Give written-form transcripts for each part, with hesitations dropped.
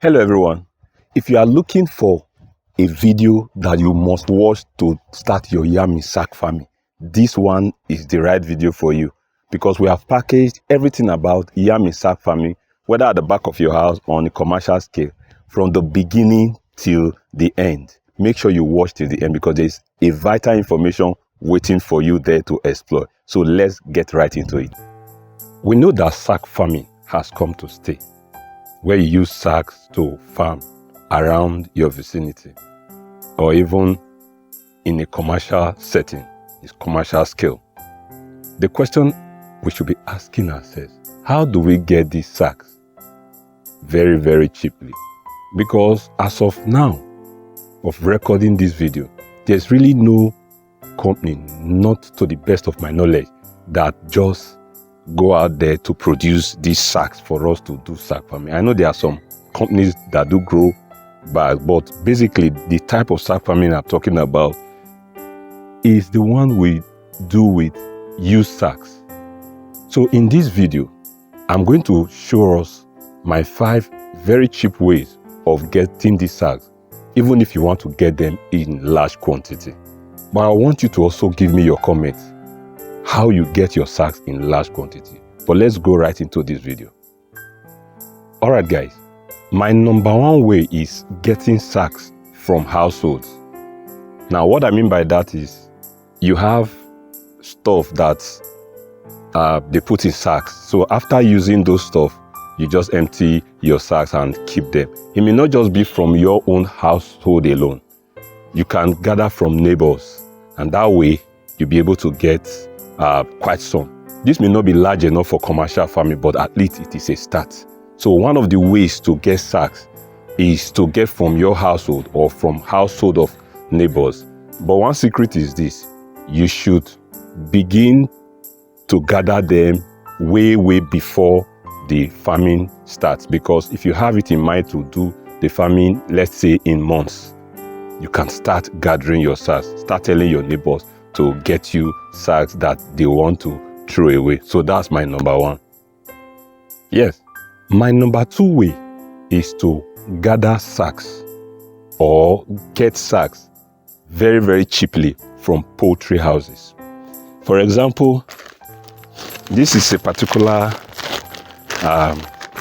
Hello everyone. If you are looking for a video that you must watch to start your yam-in-sack farming, this one is the right video for you because we have packaged everything about yam-in-sack farming, whether at the back of your house or on a commercial scale, from the beginning till the end. Make sure you watch till the end because there's a vital information waiting for you there to explore. So let's get right into it. We know that sack farming has come to stay, where you use sacks to farm around your vicinity or even in a commercial setting, it's commercial scale. The question we should be asking ourselves, how do we get these sacks very, very cheaply? Because as of now, of recording this video, there's really no company, not to the best of my knowledge, that just go out there to produce these sacks for us to do sack farming. I know there are some companies that do grow bags, but basically the type of sack farming I'm talking about is the one we do with used sacks. So in this video, I'm going to show us my 5 very cheap ways of getting these sacks, even if you want to get them in large quantity. But I want you to also give me your comments how you get your sacks in large quantity. But let's go right into this video. Alright guys, my number 1 way is getting sacks from households. Now what I mean by that is you have stuff that they put in sacks. So after using those stuff, you just empty your sacks and keep them. It may not just be from your own household alone. You can gather from neighbors, and that way you'll be able to get quite some. This may not be large enough for commercial farming, but at least it is a start. So one of the ways to get sacks is to get from your household or from household of neighbors. But one secret is this: you should begin to gather them way before the farming starts, because if you have it in mind to do the farming, let's say in months, you can start gathering your sacks, start telling your neighbors to get you sacks that they want to throw away. So that's my number 1. Yes, my number 2 way is to gather sacks or get sacks very cheaply from poultry houses. For example, this is a particular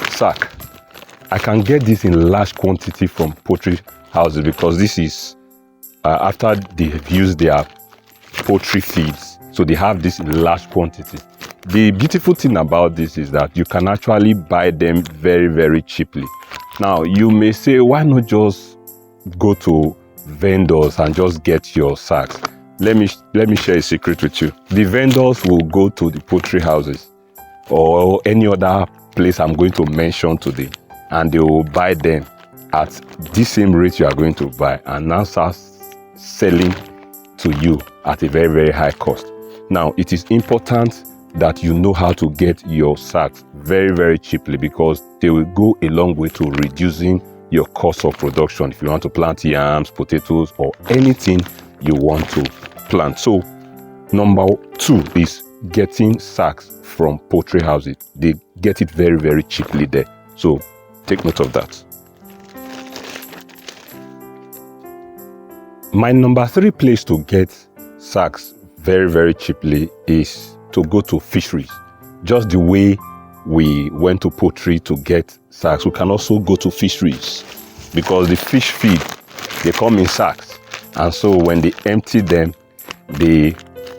sack. I can get this in large quantity from poultry houses because this is after they've used their poultry feeds, so they have this in large quantity. The beautiful thing about this is that you can actually buy them very cheaply. Now you may say, why not just go to vendors and just get your sacks? Let me share a secret with you. The vendors will go to the poultry houses or any other place I'm going to mention today, and they will buy them at the same rate you are going to buy and now start selling to you at a very high cost. Now it is important that you know how to get your sacks very cheaply, because they will go a long way to reducing your cost of production if you want to plant yams, potatoes, or anything you want to plant. So number 2 is getting sacks from poultry houses. They get it very cheaply there, so take note of that. My number 3 place to get sacks very cheaply is to go to fisheries. Just the way we went to poultry to get sacks, we can also go to fisheries, because the fish feed, they come in sacks, and so when they empty them, they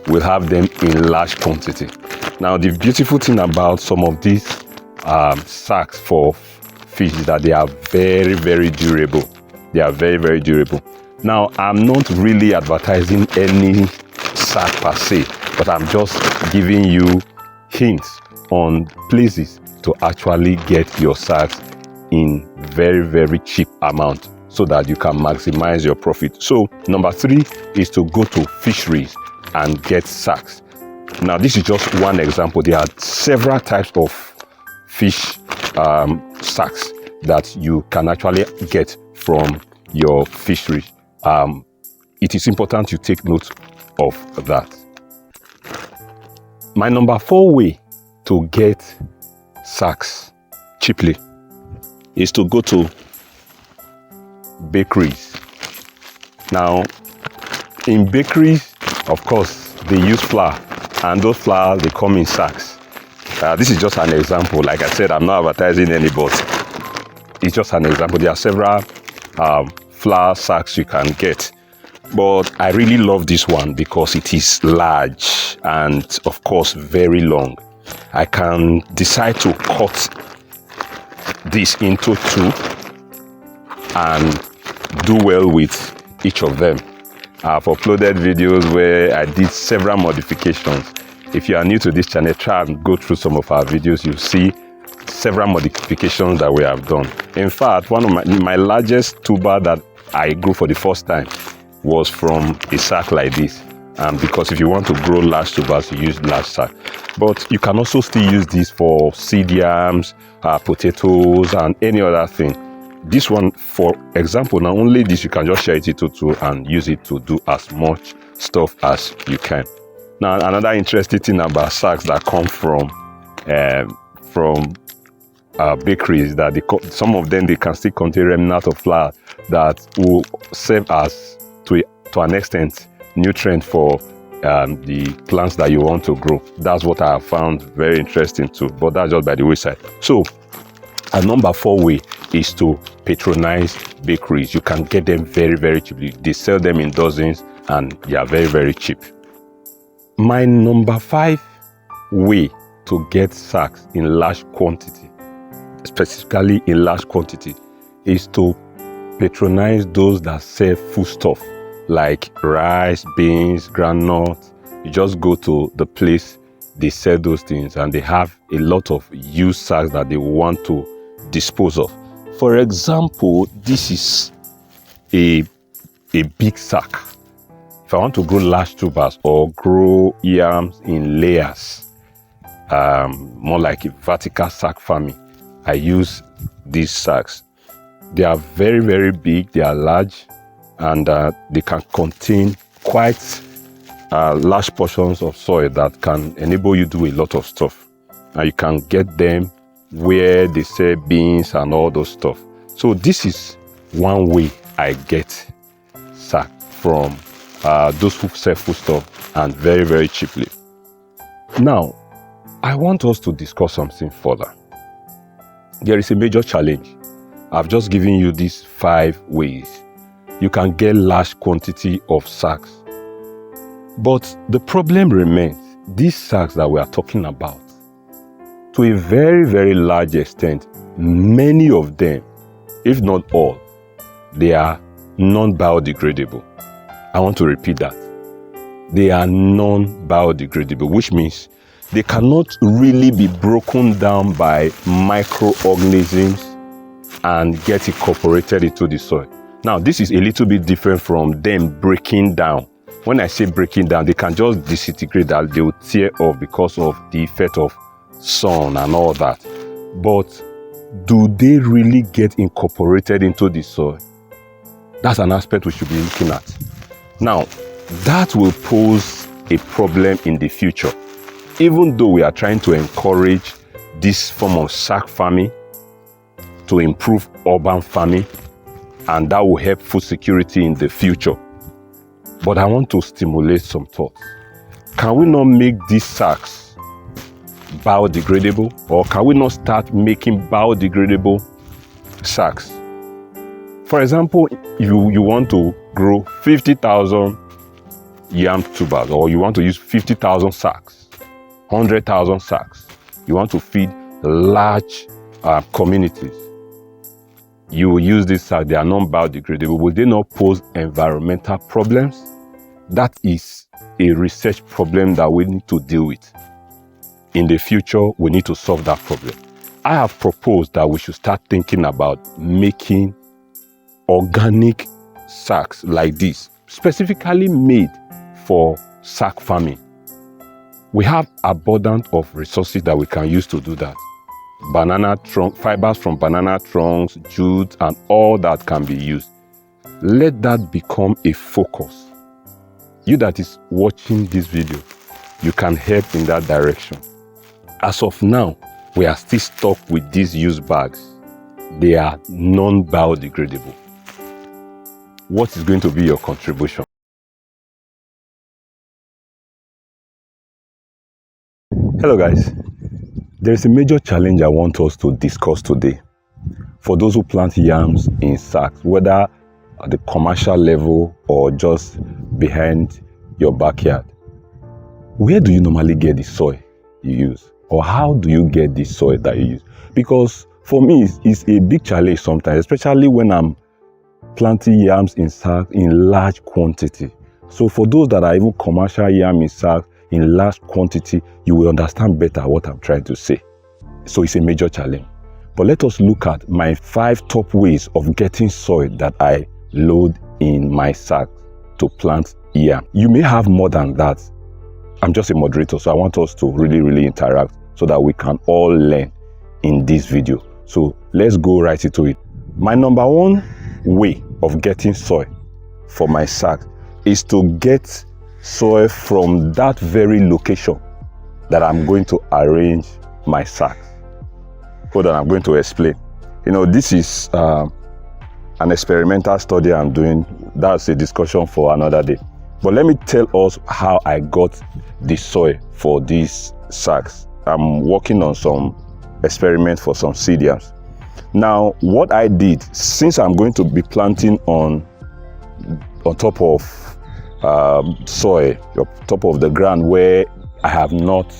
will have them in large quantity. Now the beautiful thing about some of these sacks for fish is that they are very durable. They are very durable. Now I'm not really advertising any sack per se, but I'm just giving you hints on places to actually get your sacks in very cheap amount so that you can maximize your profit. So number 3 is to go to fisheries and get sacks. Now this is just one example. There are several types of fish sacks that you can actually get from your fishery. It is important you take note of that. My number 4 way to get sacks cheaply is to go to bakeries. Now, in bakeries, of course, they use flour, and those flours, they come in sacks. This is just an example. Like I said, I'm not advertising any, but it's just an example. There are several flour sacks you can get. But I really love this one because it is large and, of course, very long. I can decide to cut this into two and do well with each of them. I've uploaded videos where I did several modifications. If you are new to this channel, try and go through some of our videos. You'll see several modifications that we have done. In fact, one of my largest tuber that I grew for the first time was from a sack like this. Because if you want to grow large tubers, you use large sack. But you can also still use this for seed yams, potatoes, and any other thing. This one, for example, not only this, you can just share it into two and use it to do as much stuff as you can. Now, another interesting thing about sacks that come from bakeries, that some of them, they can still contain remnant of flour that will serve as, to an extent, nutrient for the plants that you want to grow. That's what I have found very interesting too, but that's just by the wayside. So, a number 4 way is to patronize bakeries. You can get them very, very cheaply. They sell them in dozens and they are very, very cheap. My number 5 way to get sacks in large quantity, specifically in large quantity, is to patronize those that sell foodstuff like rice, beans, groundnuts. You just go to the place, they sell those things, and they have a lot of used sacks that they want to dispose of. For example, this is a big sack. If I want to grow large tubers or grow yams in layers, more like a vertical sack farming, I use these sacks. They are very, very big, they are large, and they can contain quite large portions of soil that can enable you to do a lot of stuff. And you can get them where they sell beans and all those stuff. So this is one way I get sack from those who sell food stuff, and very, very cheaply. Now, I want us to discuss something further. There is a major challenge. I've just given you these 5 ways you can get large quantity of sacks. But the problem remains, these sacks that we are talking about, to a very, very large extent, many of them, if not all, they are non-biodegradable. I want to repeat that. They are non-biodegradable, which means they cannot really be broken down by microorganisms and get incorporated into the soil. Now, this is a little bit different from them breaking down. When I say breaking down, they can just disintegrate, that they will tear off because of the effect of sun and all that. But do they really get incorporated into the soil? That's an aspect we should be looking at. Now, that will pose a problem in the future. Even though we are trying to encourage this form of sack farming to improve urban farming, and that will help food security in the future. But I want to stimulate some thoughts. Can we not make these sacks biodegradable? Or can we not start making biodegradable sacks? For example, you want to grow 50,000 yam tubers, or you want to use 50,000 sacks, 100,000 sacks. You want to feed large communities. You will use these sacks, they are non-biodegradable. Will they not pose environmental problems? That is a research problem that we need to deal with. In the future, we need to solve that problem. I have proposed that we should start thinking about making organic sacks like this, specifically made for sack farming. We have abundance of resources that we can use to do that. Banana trunk, fibers from banana trunks, jute, and all that can be used. Let that become a focus. You that is watching this video, you can help in that direction. As of now, we are still stuck with these used bags. They are non-biodegradable. what is going to be your contribution? Hello guys, there is a major challenge I want us to discuss today. For those who plant yams in sacks, whether at the commercial level or just behind your backyard, where do you normally get the soil you use? Or how do you get the soil that you use? Because for me, it's a big challenge sometimes, especially when I'm planting yams in sacks in large quantity. So for those that are even commercial yam in sacks in large quantity, you will understand better what I'm trying to say. So it's a major challenge. But let us look at my 5 top ways of getting soil that I load in my sack to plant yam. You may have more than that. I'm just a moderator, so I want us to really interact so that we can all learn in this video. So let's go right into it. My number 1 way of getting soil for my sack is to get soil from that very location that I'm going to arrange my sack. Hold on, I'm going to explain. You know, this is an experimental study I'm doing. That's a discussion for another day. But let me tell us how I got the soil for these sacks. I'm working on some experiments for some seed yams. Now, what I did, since I'm going to be planting on top of soil, on top of the ground where I have not,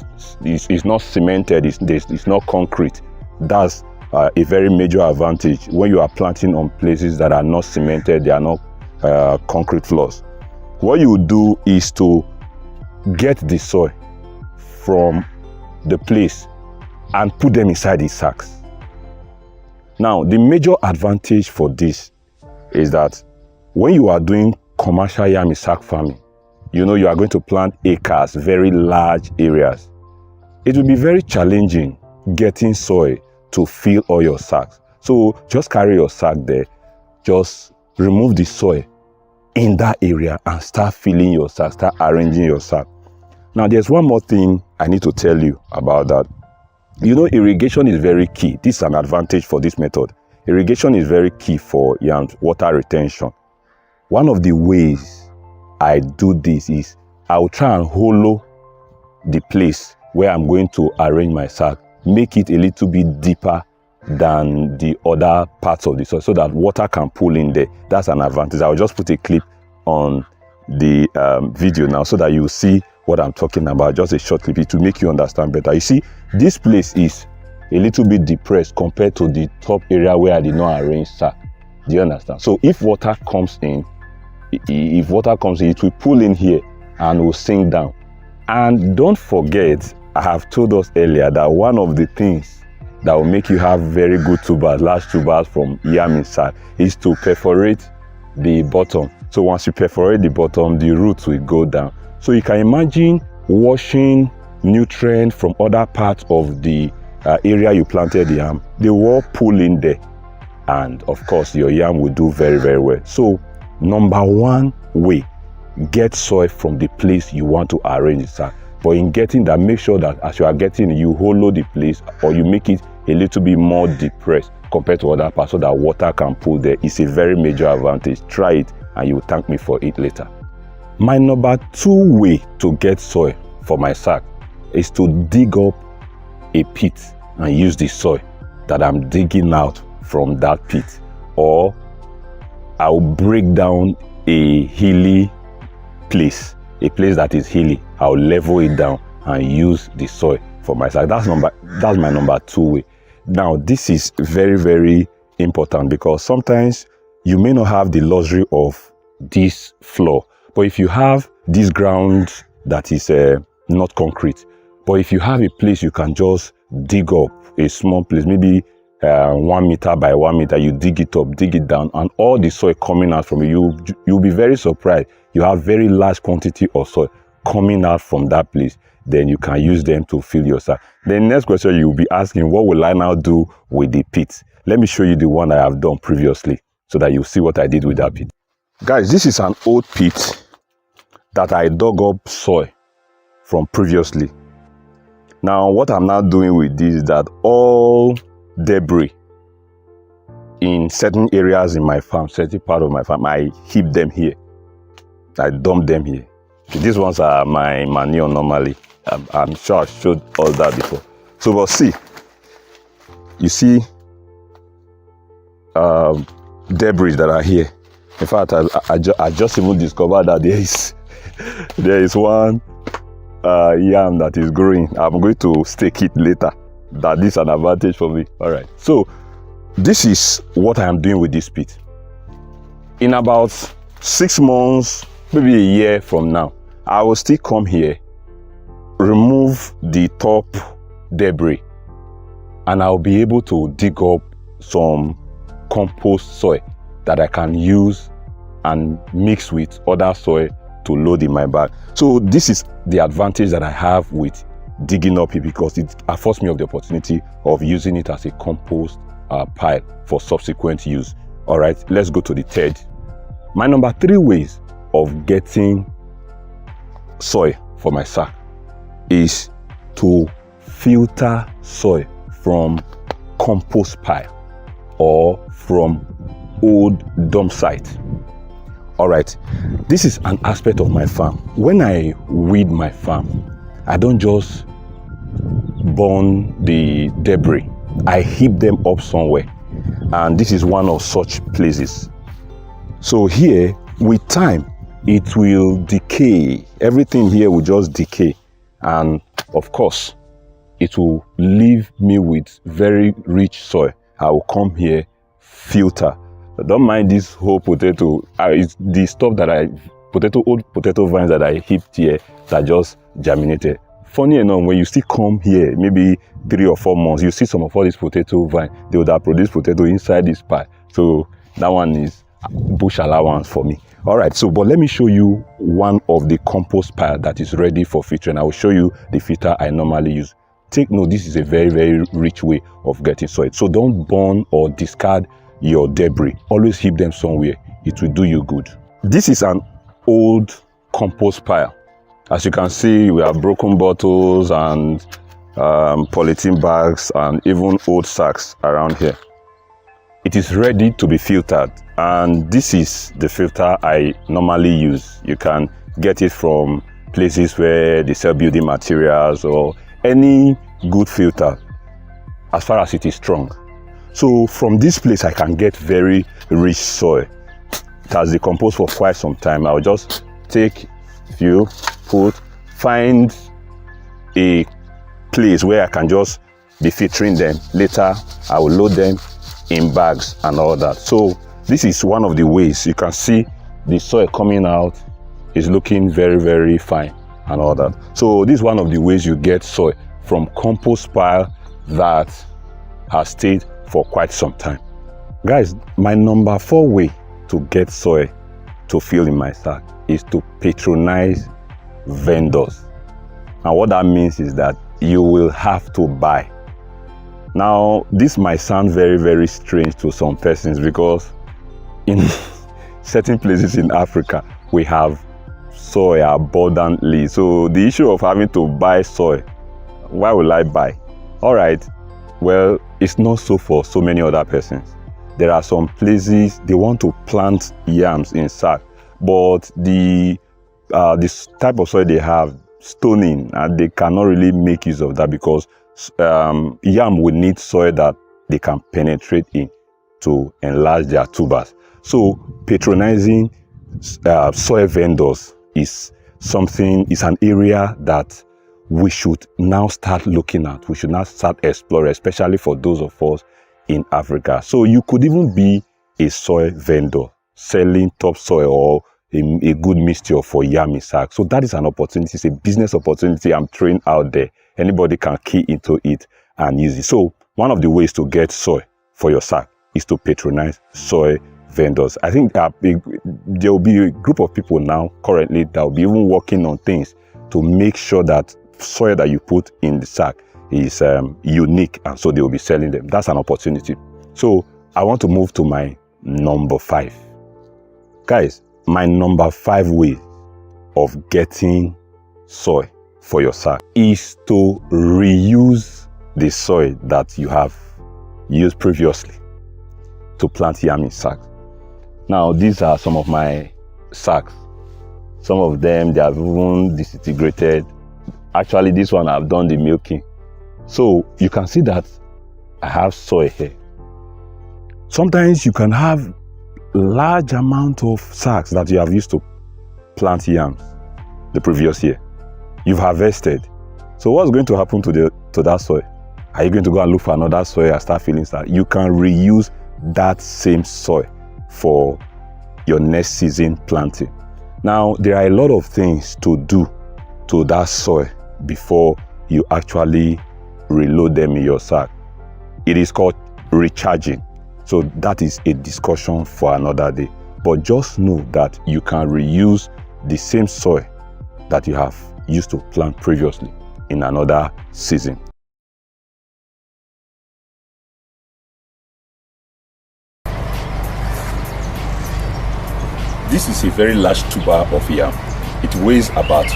it's not cemented, it's not concrete. That's a very major advantage when you are planting on places that are not cemented, they are not concrete floors. What you do is to get the soil from the place and put them inside the sacks. Now, the major advantage for this is that when you are doing commercial yam in sack farming, you know you are going to plant acres, very large areas. It will be very challenging getting soil to fill all your sacks. So just carry your sack there, just remove the soil in that area and start filling your sack, start arranging your sack. Now there's one more thing I need to tell you about that. You know, irrigation is very key. This is an advantage for this method. Irrigation is very key for yams, water retention. One of the ways I do this is I'll try and hollow the place where I'm going to arrange my sack, make it a little bit deeper than the other parts of the soil so that water can pool in there. That's an advantage. I'll just put a clip on the video now so that you see what I'm talking about, just a short clip to make you understand better. You see, this place is a little bit depressed compared to the top area where I did not arrange sack. Do you understand? So if water comes in, it will pull in here and will sink down. And don't forget, I have told us earlier that one of the things that will make you have very good tubers, large tubers from Yam-in-sacks, is to perforate the bottom. So once you perforate the bottom, the roots will go down. So you can imagine washing nutrients from other parts of the area you planted the yam. They will all pull in there. And of course, your yam will do very well. So number 1 way, get soil from the place you want to arrange the sack. But in getting that, make sure that as you are getting, you hollow the place or you make it a little bit more depressed compared to other parts so that water can pool there. It's a very major advantage. Try it and you will thank me for it later. My number 2 way to get soil for my sack is to dig up a pit and use the soil that I'm digging out from that pit. Or I'll break down a hilly place, a place that is hilly. I'll level it down and use the soil for my sack. That's my number 2 way. Now, this is very important because sometimes you may not have the luxury of this floor. But if you have this ground that is not concrete, but if you have a place you can just dig up, a small place, maybe 1 meter by 1 meter, you dig it up, dig it down, and all the soil coming out from you'll be very surprised. You have very large quantity of soil coming out from that place. Then you can use them to fill your sack. The next question you'll be asking, what will I now do with the pit? Let me show you the one I have done previously so that you see what I did with that pit. Guys, this is an old pit that I dug up soil from previously. Now, what I'm now doing with this is that all debris in certain areas in my farm, certain part of my farm, I heap them here. I dump them here. These ones are my manure normally. I'm sure I showed all that before. So, but see, you see debris that are here. In fact, I just even discovered that there is one yam that is growing. I'm going to stake it later. That is an advantage for me. All right. So this is what I am doing with this pit. In about 6 months, maybe a year from now, I will still come here, remove the top debris, and I'll be able to dig up some compost soil that I can use and mix with other soil to load in my bag. So this is the advantage that I have with digging up it, because it affords me of the opportunity of using it as a compost pile for subsequent use. All right, let's go to the third. My number 3 ways of getting soil for my sack is to filter soil from compost pile or from old dump site. All right, this is an aspect of my farm. When I weed my farm, I don't just burn the debris. I heap them up somewhere, and this is one of such places. So here, with time, it will decay. Everything here will just decay, and of course, it will leave me with very rich soil. I will come here, filter. Don't mind this whole potato. It's the stuff that old potato vines that I heaped here that just germinated. Funny enough, when you still come here, maybe 3 or 4 months, you see some of all these potato vines. They would have produced potato inside this pile. So that one is bush allowance for me. All right, so but let me show you one of the compost pile that is ready for filtering. I will show you the filter I normally use. Take note, this is a very, very rich way of getting soil. So don't burn or discard your debris. Always heap them somewhere. It will do you good. This is an old compost pile. As you can see, we have broken bottles and polythene bags and even old sacks around here. It is ready to be filtered, and this is the filter I normally use. You can get it from places where they sell building materials or any good filter, as far as it is strong. So from this place, I can get very rich soil. It has decomposed for quite some time. I'll just take few, find a place where I can just be filtering them. Later, I will load them in bags and all that. So this is one of the ways. You can see the soil coming out is looking very, very fine and all that. So this is one of the ways you get soil from compost pile that has stayed for quite some time. Guys, my number 4 way to get soil to fill in my sack is to patronize vendors. And what that means is that you will have to buy. Now, this might sound very, very strange to some persons, because in certain places in Africa, we have soil abundantly. So the issue of having to buy soil, why will I buy? All right, well, it's not so for so many other persons. There are some places they want to plant yams in sack, but this type of soil they have, stoning, and they cannot really make use of that, because yam will need soil that they can penetrate in to enlarge their tubers. So patronizing soil vendors is an area that we should now start looking at. We should now start exploring, especially for those of us in Africa. So you could even be a soil vendor selling topsoil or a good mixture for Yam-in-sacks. So that is an opportunity. It's a business opportunity I'm throwing out there. Anybody can key into it and use it. So one of the ways to get soil for your sack is to patronize soil vendors. I think there will be a group of people now currently that will be even working on things to make sure that soil that you put in the sack is unique, and so they will be selling them. That's an opportunity. So I want to move to my number 5. Guys, my number 5 way of getting soil for your sack is to reuse the soil that you have used previously. to plant yam in sacks. Now, these are some of my sacks. Some of them, they have even disintegrated. Actually, this one I've done the milking. So you can see that I have soil here. Sometimes you can have large amount of sacks that you have used to plant yams the previous year. You've harvested. So what's going to happen to that soil? Are you going to go and look for another soil and start filling that? You can reuse that same soil for your next season planting. Now, there are a lot of things to do to that soil before you actually reload them in your sack. It is called recharging. So that is a discussion for another day. But just know that you can reuse the same soil that you have used to plant previously in another season. This is a very large tuber of yam. It weighs about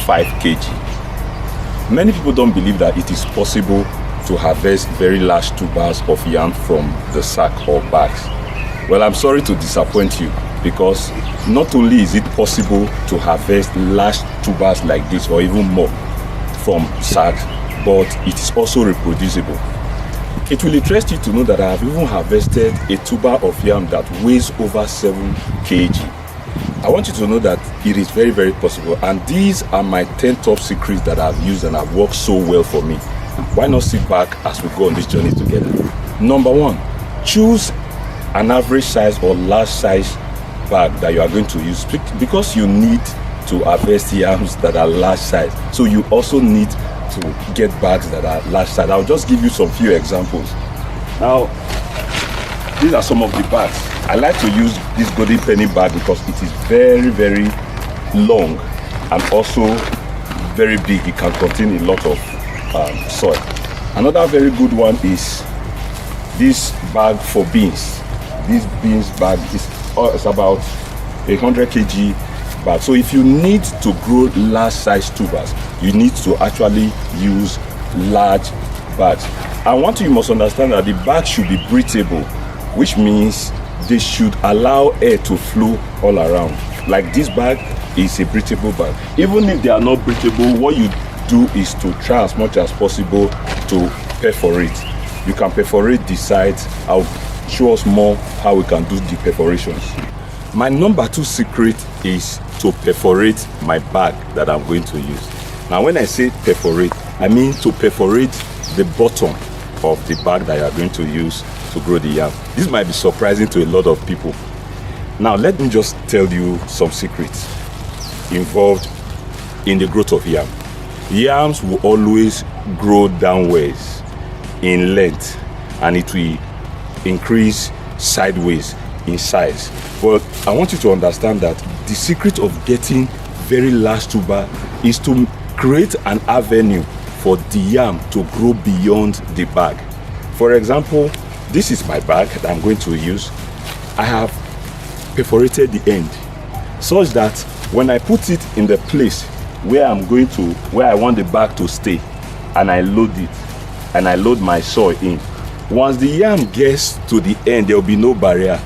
5 kg. Many people don't believe that it is possible to harvest very large tubers of yam from the sack or bags. Well, I'm sorry to disappoint you, because not only is it possible to harvest large tubers like this or even more from sacks, but it is also reproducible. It will interest you to know that I have even harvested a tuber of yam that weighs over 7 kg. I want you to know that it is very, very possible, and these are my 10 top secrets that I've used and have worked so well for me. Why not sit back as we go on this journey together? Number 1, choose an average size or large size bag that you are going to use, because you need to harvest yams that are large size. So you also need to get bags that are large size. I'll just give you some few examples. Now, these are some of the bags. I like to use this golden penny bag because it is very, very long and also very big. It can contain a lot of soil. Another very good one is this bag for beans. This beans bag is about 100 kg bag. So if you need to grow large size tubers, you need to actually use large bags. And one thing you must understand, that the bag should be breathable, which means they should allow air to flow all around. Like this bag is a breathable bag. Even if they are not breathable, what you do is to try as much as possible to perforate. You can perforate the sides. I'll show us more how we can do the perforations. My number 2 secret is to perforate my bag that I'm going to use. Now, when I say perforate, I mean to perforate the bottom of the bag that you are going to use to grow the yam. This might be surprising to a lot of people. Now, let me just tell you some secrets involved in the growth of yam. Yams will always grow downwards in length, and it will increase sideways in size. But I want you to understand that the secret of getting very large tuber is to create an avenue for the yam to grow beyond the bag. For example, this is my bag that I'm going to use. I have perforated the end such that when I put it in the place where I want the bag to stay, and I load it, and I load my soil in, once the yam gets to the end, there will be no barrier.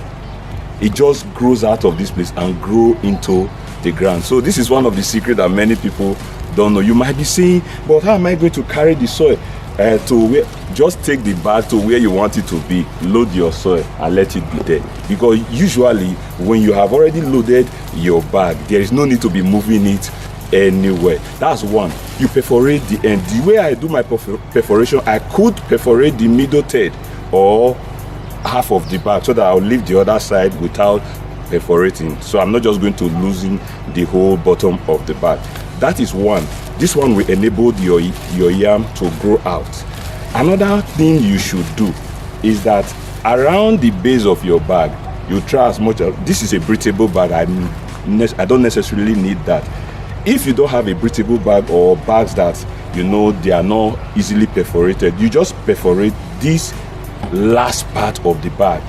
It just grows out of this place and grow into the ground. So this is one of the secrets that many people don't know. You might be saying, but how am I going to carry the soil to where? Just take the bag to where you want it to be, load your soil and let it be there. Because usually when you have already loaded your bag, there is no need to be moving it anywhere. That's one. You perforate the end. The way I do my perforation, I could perforate the middle third or half of the bag so that I'll leave the other side without perforating. So I'm not just going to loosen the whole bottom of the bag. That is one. This one will enable your yam to grow out. Another thing you should do is that around the base of your bag, you try as much as, this is a breathable bag, I don't necessarily need that. If you don't have a breathable bag or bags that they are not easily perforated, you just perforate this last part of the bag.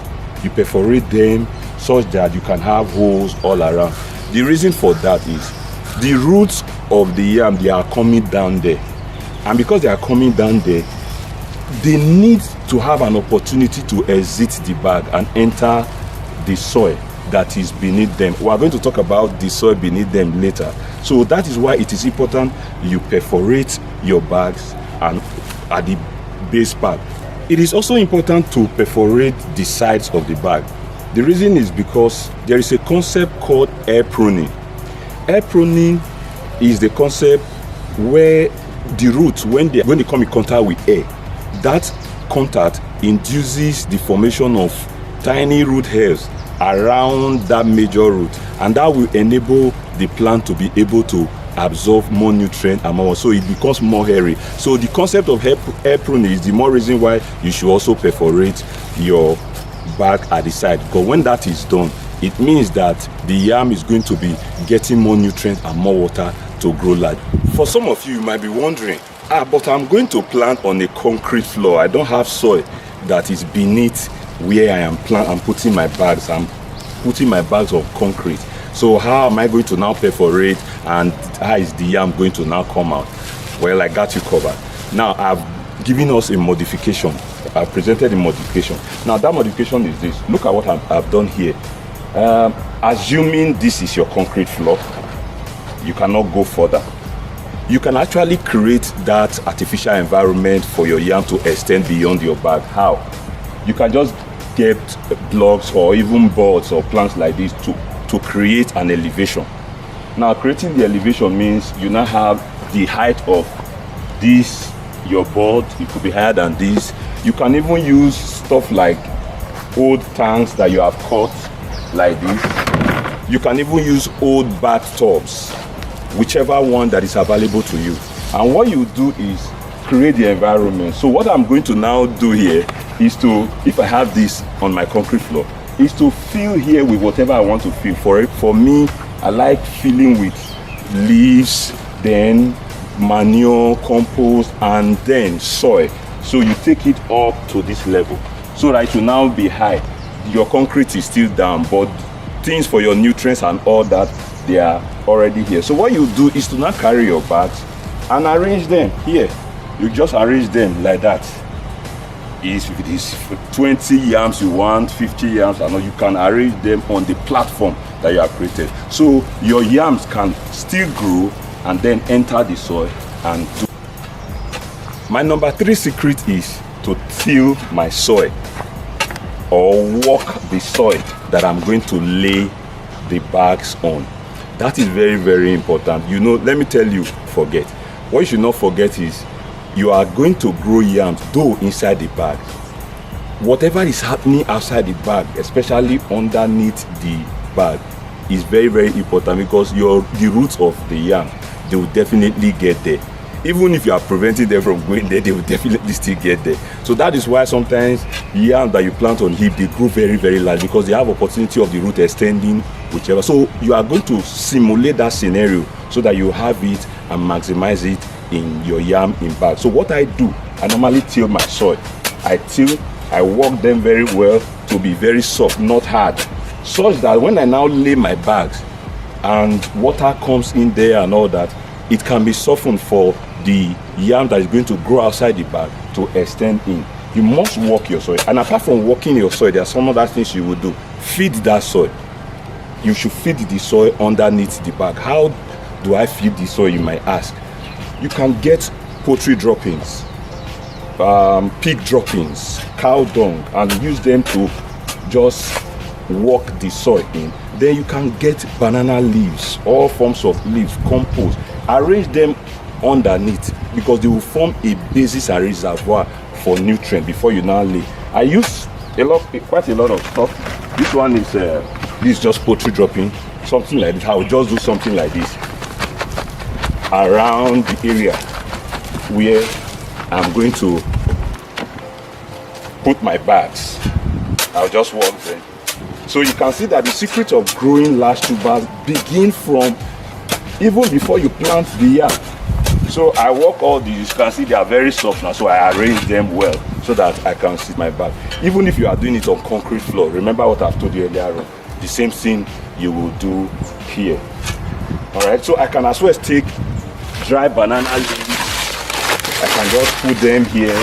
You perforate them such that you can have holes all around. The reason for that is the roots of the yam, they are coming down there, and because they are coming down there, they need to have an opportunity to exit the bag and enter the soil that is beneath them. We are going to talk about the soil beneath them later. So that is why it is important you perforate your bags and at the base part. It is also important to perforate the sides of the bag. The reason is because there is a concept called air pruning. Air pruning is the concept where the roots, when they come in contact with air, that contact induces the formation of tiny root hairs around that major root, and that will enable the plant to be able to absorb more nutrient and more, so it becomes more hairy. So the concept of air pruning is the more reason why you should also perforate your bag at the side, because when that is done, it means that the yam is going to be getting more nutrients and more water to grow large. For some of you might be wondering, but I'm going to plant on a concrete floor. I don't have soil that is beneath where I am putting my bags. I'm putting my bags on concrete. So how am I going to now perforate, and how is the yam going to now come out? Well, I got you covered. Now I've given us a modification. I've presented a modification. Now that modification is this. Look at what I've done here. Assuming this is your concrete floor, you cannot go further. You can actually create that artificial environment for your yam to extend beyond your bag. How? You can just get blocks or even boards or plants like this to create an elevation. Now creating the elevation means you now have the height of this, your board. It could be higher than this. You can even use stuff like old tanks that you have cut like this. You can even use old bathtubs, whichever one that is available to you. And what you do is create the environment. So what I'm going to now do here is to, if I have this on my concrete floor, is to fill here with whatever I want to fill. For me, I like filling with leaves, then manure, compost, and then soil. So you take it up to this level so that it will now be high. Your concrete is still down, but things for your nutrients and all that, they are already here. So what you do is to now carry your bags and arrange them here. You just arrange them like that. If it is 20 yams you want, 50 yams, and you can arrange them on the platform that you have created. So your yams can still grow and then enter the soil and do. My number 3 secret is to till my soil or walk the soil that I'm going to lay the bags on. That is very, very important. You know, let me tell you, forget. What you should not forget is you are going to grow yams, though inside the bag. Whatever is happening outside the bag, especially underneath the bag, is very, very important, because the roots of the yam, they will definitely get there. Even if you are preventing them from going there, they will definitely still get there. So that is why sometimes yam that you plant on heap, they grow very, very large, because they have opportunity of the root extending whichever. So you are going to simulate that scenario so that you have it and maximize it in your yam in bag. So what I do, I normally till my soil. I work them very well to be very soft, not hard, such that when I now lay my bags and water comes in there and all that, it can be softened for the yam that is going to grow outside the bag to extend in. You must work your soil. And apart from working your soil, there are some other things you will do. Feed that soil. You should feed the soil underneath the bag. How do I feed the soil, you might ask? You can get poultry droppings, pig droppings, cow dung, and use them to just work the soil in. Then you can get banana leaves, all forms of leaves, compost. Arrange them underneath, because they will form a basis and reservoir for nutrient before you now lay. I use quite a lot of stuff. This one is this is just poultry dropping, something like this. I will just do something like this around the area where I'm going to put my bags. I'll just walk them. So you can see that the secret of growing large tubers begin from even before you plant the yam. So I work all these. You can see they are very soft now, so I arrange them well so that I can sit my bag. Even if you are doing it on concrete floor, remember what I've told you earlier on. The same thing you will do here. Alright, so I can as well take dry banana leaves. I can just put them here.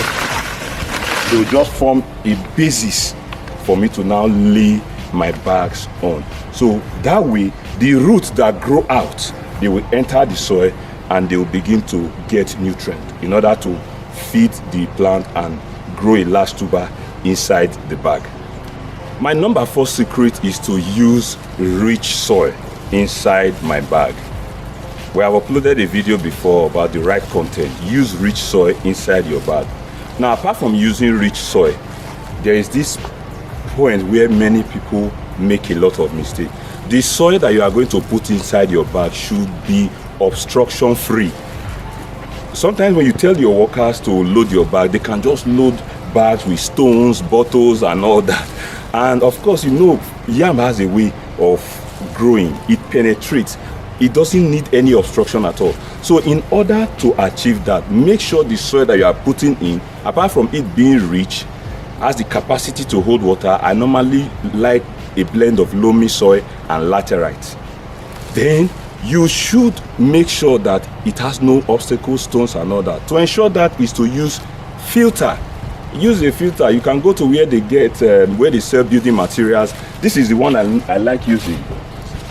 They will just form a basis for me to now lay my bags on. So that way, the roots that grow out, they will enter the soil and they will begin to get nutrient in order to feed the plant and grow a large tuber inside the bag. My number 4 secret is to use rich soil inside my bag. We have uploaded a video before about the right content. Use rich soil inside your bag. Now, apart from using rich soil, there is this point where many people make a lot of mistakes. The soil that you are going to put inside your bag should be obstruction free. Sometimes when you tell your workers to load your bag, they can just load bags with stones, bottles and all that. And of course, you know, yam has a way of growing. It penetrates. It doesn't need any obstruction at all. So in order to achieve that, make sure the soil that you are putting in, apart from it being rich, has the capacity to hold water. I normally like a blend of loamy soil and laterite. Then you should make sure that it has no obstacles, stones and all that. To ensure that is to use filter. Use a filter. You can go to where they get where they sell building materials. This is the one I like using.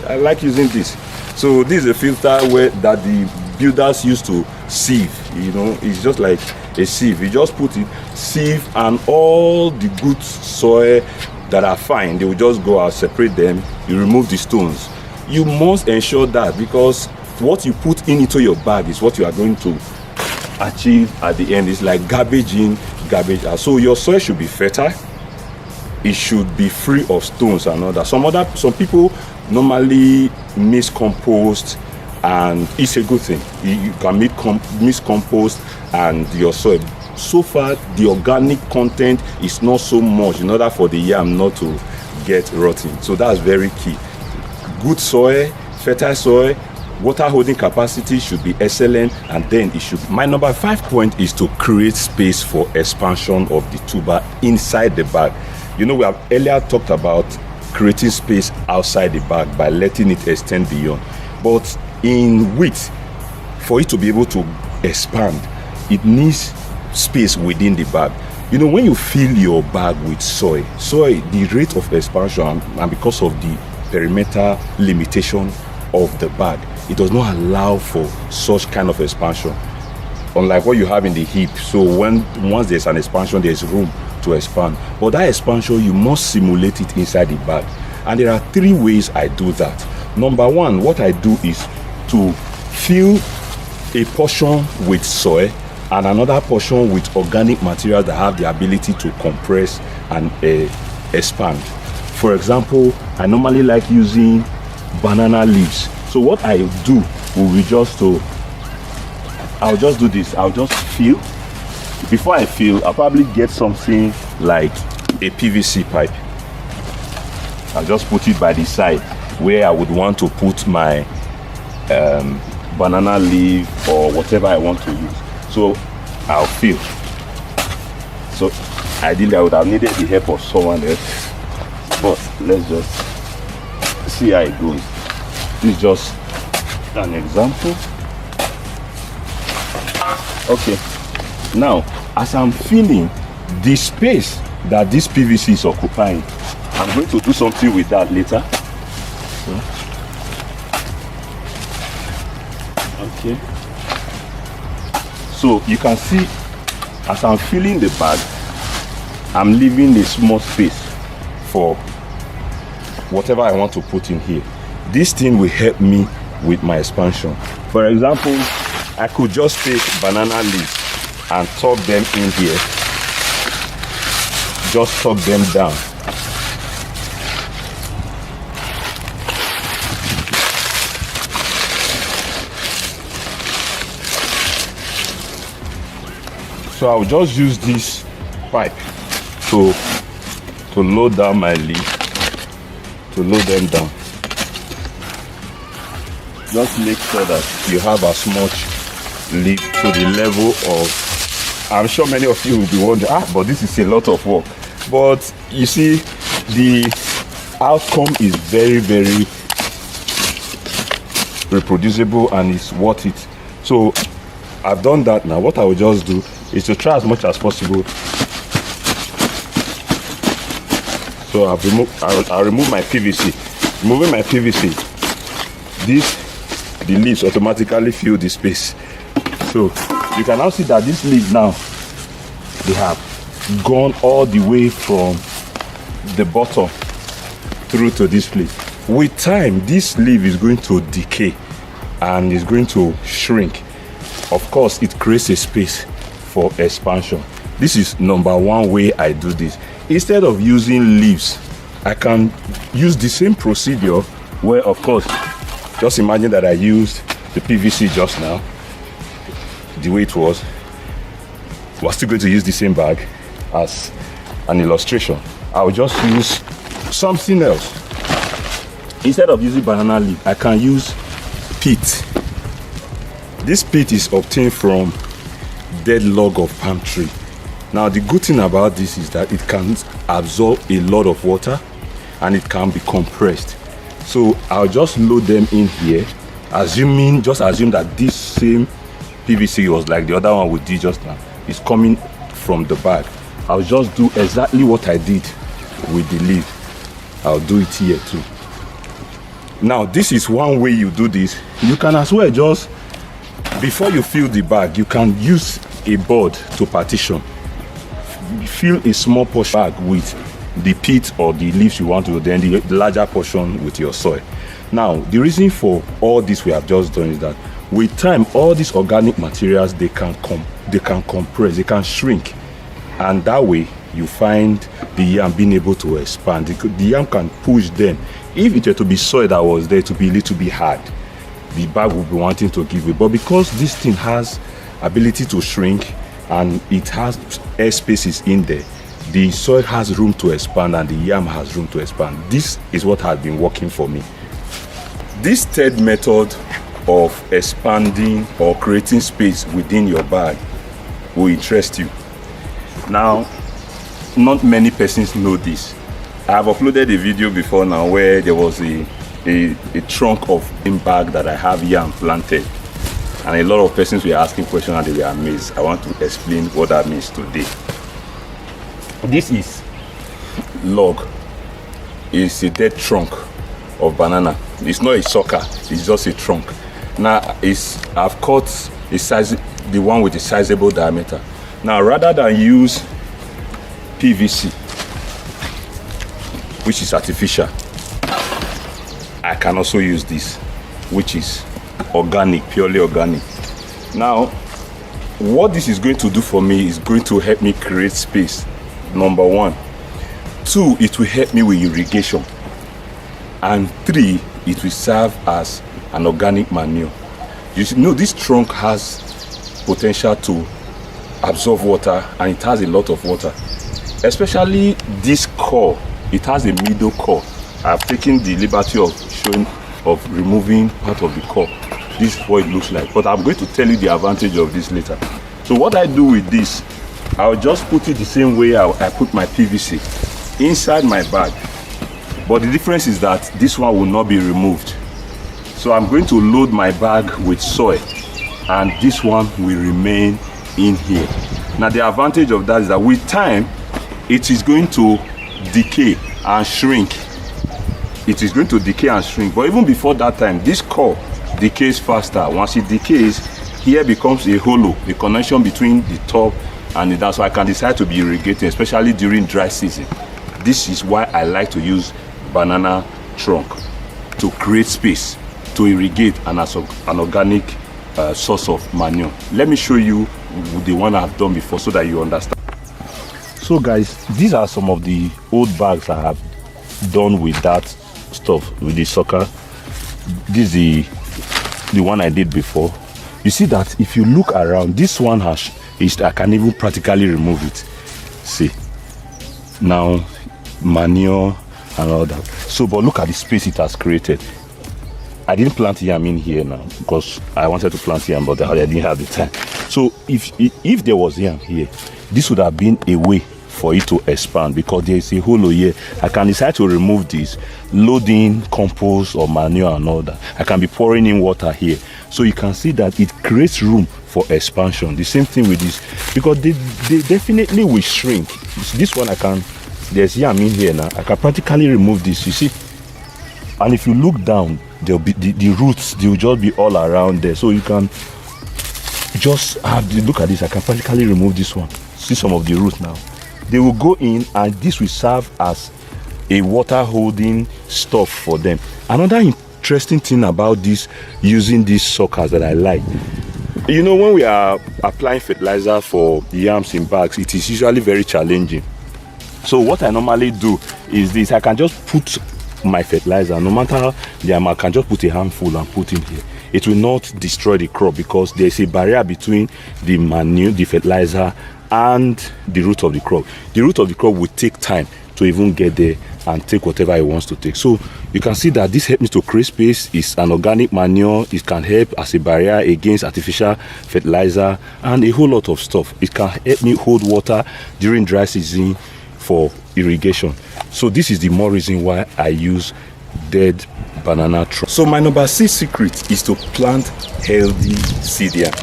I like using this. So this is a filter that the builders used to sieve. You know, it's just like a sieve. You just put it, sieve, and all the good soil that are fine, they will just go out, separate them. You remove the stones. You must ensure that, because what you put into your bag is what you are going to achieve at the end. It's like garbage in, garbage out. So your soil should be fertile. It should be free of stones and all that. Some people normally mix compost, and it's a good thing. You can mix compost and your soil. So far, the organic content is not so much in order for the yam not to get rotten. So that's very key. Good soil, fertile soil, water holding capacity should be excellent, and then it should. My number 5 point is to create space for expansion of the tuber inside the bag. You know, we have earlier talked about creating space outside the bag by letting it extend beyond. But in width, for it to be able to expand, it needs space within the bag. You know, when you fill your bag with soil, the rate of expansion, and because of the perimeter limitation of the bag, it does not allow for such kind of expansion, unlike what you have in the hip. So once there's an expansion, there's room to expand. But that expansion, you must simulate it inside the bag. And there are 3 ways I do that. Number 1, what I do is to fill a portion with soil and another portion with organic materials that have the ability to compress and expand. For example, I normally like using banana leaves. So what I do will be I'll just do this. I'll just fill. Before I fill, I'll probably get something like a PVC pipe. I'll just put it by the side where I would want to put my banana leaf or whatever I want to use. So I'll fill. So ideally I would have needed the help of someone else, but let's just see how it goes. This is just an example. Okay, now as I'm filling the space that this PVC is occupying, I'm going to do something with that later. Okay, so you can see as I'm filling the bag, I'm leaving a small space for whatever I want to put in here. This thing will help me with my expansion. For example, I could just take banana leaves and tuck them in here. Just tuck them down. So I'll just use this pipe to load down my leaf, to load them down. Just make sure that you have as much leaf to the level of, I'm sure many of you will be wondering, but this is a lot of work. But you see, the outcome is very, very reproducible and it's worth it. So I've done that now. What I will just do is to try as much as possible So I'll remove my PVC. Removing my PVC, the leaves automatically fill the space. So you can now see that these leaves now, they have gone all the way from the bottom through to this place. With time, this leaf is going to decay and is going to shrink. Of course, it creates a space for expansion. This is number one way I do this. Instead of using leaves, I can use the same procedure where, of course, just imagine that I used the PVC just now, the way it was. We're still going to use the same bag as an illustration. I'll just use something else. Instead of using banana leaf, I can use peat. This peat is obtained from dead log of palm tree. Now the good thing about this is that it can absorb a lot of water and it can be compressed. So I'll just load them in here, just assume that this same PVC was like the other one we did just now. It's coming from the bag. I'll just do exactly what I did with the leaf. I'll do it here too. Now this is one way you do this. You can as well just, before you fill the bag, you can use a board to partition. Fill a small portion bag with the peat or the leaves you want to, then the larger portion with your soil. Now the reason for all this we have just done is that with time, all these organic materials, they can compress, they can shrink, and that way you find the yam being able to expand. The yam can push them. If it were to be soil that was there to be a little bit hard, the bag will be wanting to give way. But because this thing has ability to shrink and it has air spaces in there, the soil has room to expand and the yam has room to expand. This is what has been working for me. This third method of expanding or creating space within your bag will interest you. Now, not many persons know this. I have uploaded a video before now where there was a trunk of a bag that I have yam planted, and a lot of persons were asking questions and they were amazed. I want to explain what that means today. This is log. It's a dead trunk of banana. It's not a sucker, it's just a trunk. Now I've cut a size, the one with a sizable diameter. Now rather than use PVC, which is artificial, I can also use this, which is organic, purely organic. Now what this is going to do for me is going to help me create space, number one. Two, it will help me with irrigation. And three, it will serve as an organic manure. You see, this trunk has potential to absorb water, and it has a lot of water. Especially this core, it has a middle core. I've taken the liberty of removing part of the core. This is what it looks like, but I'm going to tell you the advantage of this later. So what I do with this, I'll just put it the same way I put my PVC inside my bag. But the difference is that this one will not be removed. So I'm going to load my bag with soil, and this one will remain in here. Now the advantage of that is that with time, it is going to decay and shrink. It is going to decay and shrink. But even before that time, this core decays faster. Once it decays, here becomes a hollow, a connection between the top and that's why I can decide to be irrigating, especially during dry season. This is why I like to use banana trunk, to create space, to irrigate, and as an organic source of manure. Let me show you the one I've done before so that you understand. So guys, these are some of the old bags I have done with that stuff, with the sucker. This is the one I did before. You see that if you look around, this one I can even practically remove it. See, now manure and all that. So but look at the space it has created. I didn't plant yam in here now because I wanted to plant yam, but I didn't have the time. So if there was yam here, this would have been a way for it to expand, because there is a hollow here. I can decide to remove this, load in compost or manure and all that. I can be pouring in water here. So you can see that it creates room for expansion. The same thing with this, because they definitely will shrink. This one I can there's yam in here now. I can practically remove this, you see. And if you look down, there'll be the roots, they'll just be all around there. So you can just look at this. I can practically remove this one. See some of the roots now. They will go in, and this will serve as a water holding stuff for them. Another interesting thing about this, using these suckers that I like, you know, when we are applying fertilizer for yams in bags, it is usually very challenging. So what I normally do is this: I can just put my fertilizer, no matter the amount, I can just put a handful and put in here. It will not destroy the crop because there's a barrier between the manure, the fertilizer, and the root of the crop. The root of the crop will take time to even get there and take whatever it wants to take. So you can see that this helps me to create space. It's an organic manure. It can help as a barrier against artificial fertilizer and a whole lot of stuff. It can help me hold water during dry season for irrigation. So this is the more reason why I use dead banana trunk. So my number 6 secret is to plant healthy seed yam.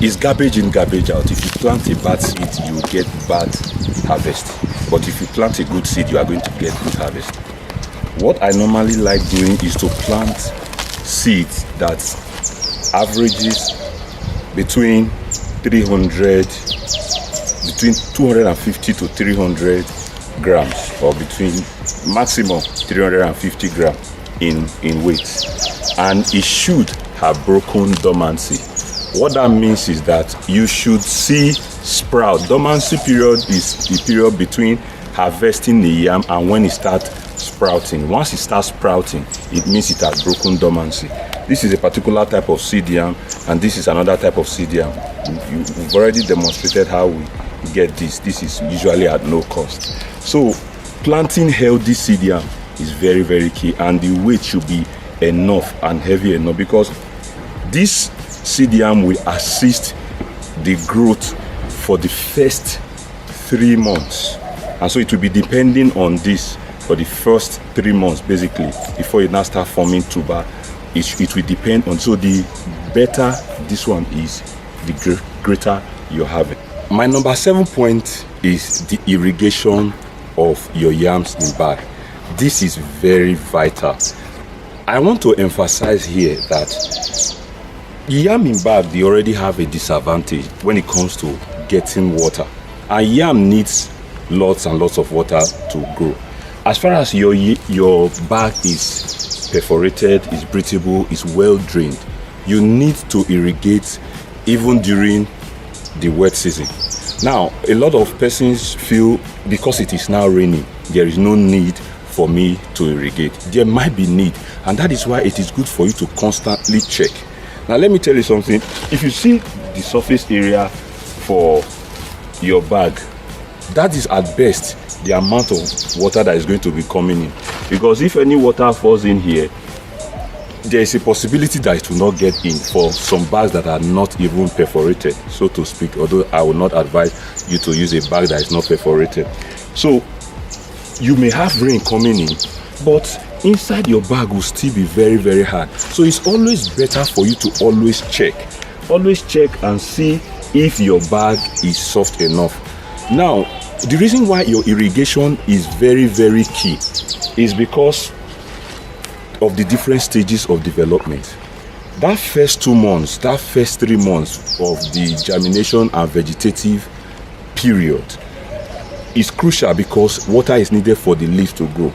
It's garbage in, garbage out. If you plant a bad seed, you will get bad harvest. But if you plant a good seed, you are going to get good harvest. What I normally like doing is to plant seeds that averages between 250 to 300 grams, or between maximum 350 grams in weight. And it should have broken dormancy. What that means is that you should see sprout. Dormancy period is the period between harvesting the yam and when it starts sprouting. Once it starts sprouting, it means it has broken dormancy. This is a particular type of seed yam, and this is another type of seed yam. We've already demonstrated how we get this. This is usually at no cost. So planting healthy seed yam is very, very key, and the weight should be enough and heavy enough, because this seed yam will assist the growth for the first 3 months, and so it will be depending on this for the first 3 months basically before it now start forming tuber. It will depend on, so the better this one is, the greater you have it. My number 7 point is the irrigation of your yams in bag. This is very vital. I want to emphasize here that yam in bag, they already have a disadvantage when it comes to getting water, and yam needs lots and lots of water to grow. As far as your bag is perforated, is breathable, is well drained, you need to irrigate even during the wet season. Now, a lot of persons feel because it is now raining, there is no need for me to irrigate. There might be need, and that is why it is good for you to constantly check. Now let me tell you something. If you see the surface area for your bag, that is at best the amount of water that is going to be coming in. Because if any water falls in here, there is a possibility that it will not get in for some bags that are not even perforated, so to speak, although I will not advise you to use a bag that is not perforated. So you may have rain coming in, but inside your bag will still be very, very hard. So it's always better for you to always check and see if your bag is soft enough. Now, the reason why your irrigation is very, very key is because of the different stages of development. That first 2 months, that first 3 months of the germination and vegetative period is crucial because water is needed for the leaf to grow.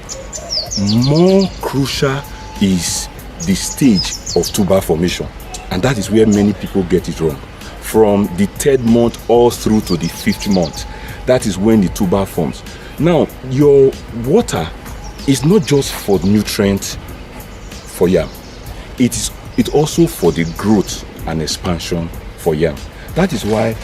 More crucial is the stage of tuber formation, and that is where many people get it wrong. From the 3rd month all through to the 5th month, that is when the tuber forms. Now, your water is not just for nutrients for yam, it's also for the growth and expansion for yam. That is why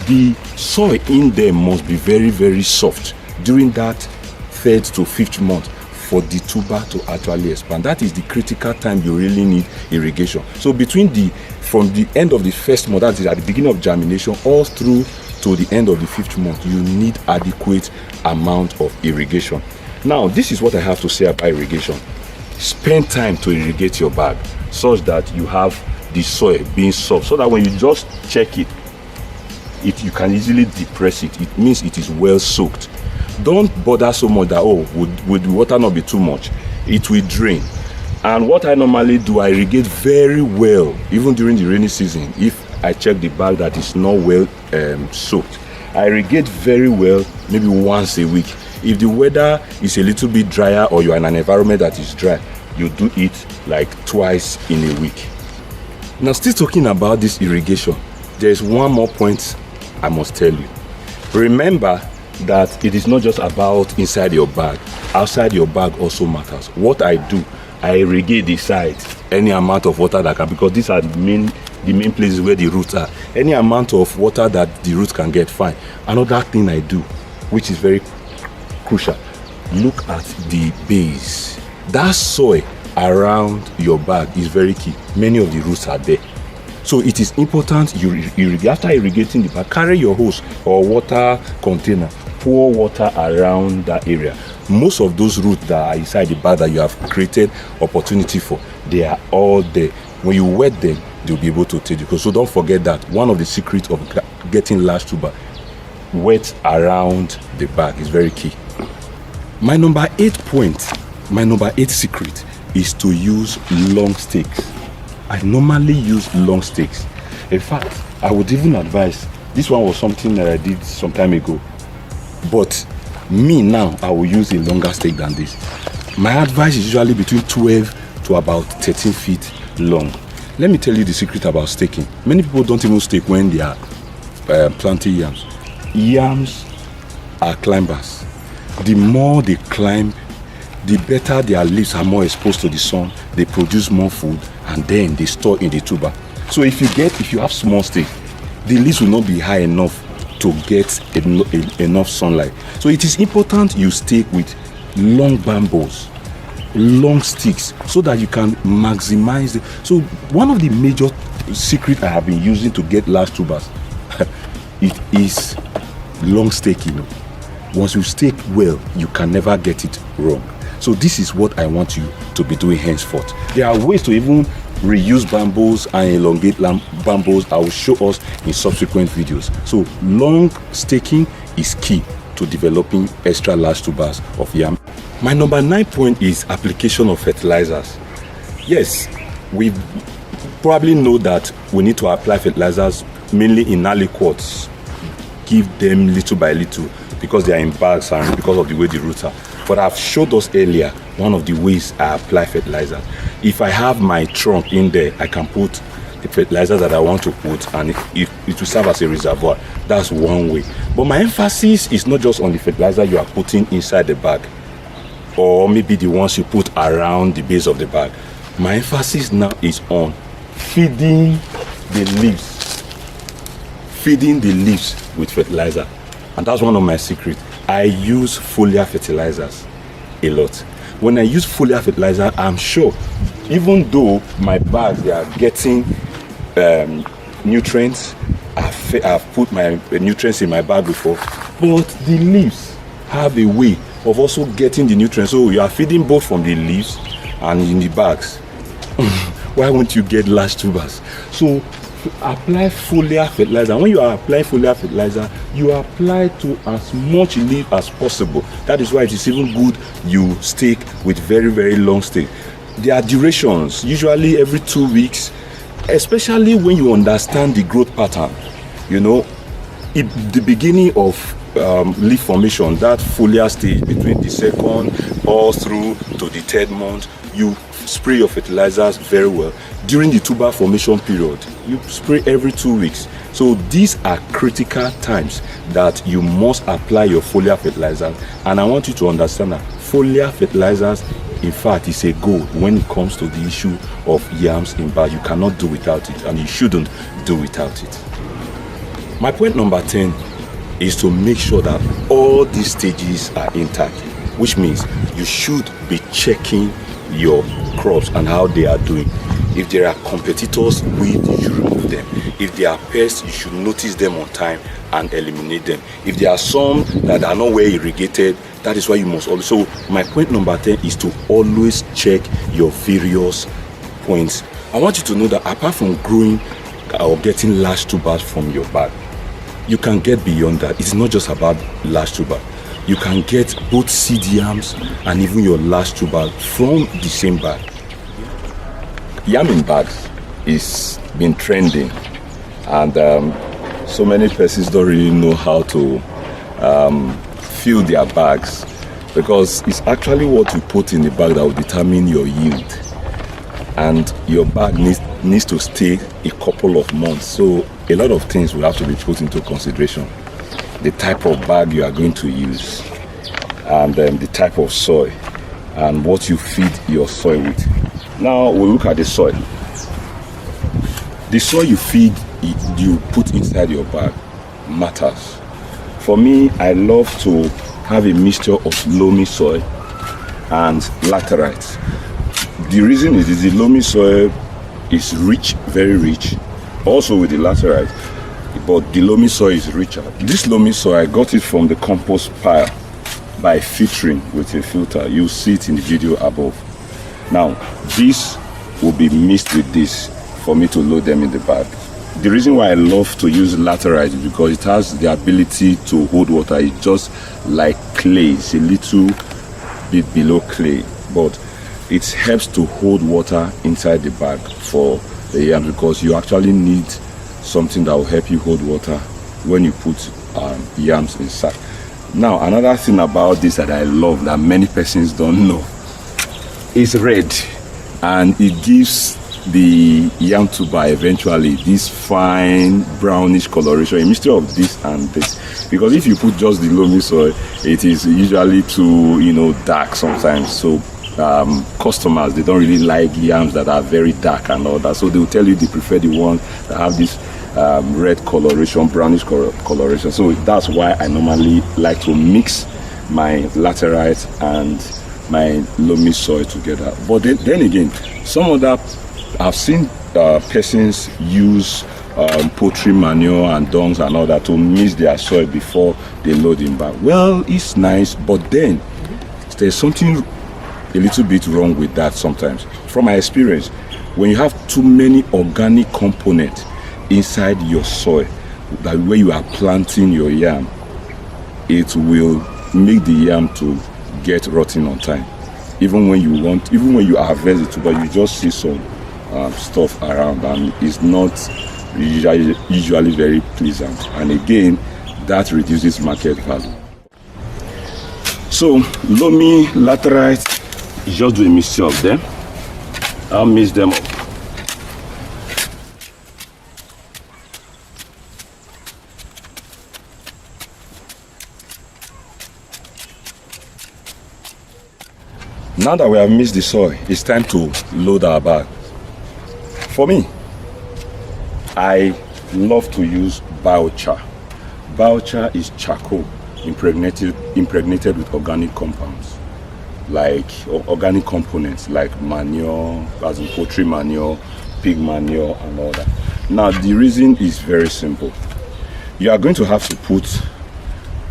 the soil in there must be very, very soft during that 3rd to 5th month for the tuber to actually expand. That is the critical time you really need irrigation. So from the end of the 1st month, that is at the beginning of germination, all through to the end of the 5th month, you need adequate amount of irrigation. Now, this is what I have to say about irrigation. Spend time to irrigate your bag such that you have the soil being soft, so that when you just check it, you can easily depress it. It means it is well soaked. Don't bother so much that, oh, would the water not be too much? It will drain. And what I normally do, I irrigate very well, even during the rainy season. If I check the bag that is not well soaked, I irrigate very well, maybe once a week. If the weather is a little bit drier or you are in an environment that is dry, you do it like twice in a week. Now, still talking about this irrigation, there is one more point I must tell you. Remember that it is not just about inside your bag. Outside your bag also matters. What I do, I irrigate the sides, any amount of water that can, because these are the main places where the roots are. Any amount of water that the roots can get, fine. Another thing I do, which is very crucial, look at the base. That soil around your bag is very key. Many of the roots are there. So it is important you after irrigating the bag, carry your hose or water container, pour water around that area. Most of those roots that are inside the bag that you have created opportunity for, they are all there. When you wet them, they'll be able to take you. So don't forget that one of the secrets of getting large tuber, wet around the bag is very key. My number 8 secret is to use long sticks. I normally use long sticks. In fact, I would even advise, this one was something that I did some time ago, but me now, I will use a longer stick than this. My advice is usually between 12 to about 13 feet long. Let me tell you the secret about staking. Many people don't even stake when they are planting yams. Yams are climbers. The more they climb, the better their leaves are more exposed to the sun. They produce more food, and then they store in the tuber. So if you have small stick, the leaves will not be high enough to get enough sunlight. So it is important you stake with long bamboos, long sticks, so that you can maximize it. So one of the major secrets I have been using to get large tubers, it is long staking. Once you stake well, you can never get it wrong. So this is what I want you to be doing henceforth. There are ways to even reuse bamboos and elongate bamboos. I will show us in subsequent videos. So long staking is key to developing extra large tubers of yam. My number 9 point is application of fertilizers. Yes, we probably know that we need to apply fertilizers mainly in aliquots. Give them little by little because they are in bags and because of the way the roots are. But I've showed us earlier one of the ways I apply fertilizer. If I have my trunk in there, I can put the fertilizer that I want to put, and it will serve as a reservoir. That's one way. But my emphasis is not just on the fertilizer you are putting inside the bag, or maybe the ones you put around the base of the bag. My emphasis now is on feeding the leaves. Feeding the leaves with fertilizer. And that's one of my secrets. I use foliar fertilizers a lot. When I use foliar fertilizer, I'm sure, even though my bags, they are getting nutrients, I've put my nutrients in my bag before, but the leaves have a way of also getting the nutrients. So you are feeding both from the leaves and in the bags. Why won't you get large tubers? So apply foliar fertilizer. When you are applying foliar fertilizer, you apply to as much leaf as possible. That is why it is even good you stake with very, very long stake. There are durations, usually every 2 weeks, especially when you understand the growth pattern. You know, the beginning of leaf formation, that foliar stage between the second all through to the 3rd month, you spray your fertilizers very well. During the tuber formation period, you spray every 2 weeks. So these are critical times that you must apply your foliar fertilizers. And I want you to understand that foliar fertilizers, in fact, is a goal when it comes to the issue of yams in bag. You cannot do without it, and you shouldn't do without it. My point number 10 is to make sure that all these stages are intact, which means you should be checking your crops and how they are doing. If there are competitors, weed, you should remove them. If there are pests, you should notice them on time and eliminate them. If there are some that are not well irrigated, that is why you must also. My point number 10 is to always check your various points. I want you to know that apart from growing or getting large tubers from your bag, you can get beyond that. It's not just about large tuber. you can get both seed yams and even your last tuber from the same bag. Yam in bags is been trending, and so many persons don't really know how to fill their bags, because it's actually what you put in the bag that will determine your yield, and your bag needs to stay a couple of months. So a lot of things will have to be put into consideration: the type of bag you are going to use, and the type of soil, and what you feed your soil with. Now we'll look at the soil. The soil you put inside your bag matters. For me, I love to have a mixture of loamy soil and laterite. The reason is the loamy soil is rich, very rich, also with the laterite, but the loamy soil is richer. This loamy soil, I got it from the compost pile by filtering with a filter. You'll see it in the video above. Now, this will be mixed with this for me to load them in the bag. The reason why I love to use laterite is because it has the ability to hold water. It's just like clay. It's a little bit below clay, but it helps to hold water inside the bag for the yams, because you actually need something that will help you hold water when you put yams in sack. Now, another thing about this that I love that many persons don't know is red, and it gives the yam tuber eventually this fine brownish coloration, a mixture of this and this. Because if you put just the loamy soil, it is usually too dark sometimes. So customers, they don't really like yams that are very dark and all that, so they will tell you they prefer the ones that have this red coloration, brownish coloration. So that's why I normally like to mix my laterite and my loamy soil together. But then again, some other, I've seen persons use poultry manure and dungs and all that to mix their soil before they load in bag. Well, it's nice, but then there's something a little bit wrong with that sometimes. From my experience, when you have too many organic components inside your soil, that where you are planting your yam, it will make the yam to get rotten on time. Even when you harvest it, but you just see some stuff around, and it's not usually very pleasant, and again that reduces market value. So loamy, laterite, just do a mixture of them. I'll mix them up. Now that we have mixed the soil, it's time to load our bag. For me, I love to use biochar. Biochar is charcoal impregnated with organic compounds, like organic components like manure, as in poultry manure, pig manure, and all that. Now, the reason is very simple. You are going to have to put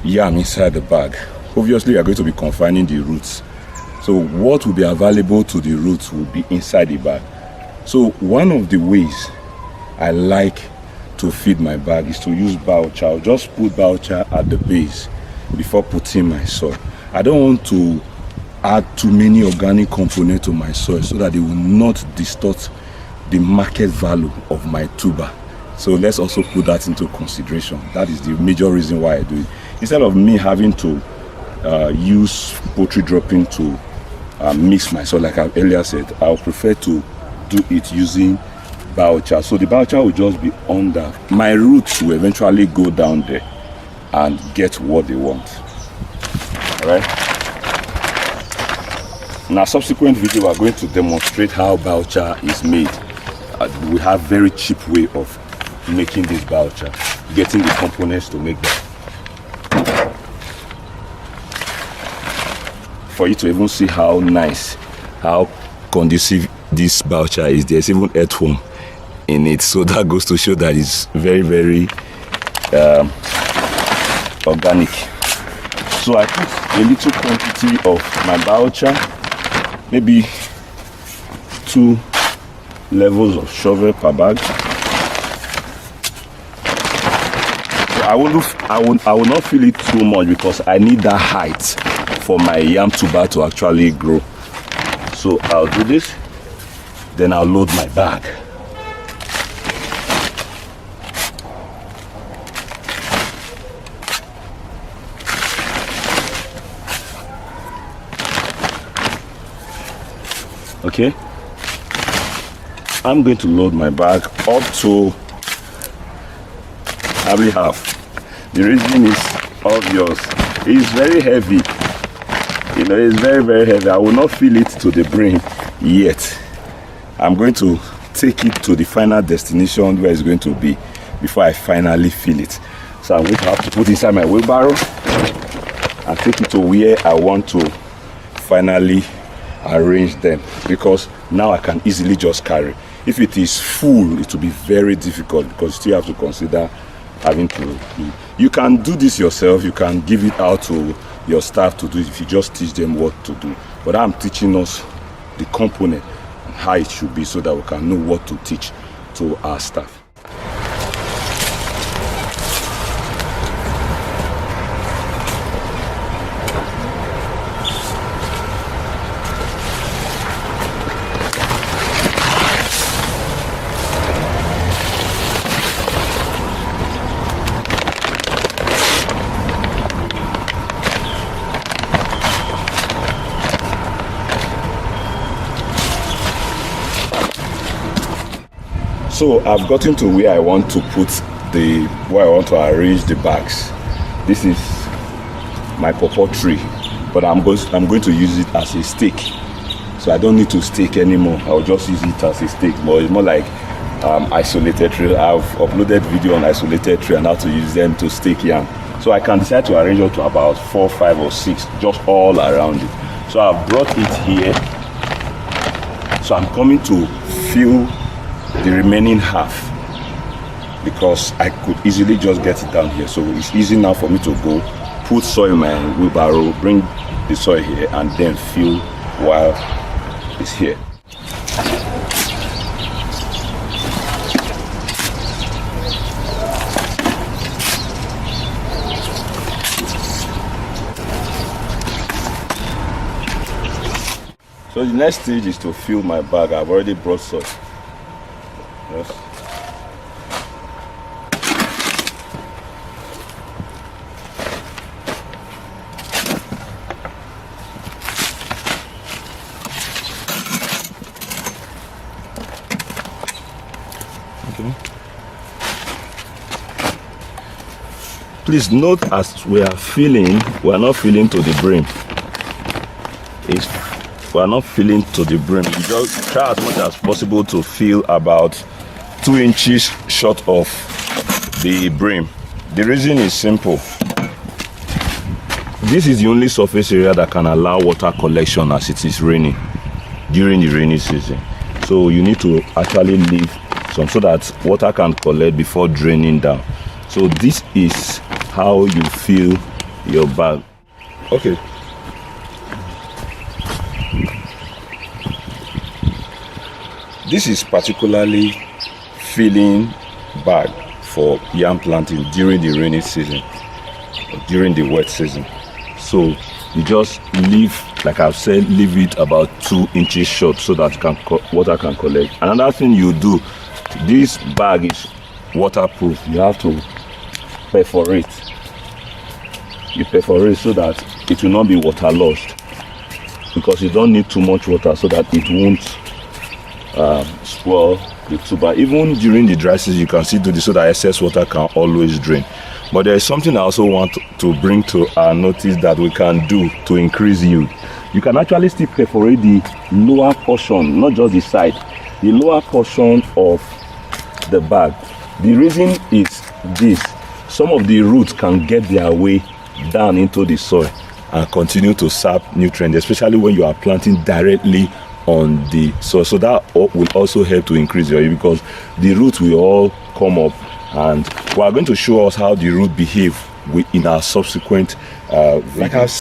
yam inside the bag. Obviously, you are going to be confining the roots. So what will be available to the roots will be inside the bag. So one of the ways I like to feed my bag is to use biochar. I'll just put biochar at the base before putting my soil. I don't want to add too many organic components to my soil so that they will not distort the market value of my tuber. So let's also put that into consideration. That is the major reason why I do it. Instead of me having to use poultry dropping to mix my soil, like I earlier said, I'll prefer to do it using biochar. So the biochar will just be under. My roots will eventually go down there and get what they want. Alright? In our subsequent video, we are going to demonstrate how biochar is made. We have very cheap way of making this biochar, getting the components to make that. For you to even see how nice, how conducive this biochar is, there's even earthworm in it, so that goes to show that it's very, very organic. So I put a little quantity of my biochar, maybe 2 levels of shovel per bag. So I will not fill it too much because I need that height for my yam tuber to actually grow. So I'll do this, then I'll load my bag. Okay, I'm going to load my bag up to probably half. The reason is obvious. It's very heavy. You know, it's very, very heavy. I will not fill it to the brim yet. I'm going to take it to the final destination where it's going to be before I finally fill it. So I'm going to have to put it inside my wheelbarrow and take it to where I want to finally arrange them, because now I can easily just carry. If it is full, it will be very difficult because you still have to consider having to. You can do this yourself. You can give it out to your staff to do it if you just teach them what to do. But I'm teaching us the component and how it should be so that we can know what to teach to our staff. So I've gotten to where I want to where I want to arrange the bags. This is my pawpaw tree, but I'm going to use it as a stake. So I don't need to stake anymore. I'll just use it as a stake, but it's more like isolated tree. I've uploaded video on isolated tree and how to use them to stake yam. So I can decide to arrange up to about 4, 5, or 6, just all around it. So I've brought it here. So I'm coming to fill the remaining half because I could easily just get it down here. So it's easy now for me to go put soil in my wheelbarrow, bring the soil here, and then fill while it's here. So the next stage is to fill my bag. I've already brought soil. Yes. Okay. Please note, as we are filling, we are not filling to the brim. We are not filling to the brim. We just try as much as possible to fill about 2 inches short of the brim. The reason is simple. This is the only surface area that can allow water collection as it is raining during the rainy season. So you need to actually leave some so that water can collect before draining down. So this is how you fill your bag. Okay. This is particularly filling bag for yam planting during the rainy season, during the wet season. So you just leave, like I've said, leave it about 2 inches short so that water can collect. Another thing you do, this bag is waterproof. You have to perforate. You perforate so that it will not be water lost, because you don't need too much water so that it won't spoil the tuber. Even during the dry season, you can still do this so that excess water can always drain. But there is something I also want to bring to our notice that we can do to increase yield. You can actually still perforate the lower portion, not just the side, the lower portion of the bag. The reason is this: some of the roots can get their way down into the soil and continue to sap nutrients, especially when you are planting directly on the soil. So that will also help to increase your yield, because the roots will all come up, and we are going to show us how the root behave in our subsequent videos.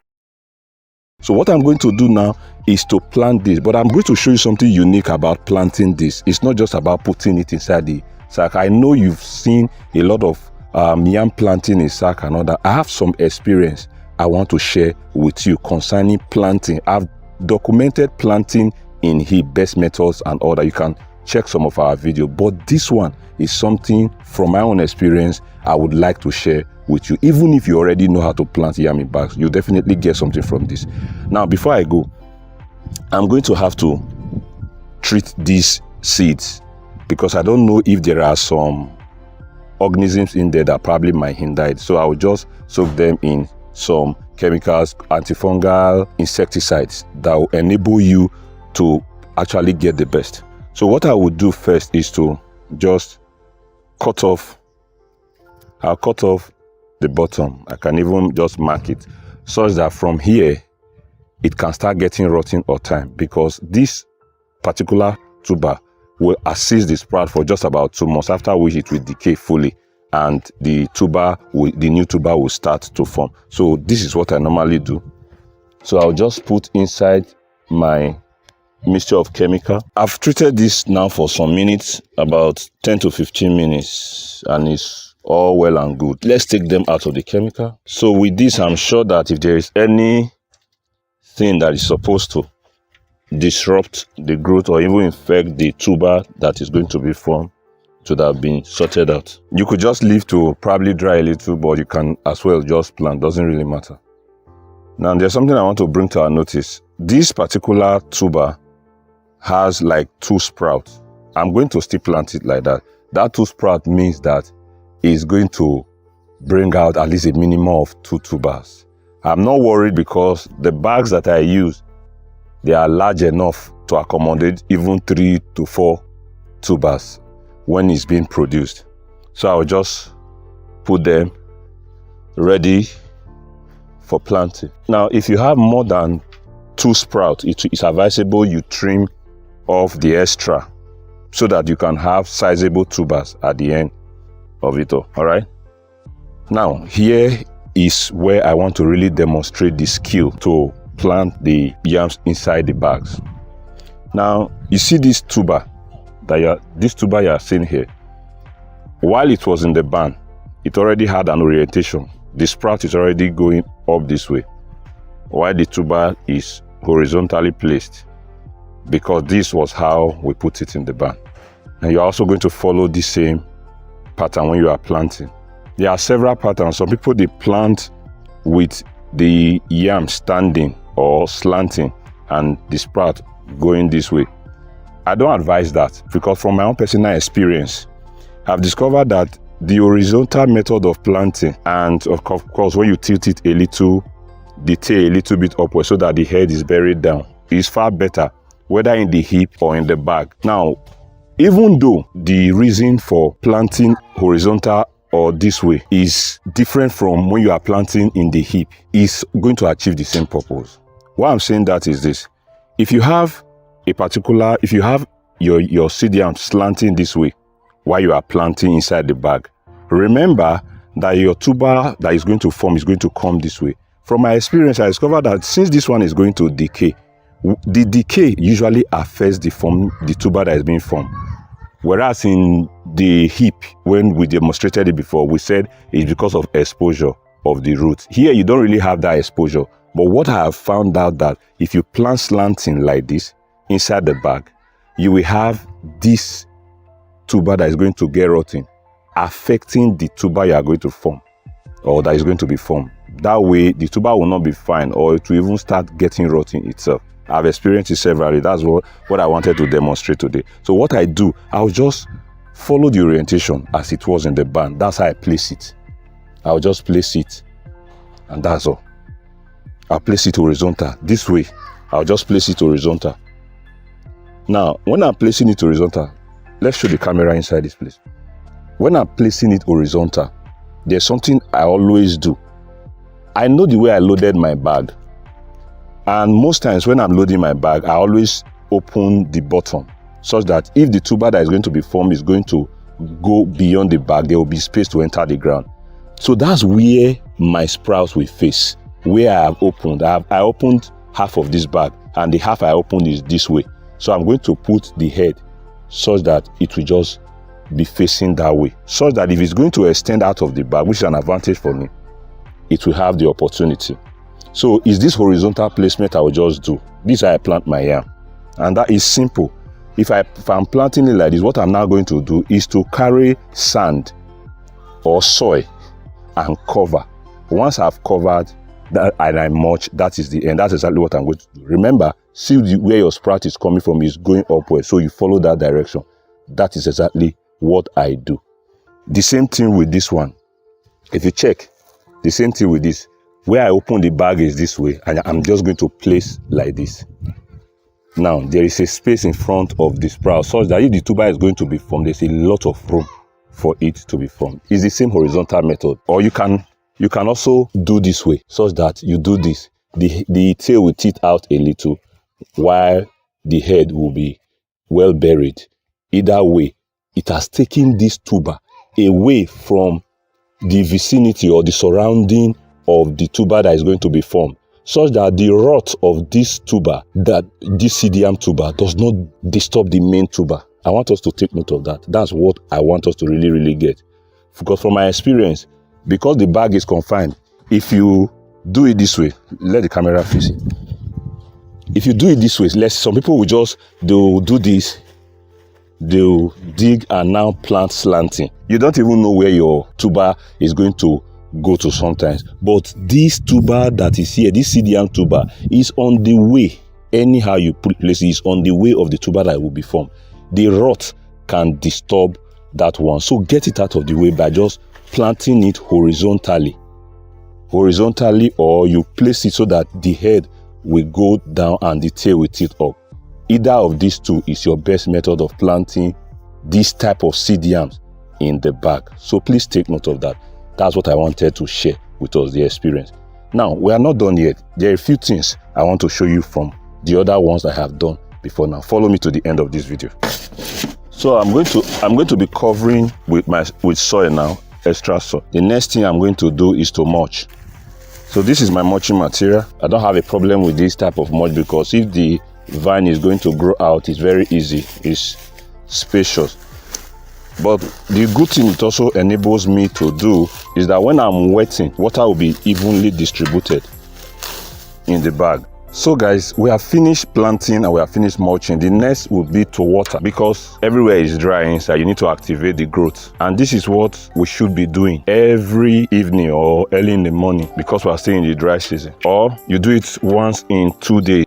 So what I'm going to do now is to plant this, but I'm going to show you something unique about planting this. It's not just about putting it inside the sack. I know you've seen a lot of yam planting in sack and all that. I have some experience I want to share with you concerning planting. I've documented planting in heap, best methods and all that. You can check some of our video, but this one is something from my own experience I would like to share with you. Even if you already know how to plant yam in bags, you definitely get something from this. Now, before I go, I'm going to have to treat these seeds because I don't know if there are some organisms in there that probably might hinder it. So I will just soak them in some chemicals, antifungal insecticides that will enable you to actually get the best. So what I would do first is to just cut off. I'll cut off the bottom. I can even just mark it such that from here it can start getting rotten or time, because this particular tuber will assist the sprout for just about 2 months, after which it will decay fully and the new tuber will start to form. So this is what I normally do. So I'll just put inside my mixture of chemical. I've treated this now for some minutes, about 10 to 15 minutes, and it's all well and good. Let's take them out of the chemical. So with this, I'm sure that if there is anything that is supposed to disrupt the growth or even infect the tuber that is going to be formed, should have been sorted out. You could just leave to probably dry a little, but you can as well just plant. Doesn't really matter. Now there's something I want to bring to our notice. This particular tuber has like 2 sprouts. I'm going to still plant it like that. That 2 sprout means that it's going to bring out at least a minimum of 2 tubers. I'm not worried because the bags that I use, they are large enough to accommodate even 3 to 4 tubers when it's being produced. So I'll just put them ready for planting. Now, if you have more than 2 sprouts, it's advisable you trim off the extra so that you can have sizable tubers at the end of it all right? Now, here is where I want to really demonstrate the skill to plant the yams inside the bags. Now, you see this tuber you are seeing here. While it was in the barn, it already had an orientation. The sprout is already going up this way, while the tuber is horizontally placed, because this was how we put it in the barn. And you're also going to follow the same pattern when you are planting. There are several patterns. Some people, they plant with the yam standing or slanting and the sprout going this way. I don't advise that, because from my own personal experience, I've discovered that the horizontal method of planting, and of course when you tilt it a little, the tail a little bit upward so that the head is buried down, is far better, whether in the heap or in the bag. Now, even though the reason for planting horizontal or this way is different from when you are planting in the heap, is going to achieve the same purpose. Why I'm saying that is this: if you have your seed yam slanting this way while you are planting inside the bag, remember that your tuber that is going to form is going to come this way. From my experience, I discovered that since this one is going to decay, the decay usually affects the tuber that is being formed. Whereas in the heap, when we demonstrated it before, we said it's because of exposure of the roots. Here, you don't really have that exposure. But what I have found out that if you plant slanting like this inside the bag, you will have this tuber that is going to get rotten, affecting the tuber you are going to form, or that is going to be formed. That way, the tuber will not be fine, or it will even start getting rotten itself. I've experienced it severally. That's what I wanted to demonstrate today. So what I do, I'll just follow the orientation as it was in the barn. That's how I place it. I'll just place it, and that's all. I'll place it horizontal. This way, I'll just place it horizontal. Now, when I'm placing it horizontal, let's show the camera inside this place. When I'm placing it horizontal, there's something I always do. I know the way I loaded my bag. And most times when I'm loading my bag, I always open the bottom, such that if the tuber that is going to be formed is going to go beyond the bag, there will be space to enter the ground. So that's where my sprouts will face, where I have opened. I opened half of this bag, and the half I opened is this way. So I'm going to put the head such that it will just be facing that way, such that if it's going to extend out of the bag, which is an advantage for me, it will have the opportunity. So is this horizontal placement I will just do. This is how I plant my yam. And that is simple. If I'm planting it like this, what I'm now going to do is to carry sand or soil and cover. Once I've covered that and I mulch, that is the end. That's exactly what I'm going to do. Remember, see where your sprout is coming from is going upward. So you follow that direction. That is exactly what I do. The same thing with this one. If you check, the same thing with this. Where I open the bag is this way, and I'm just going to place like this. Now, there is a space in front of the sprout such that if the tuber is going to be formed, there's a lot of room for it to be formed. It's the same horizontal method. Or you can also do this way, such that you do this. The tail will teeth out a little, while the head will be well buried. Either way, it has taken this tuber away from the vicinity or the surrounding of the tuber that is going to be formed, such that the rot of this tuber, that this seed yam tuber, does not disturb the main tuber. I want us to take note of that. That's what I want us to really, really get. Because from my experience, because the bag is confined, if you do it this way, let the camera face it. If you do it this way, some people they'll do this, they'll dig and now plant slanting. You don't even know where your tuber is going to go to sometimes. But this tuber that is here, this seed yam tuber, is on the way. Anyhow you place it, is on the way of the tuber that will be formed. The rot can disturb that one. So get it out of the way by just planting it horizontally. Or you place it so that the head will go down and the tail will tilt up. Either of these two is your best method of planting this type of seed yams in the bag. So please take note of that. That's what I wanted to share with us, the experience. Now, we are not done yet. There are a few things I want to show you from the other ones I have done before now. Follow me to the end of this video. So I'm going to be covering with soil now, extra soil. The next thing I'm going to do is to mulch. So this is my mulching material. I don't have a problem with this type of mulch because if the vine is going to grow out, it's very easy, it's spacious. But the good thing it also enables me to do is that when I'm wetting, water will be evenly distributed in the bag. So guys, we have finished planting and we have finished mulching. The next will be to water, because everywhere is dry inside. You need to activate the growth, and this is what we should be doing every evening or early in the morning, because we are still in the dry season. Or you do it once in 2 days.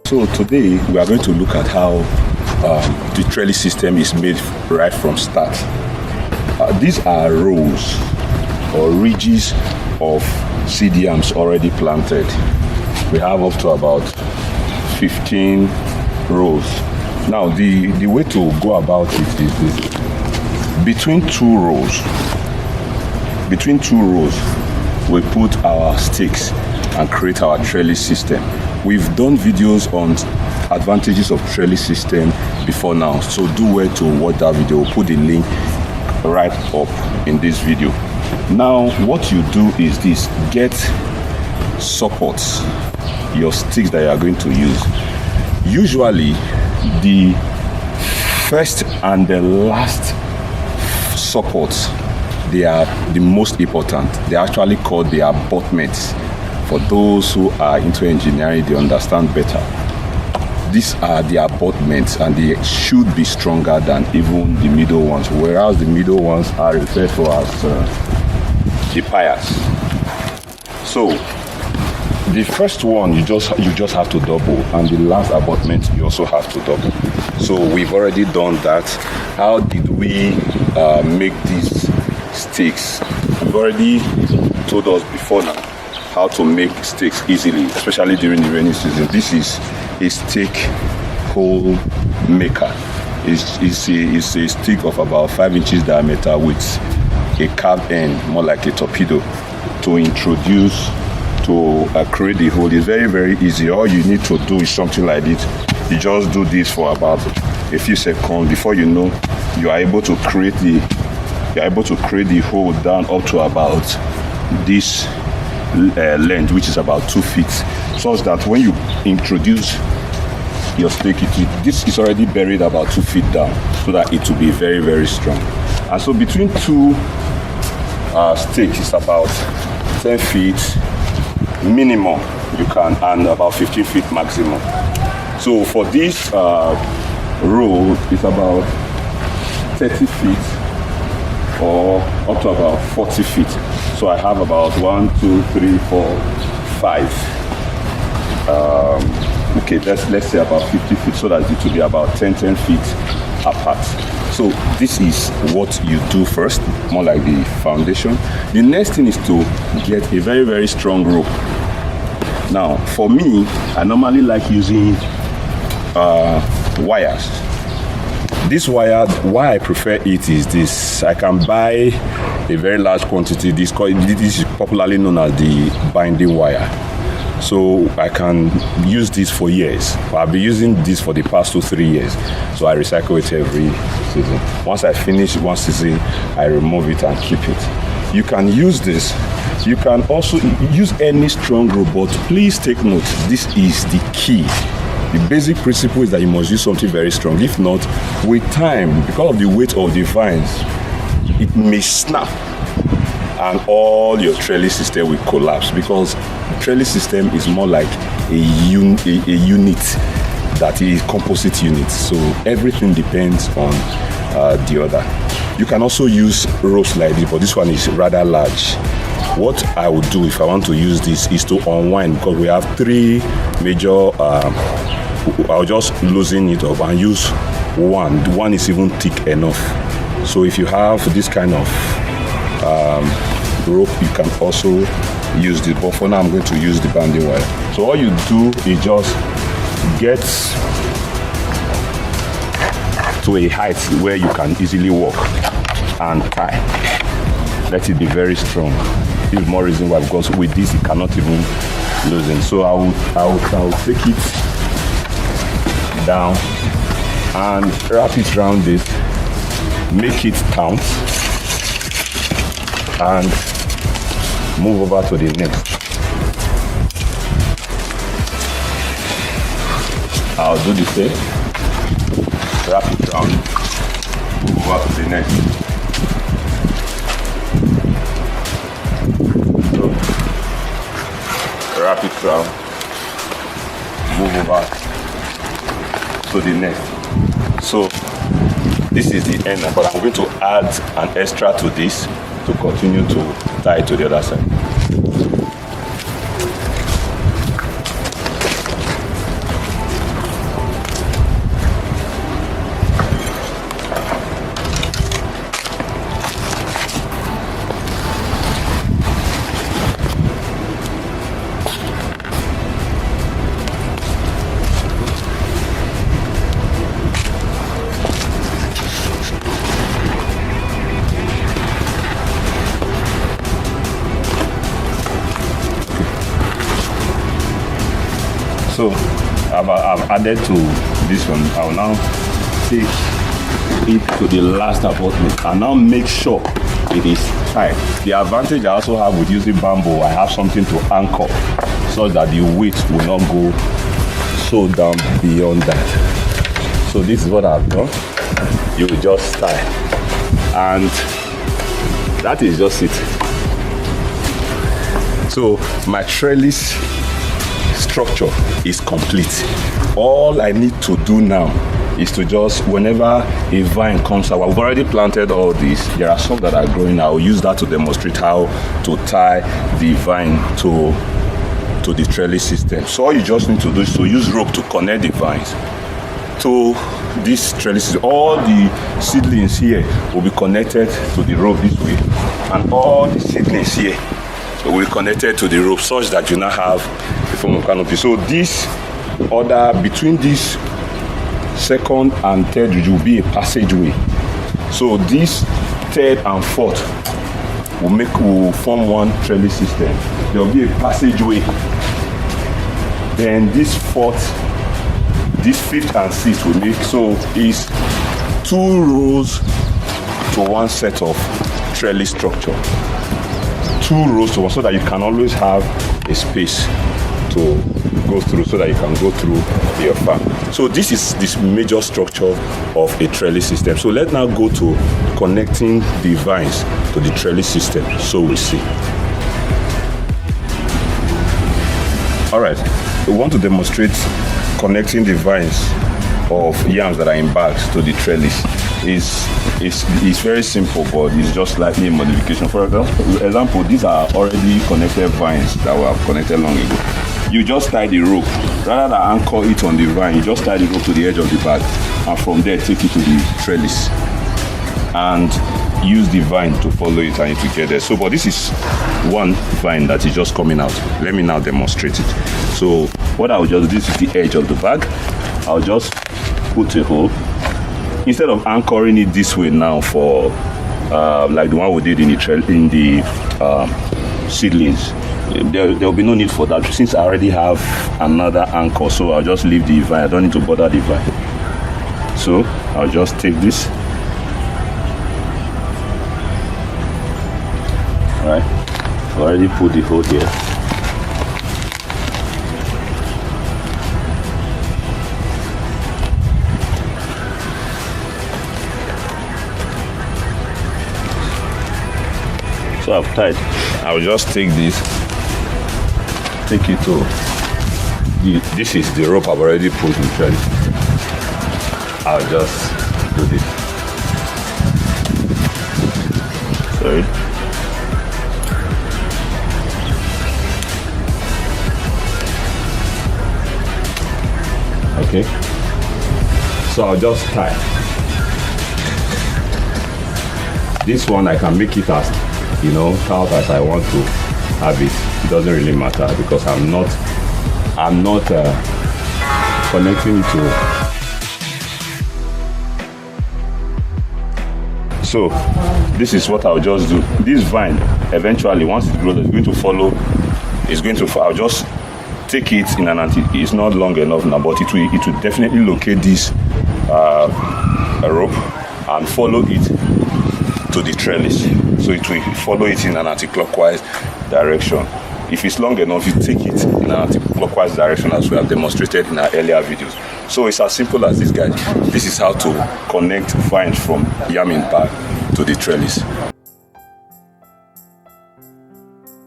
So today we are going to look at how the trellis system is made right from start. These are rows or ridges of seed yams already planted. We have up to about 15 rows. Now the way to go about it is this. Between two rows, we put our stakes and create our trellis system. We've done videos on advantages of trellis system before now, so do well to watch that video. We'll put the link right up in this video. Now what you do is this: get supports, your sticks that you are going to use. Usually the first and the last supports, they are the most important. They're actually called the abutments. For those who are into engineering, they understand better. These are the abutments, and they should be stronger than even the middle ones, whereas the middle ones are referred to as the piers. So the first one you just have to double, and the last abutment you also have to double. So we've already done that. How did we make these stakes? We've already told us before now how to make stakes easily, especially during the rainy season. This is a stake hole maker. It's a stick of about 5 inches diameter with a carved end, more like a torpedo, to introduce, to create the hole. Is very easy. All you need to do is something like this. You just do this for about a few seconds. Before you know, you are able to create the hole down up to about this length, which is about 2 feet, such that when you introduce your stake, this is already buried about 2 feet down, so that it will be very strong. And so between two stakes is about 10 feet minimum you can, and about 15 feet maximum. So for this row, it's about 30 feet or up to about 40 feet. So I have about 1, 2, 3, 4, 5. Okay, let's say about 50 feet, so that it will be about 10 feet apart. So this is what you do first, more like the foundation. The next thing is to get a very strong rope. Now for me, I normally like using wires. This wire, why I prefer it is this: I can buy a very large quantity. This is popularly known as the binding wire. So I can use this for years. I've been using this for the past 2-3 years. So I recycle it every season. Once I finish one season, I remove it and keep it. You can use this. You can also use any strong rope, but please take note, this is the key. The basic principle is that you must use something very strong. If not, with time, because of the weight of the vines, it may snap and all your trellis system will collapse, because the trellis system is more like a unit that is composite unit. So everything depends on the other. You can also use ropes like this, but this one is rather large. What I would do if I want to use this is to unwind, because we have 3 major. I'll just loosen it up and use one. The one is even thick enough. So if you have this kind of rope, you can also use this. But for now, I'm going to use the banding wire. So all you do is just get to a height where you can easily walk and tie. Let it be very strong. This is more reason why, because with this it cannot even loosen. So I'll take it down and wrap it around this, make it count, and move over to the next. I'll do the same, wrap it around, move over to the next. So, wrap it around, move over to the next. So this is the end, but I'm going to add an extra to this to continue to tie it to the other side. So I've added to this one. I'll now take it to the last abutment and now make sure it is tight. The advantage I also have with using bamboo, I have something to anchor so that the weight will not go so down beyond that. So this is what I've done. You will just tie, and that is just it. So my trellis structure is complete. All I need to do now is to just, whenever a vine comes out, I've already planted all these. There are some that are growing. I'll use that to demonstrate how to tie the vine to the trellis system. So all you just need to do is to use rope to connect the vines to this trellis. All the seedlings here will be connected to the rope this way, and all the seedlings here will be connected to the rope, such that you now have a form of canopy. So this order between this second and third ridge will be a passageway. So this third and fourth will form one trellis system. There will be a passageway. Then this fourth, this fifth and sixth will make, so is 2 rows to one set of trellis structure. 2 rows to one, so that you can always have a space to go through, so that you can go through your farm. So this is this major structure of a trellis system. So let's now go to connecting the vines to the trellis system. So we see. All right, we want to demonstrate connecting the vines of yams that are in bags to the trellis. It's very simple, but it's just slightly a modification. For example, these are already connected vines that were connected long ago. You just tie the rope. Rather than anchor it on the vine, you just tie the rope to the edge of the bag, and from there take it to the trellis and use the vine to follow it and it will get there. So, but this is one vine that is just coming out. Let me now demonstrate it. So what I'll just do, this is the edge of the bag. I'll just put a hole. Instead of anchoring it this way now for like the one we did in the seedlings, there will be no need for that, since I already have another anchor. So I'll just leave the vine. I don't need to bother the vine. So I'll just take this. Alright, I already put the hole here. So I've tied. I'll just take this, take it to this is the rope I've already put in trellis. I'll just do this. Sorry. Okay, so I'll just tie. This one I can make it as, out as I want to have it. It doesn't really matter, because I'm not connecting it to. So this is what I'll just do. This vine, eventually, once it grows, it's going to follow. I'll just take it in an it's not long enough now, but it will definitely locate this rope and follow it to the trellis. So it will follow it in an anti-clockwise direction. If it's long enough, you take it in an anti-clockwise direction, as we have demonstrated in our earlier videos. So it's as simple as this, guys. This is how to connect vines from yamming bag to the trellis.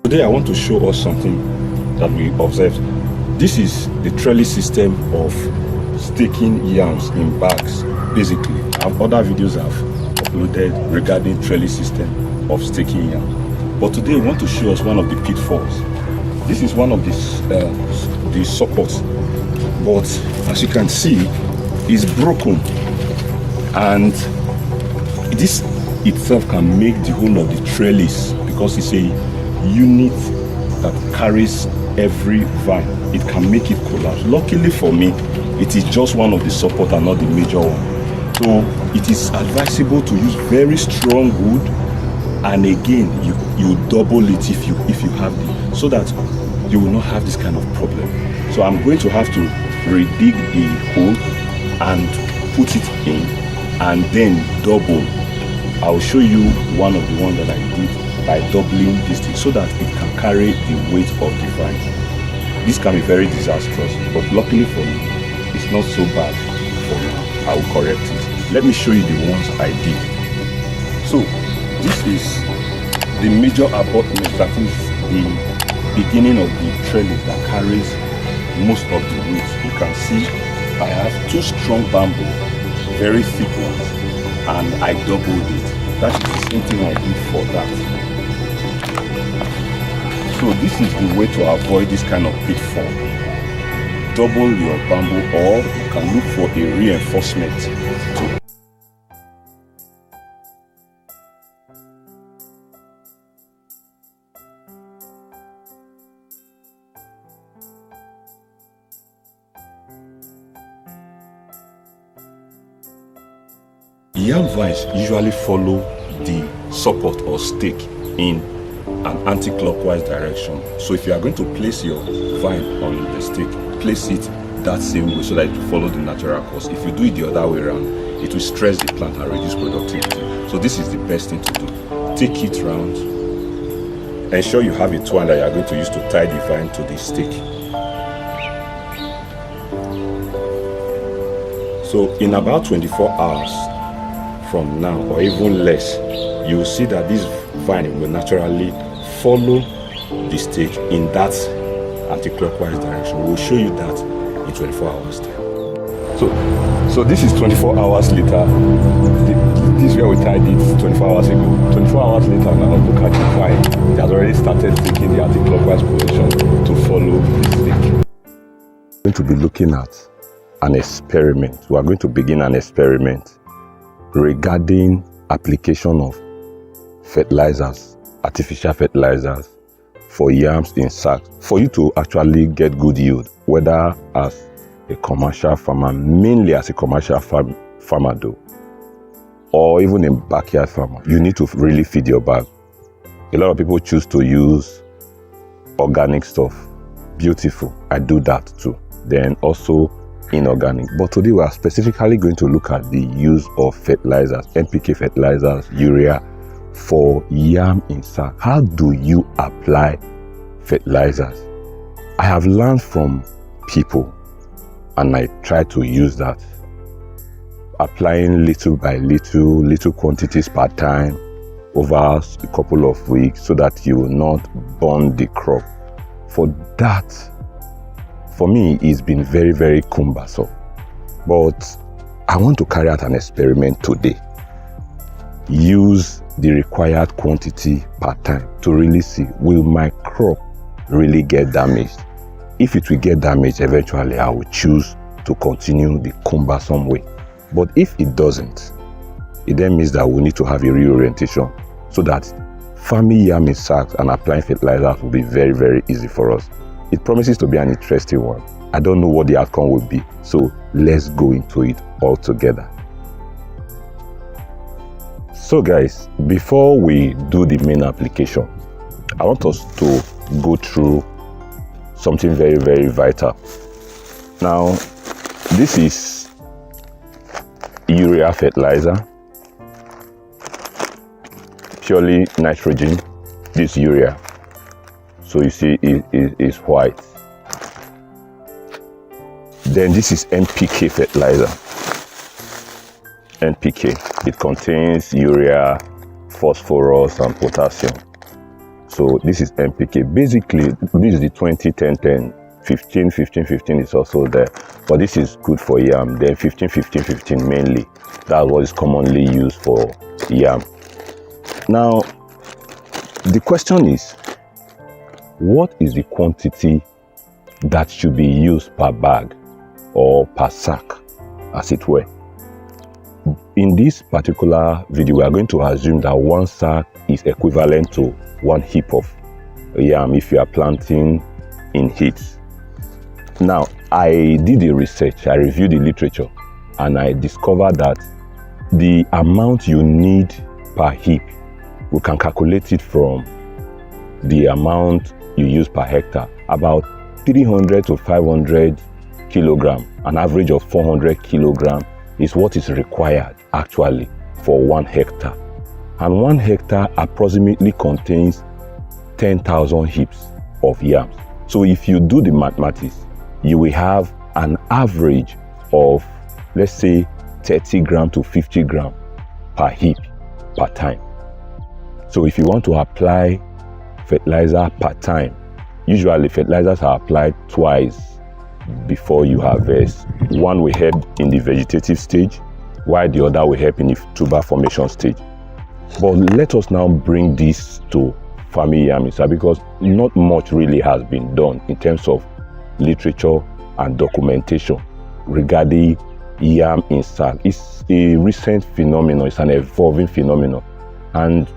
Today I want to show us something that we observed. This is the trellis system of staking yams in bags. Basically, other videos I've uploaded regarding trellis system of staking yams. But today I want to show us one of the pitfalls. This is one of the supports, but as you can see, it's broken, and this itself can make the whole of the trellis, because it's a unit that carries every vine. It can make it collapse. Luckily for me, it is just one of the support and not the major one. So it is advisable to use very strong wood, and again you double it if you have it, so that you will not have this kind of problem. So I'm going to have to redig the hole and put it in and then double. I'll show you one of the ones that I did by doubling this thing so that it can carry the weight of the vine. This can be very disastrous, but luckily for me, it's not so bad for now. I will correct it. Let me show you the ones I did. So this is the major abutment, that is the beginning of the trellis that carries most of the weight. You can see I have two strong bamboo, very thick ones, and I doubled it. That is the same thing I did for that. So this is the way to avoid this kind of pitfall. Double your bamboo, or you can look for a reinforcement to Yam vines usually follow the support or stake in an anti-clockwise direction. So if you are going to place your vine on the stake, place it that same way so that it will follow the natural course. If you do it the other way around, it will stress the plant and reduce productivity. So this is the best thing to do. Take it round. Ensure you have a twine that you are going to use to tie the vine to the stake. So in about 24 hours from now, or even less, you will see that this vine will naturally follow the stake in that anti-clockwise direction. We'll show you that in 24 hours time. So this is 24 hours later. This is where we tied it 24 hours ago. 24 hours later now, look at the vine. It has already started taking the anti-clockwise position to follow the stake. We're going to be looking at an experiment. We are going to begin an experiment regarding application of fertilizers, artificial fertilizers for yams in sacks, for you to actually get good yield, whether as a commercial farmer, mainly as a commercial farmer though, or even a backyard farmer. You need to really feed your bag. A lot of people choose to use organic stuff. Beautiful, I do that too. Then also inorganic. But today we are specifically going to look at the use of fertilizers, NPK fertilizers, urea for yam in sack. How do you apply fertilizers? I have learned from people and I try to use that. Applying little by little quantities per time over a couple of weeks so that you will not burn the crop. For that, for me, it's been very, very cumbersome. But I want to carry out an experiment today. Use the required quantity per time to really see, will my crop really get damaged? If it will get damaged, eventually I will choose to continue the cumbersome way. But if it doesn't, it then means that we need to have a reorientation so that farming yam in sacks and applying fertilizers will be very, very easy for us. It promises to be an interesting one. I don't know what the outcome will be, so let's go into it all together. So guys, before we do the main application, I want us to go through something very, very vital. Now, this is urea fertilizer, purely nitrogen. This urea, so you see it is white. Then this is NPK fertilizer. NPK, it contains urea, phosphorus and potassium. So this is NPK. Basically, this is the 20-10-10. 15-15-15 is also there, but this is good for yam. Then 15-15-15 mainly. That's what is commonly used for yam. Now, the question is, what is the quantity that should be used per bag or per sack, as it were? In this particular video, we are going to assume that one sack is equivalent to one heap of yam if you are planting in heats. Now, I did a research, I reviewed the literature, and I discovered that the amount you need per heap, we can calculate it from the amount you use per hectare. About 300 to 500 kilogram, an average of 400 kilogram is what is required actually for 1 hectare. And 1 hectare approximately contains 10,000 heaps of yams. So if you do the mathematics, you will have an average of, let's say, 30 gram to 50 gram per heap per time. So if you want to apply fertilizer per time, usually fertilizers are applied twice before you harvest. One will help in the vegetative stage, while the other will help in the tuber formation stage. But let us now bring this to farming yam-in-sacks, because not much really has been done in terms of literature and documentation regarding yam-in-sacks. It's a recent phenomenon, it's an evolving phenomenon, and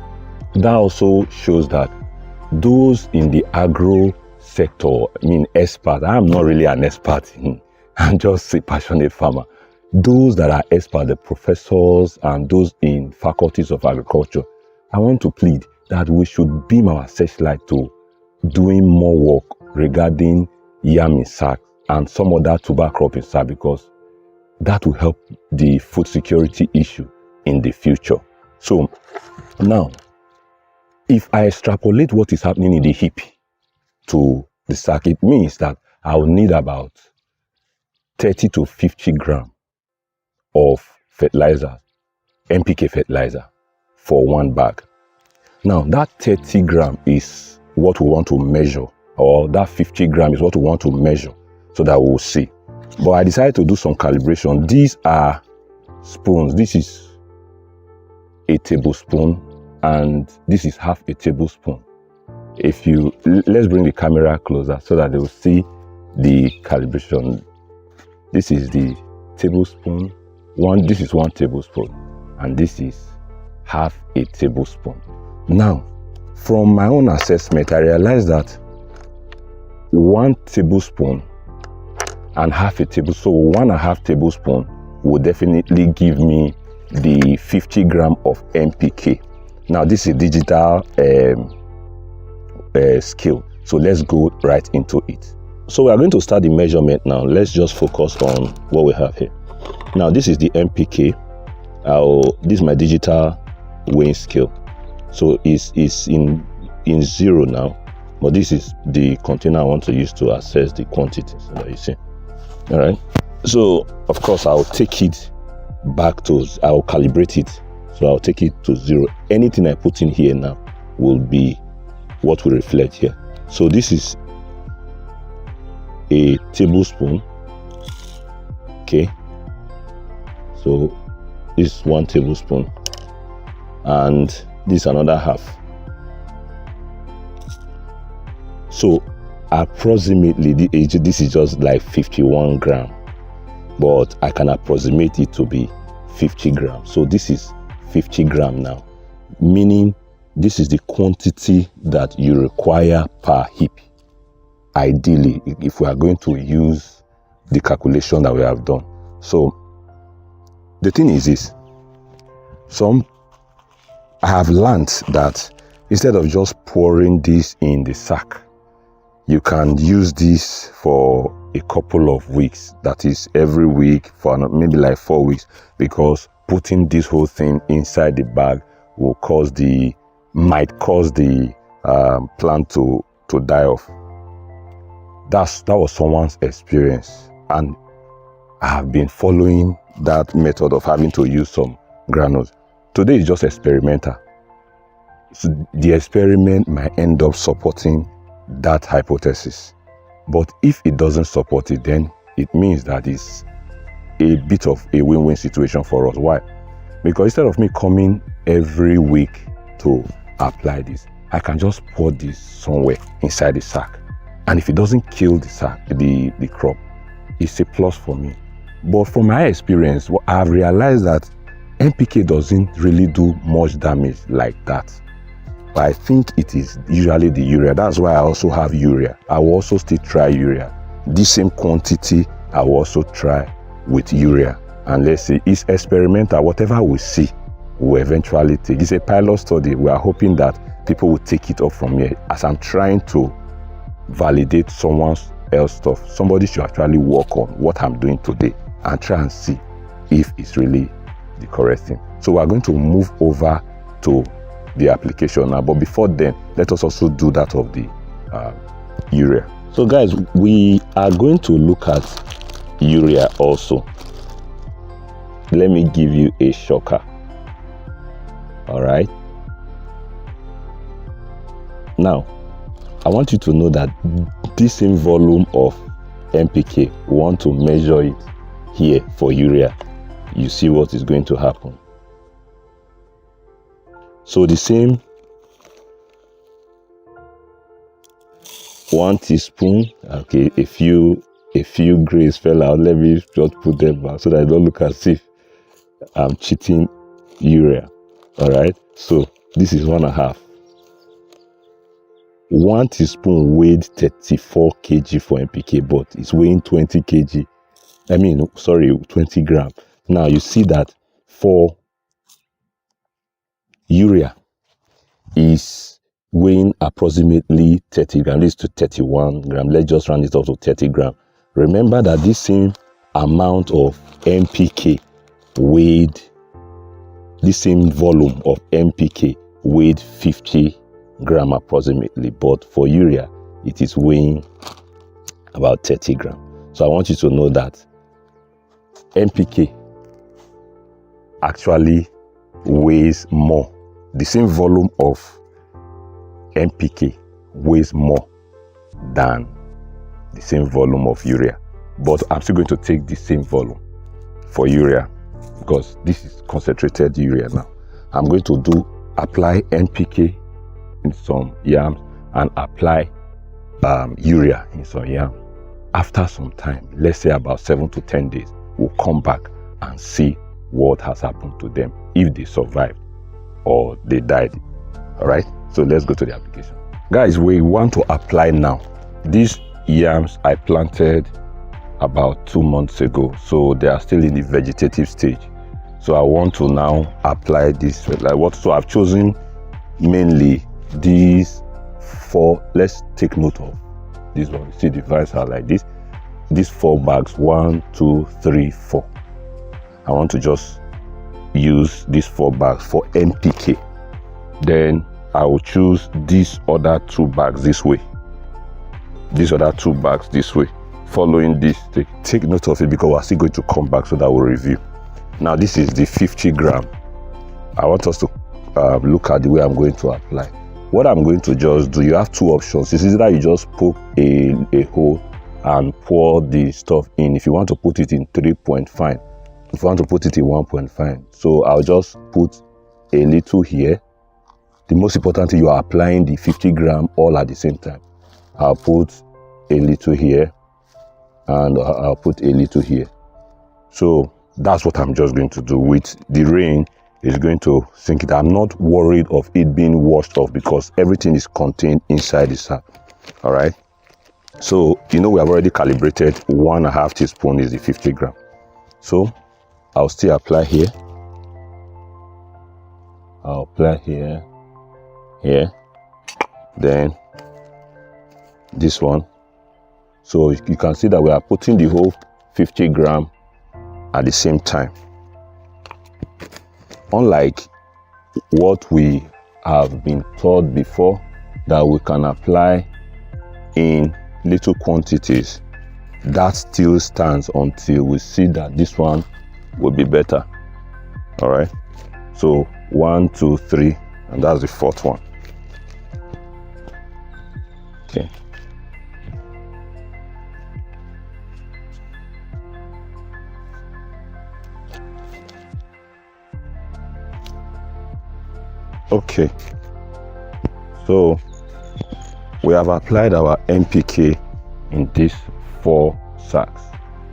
that also shows that those in the agro sector, experts, I'm not really an expert, I'm just a passionate farmer. Those that are experts, the professors and those in faculties of agriculture, I want to plead that we should beam our searchlight to doing more work regarding yam-in-sacks and some other tuber crop in sacks, because that will help the food security issue in the future. So now, if I extrapolate what is happening in the heap to the sack, it means that I will need about 30 to 50 gram of fertilizer, NPK fertilizer, for 1 bag. Now, that 30 gram is what we want to measure, or that 50 gram is what we want to measure, so that we'll see. But I decided to do some calibration. These are spoons. This is a tablespoon, and this is half a tablespoon. Let's bring the camera closer so that they will see the calibration. This is the tablespoon. This is 1 tablespoon, and this is half a tablespoon. Now, from my own assessment, I realized that 1 tablespoon and half a tablespoon, so 1.5 tablespoon will definitely give me the 50 gram of NPK. Now, this is a digital scale, so let's go right into it. So we are going to start the measurement now. Let's just focus on what we have here. Now, this is the NPK. This is my digital weighing scale. So it's in 0 now, but this is the container I want to use to assess the quantity, so that you see. All right. So of course I'll take it back to, I'll calibrate it. So I'll take it to 0. Anything I put in here now will be what will reflect here. So this is a tablespoon. Okay. So this is 1 tablespoon, and this is another half. So approximately, this is just like 51 gram, but I can approximate it to be 50 grams. So this is 50 gram now, meaning this is the quantity that you require per heap. Ideally, if we are going to use the calculation that we have done. So the thing is this, I have learned that instead of just pouring this in the sack, you can use this for a couple of weeks. That is every week for maybe like 4 weeks, because putting this whole thing inside the bag might cause the plant to die off. That was someone's experience, and I have been following that method of having to use some granules. Today is just experimental. So the experiment might end up supporting that hypothesis. But if it doesn't support it, then it means that it's a bit of a win-win situation for us. Why? Because instead of me coming every week to apply this, I can just pour this somewhere inside the sack. And if it doesn't kill the sack, the crop, it's a plus for me. But from my experience, I've realized that NPK doesn't really do much damage like that. But I think it is usually the urea. That's why I also have urea. I will also still try urea. This same quantity, I will also try with urea. And let's see, it's experimental. Whatever we see, we'll eventually take. It's a pilot study. We are hoping that people will take it up from here, as I'm trying to validate someone's else stuff. Somebody should actually work on what I'm doing today and try and see if it's really the correct thing. So we're going to move over to the application now, but before then, let us also do that of the urea. So guys, we are going to look at urea also. Let me give you a shocker. All right. Now, I want you to know that this same volume of NPK, we want to measure it here for urea. You see what is going to happen. So the same 1 teaspoon, okay, a few grains fell out. Let me just put them back so that I don't look as if I'm cheating urea. All right, so this is 1.5. 1 teaspoon weighed 34 kg for NPK, but it's weighing 20 kg. 20 grams. Now you see that for urea is weighing approximately 30 grams. This to 31 grams. Let's just round it up to 30 grams. Remember that this same amount of NPK weighed, this same volume of NPK weighed 50 grams approximately, but for urea it is weighing about 30 grams. So I want you to know that NPK actually weighs more. The same volume of NPK weighs more than the same volume of urea, but I'm still going to take the same volume for urea because this is concentrated urea. Now I'm going to apply NPK in some yams and apply urea in some yams. After some time, let's say about 7 to 10 days, we'll come back and see what has happened to them, if they survived or they died. All right, so let's go to the application. Guys, we want to apply now. These yams I planted about 2 months ago, so they are still in the vegetative stage. So I want to now apply this. So I've chosen mainly these 4. Let's take note of this one. See, the vines are like this. These 4 bags, 1, 2, 3, 4. I want to just use these 4 bags for NPK. Then I will choose these other 2 bags this way. These other 2 bags this way. Following this, take note of it because we're still going to come back so that we'll review. Now this is the 50 gram. I want us to look at the way I'm going to apply. What I'm going to just do, you have 2 options. It's either you just poke a hole and pour the stuff in. If you want to put it in 3.5, if you want to put it in 1.5. So I'll just put a little here. The most important thing, you are applying the 50 gram all at the same time. I'll put a little here and I'll put a little here. So that's what I'm just going to do. With the rain, is going to sink it. I'm not worried of it being washed off because everything is contained inside the sack. All right. So, we have already calibrated 1.5 teaspoon is the 50 gram. So I'll still apply here. I'll apply here, then this one. So you can see that we are putting the whole 50 gram at the same time. Unlike what we have been taught before, that we can apply in little quantities, that still stands until we see that this one will be better. All right, so 1, 2, 3, and that's the 4th one. Okay. Okay, so we have applied our NPK in these 4 sacks.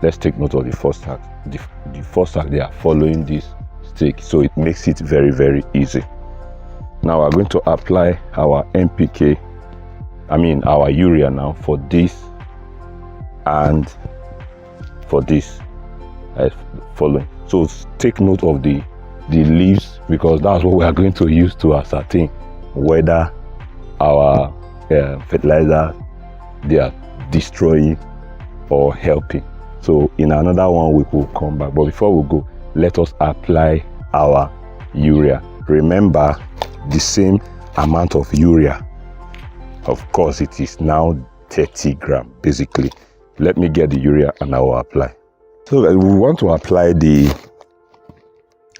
Let's take note of the 4 sacks. The 4 sacks, they are following this stick, so it makes it very, very easy. Now we're going to apply our NPK, our urea now for this and for this following. So take note of the leaves, because that's what we are going to use to ascertain whether our fertilizer, they are destroying or helping. So in another 1 week we'll come back, but before we go, let us apply our urea. Remember, the same amount of urea, of course it is now 30 grams basically. Let me get the urea and I will apply. So we want to apply the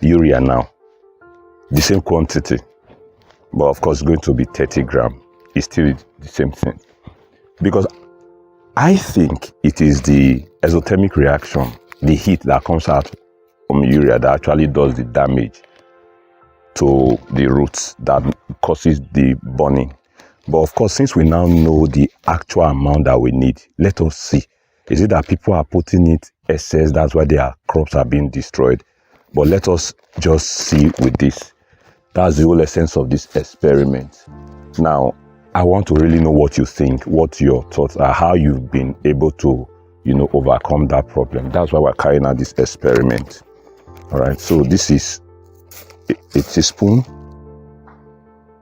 urea now, the same quantity, but of course it's going to be 30 grams. It's still the same thing, because I think it is the exothermic reaction, the heat that comes out from urea, that actually does the damage to the roots, that causes the burning. But of course, since we now know the actual amount that we need, let us see. Is it that people are putting it excess, that's why their crops are being destroyed? But let us just see with this. That's the whole essence of this experiment. Now, I want to really know what you think, what your thoughts are, how you've been able to, overcome that problem. That's why we're carrying out this experiment. All right, so this is a teaspoon.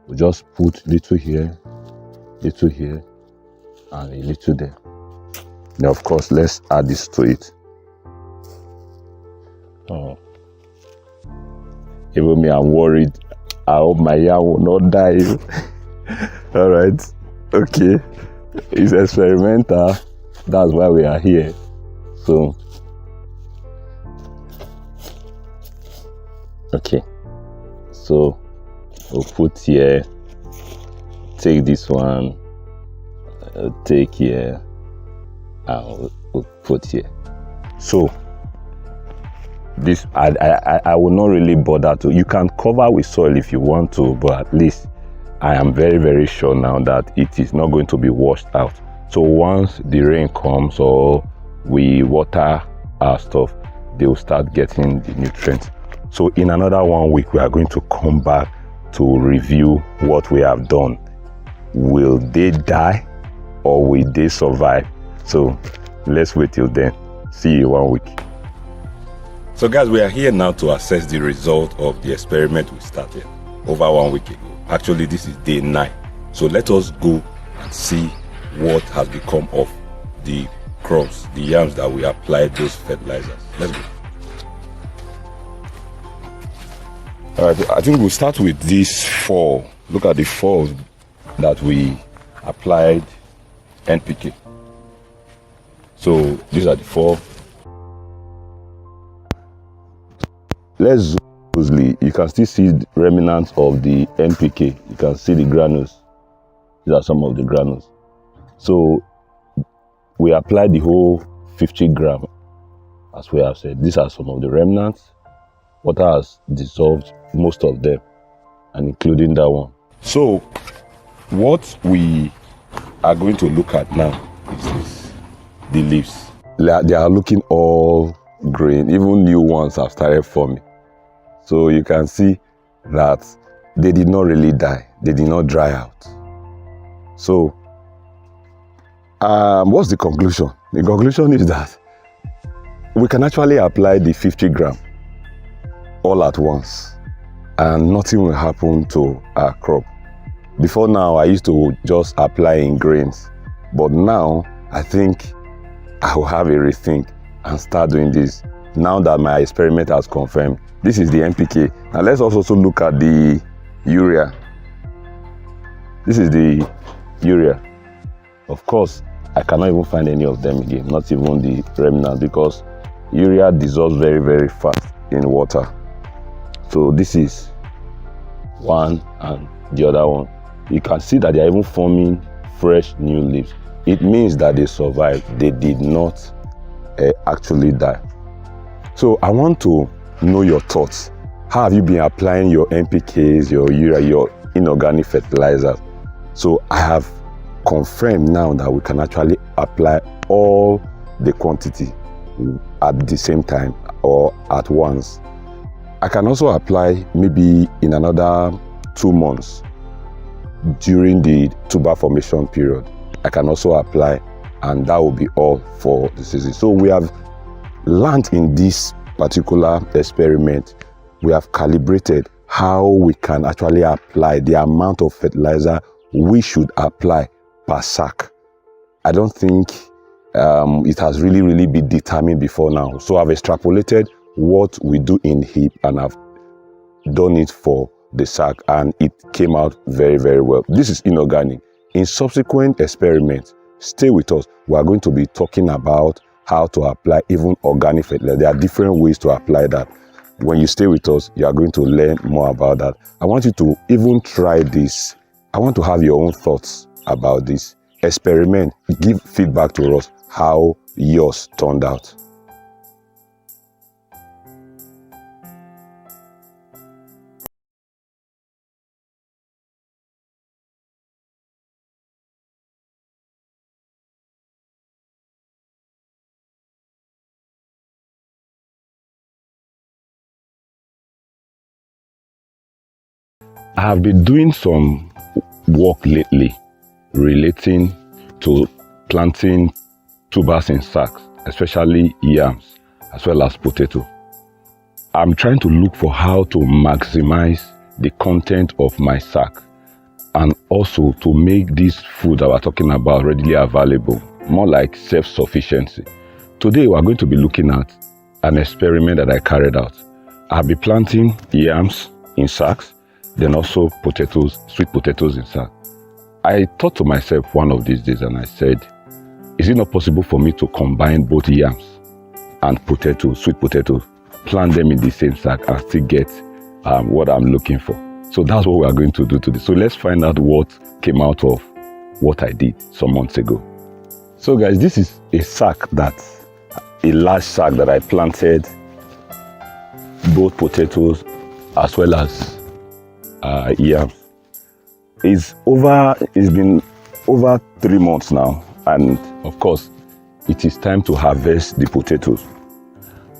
We just put little here, and a little there. Now, of course, let's add this to it. Oh, even me, I'm worried. I hope my yam will not die. All right, okay, it's experimental, that's why we are here. So okay, so we'll put here, take this one, take here, and we'll put here. So this I will not really bother to. You can cover with soil if you want to, but at least I am very, very sure now that it is not going to be washed out. So once the rain comes or we water our stuff, they will start getting the nutrients. So in another 1 week, we are going to come back to review what we have done. Will they die or will they survive? So let's wait till then. See you 1 week. So guys, we are here now to assess the result of the experiment we started over 1 week ago. Actually, this is day 9. So let us go and see what has become of the crops, the yams that we applied those fertilizers. Let's go. All right, I think we'll start with these 4. Look at the 4 that we applied NPK. So these are the 4. Let's zoom closely. You can still see the remnants of the NPK. You can see the granules. These are some of the granules. So we applied the whole 50 grams, as we have said. These are some of the remnants. Water has dissolved most of them, and including that one. So what we are going to look at now is this, the leaves. They are looking all green. Even new ones have started forming. So you can see that they did not really die. They did not dry out. So what's the conclusion? The conclusion is that we can actually apply the 50 grams all at once and nothing will happen to our crop. Before now, I used to just apply in grains, but now I think I will have a rethink and start doing this now that my experiment has confirmed. This is the NPK. Now let's also look at the urea. This is the urea. Of course, I cannot even find any of them again, not even the remnants, because urea dissolves very, very fast in water. So this is one and the other one. You can see that they are even forming fresh new leaves. It means that they survived. They did not actually die. So I want to know your thoughts. How have you been applying your NPKs, your urea, your inorganic fertilizers? So I have confirmed now that we can actually apply all the quantity at the same time or at once. I can also apply maybe in another 2 months during the tuber formation period. I can also apply, and that will be all for the season. So we have learned in this particular experiment, we have calibrated how we can actually apply the amount of fertilizer we should apply per sack. I don't think it has really been determined before now. So I've extrapolated what we do in heap, and I've done it for the sack, and it came out very well. This is inorganic. In subsequent experiments, stay with us. We are going to be talking about how to apply even organic fertilizer. There are different ways to apply that. When you stay with us, you are going to learn more about that. I want you to even try this. I want to have your own thoughts about this. Experiment, give feedback to us how yours turned out. I have been doing some work lately relating to planting tubers in sacks, especially yams as well as potato. I'm trying to look for how to maximize the content of my sack, and also to make this food that we're talking about readily available, more like self-sufficiency. Today we are going to be looking at an experiment that I carried out. I'll be planting yams in sacks, then also potatoes, sweet potatoes in sacks. I thought to myself one of these days, and I said, is it not possible for me to combine both yams and potatoes, sweet potatoes, plant them in the same sack and still get what I'm looking for? So that's what we are going to do today. So let's find out what came out of what I did some months ago. So guys, this is a large sack that I planted both potatoes as well as yams. It's been over 3 months now, and of course it is time to harvest the potatoes.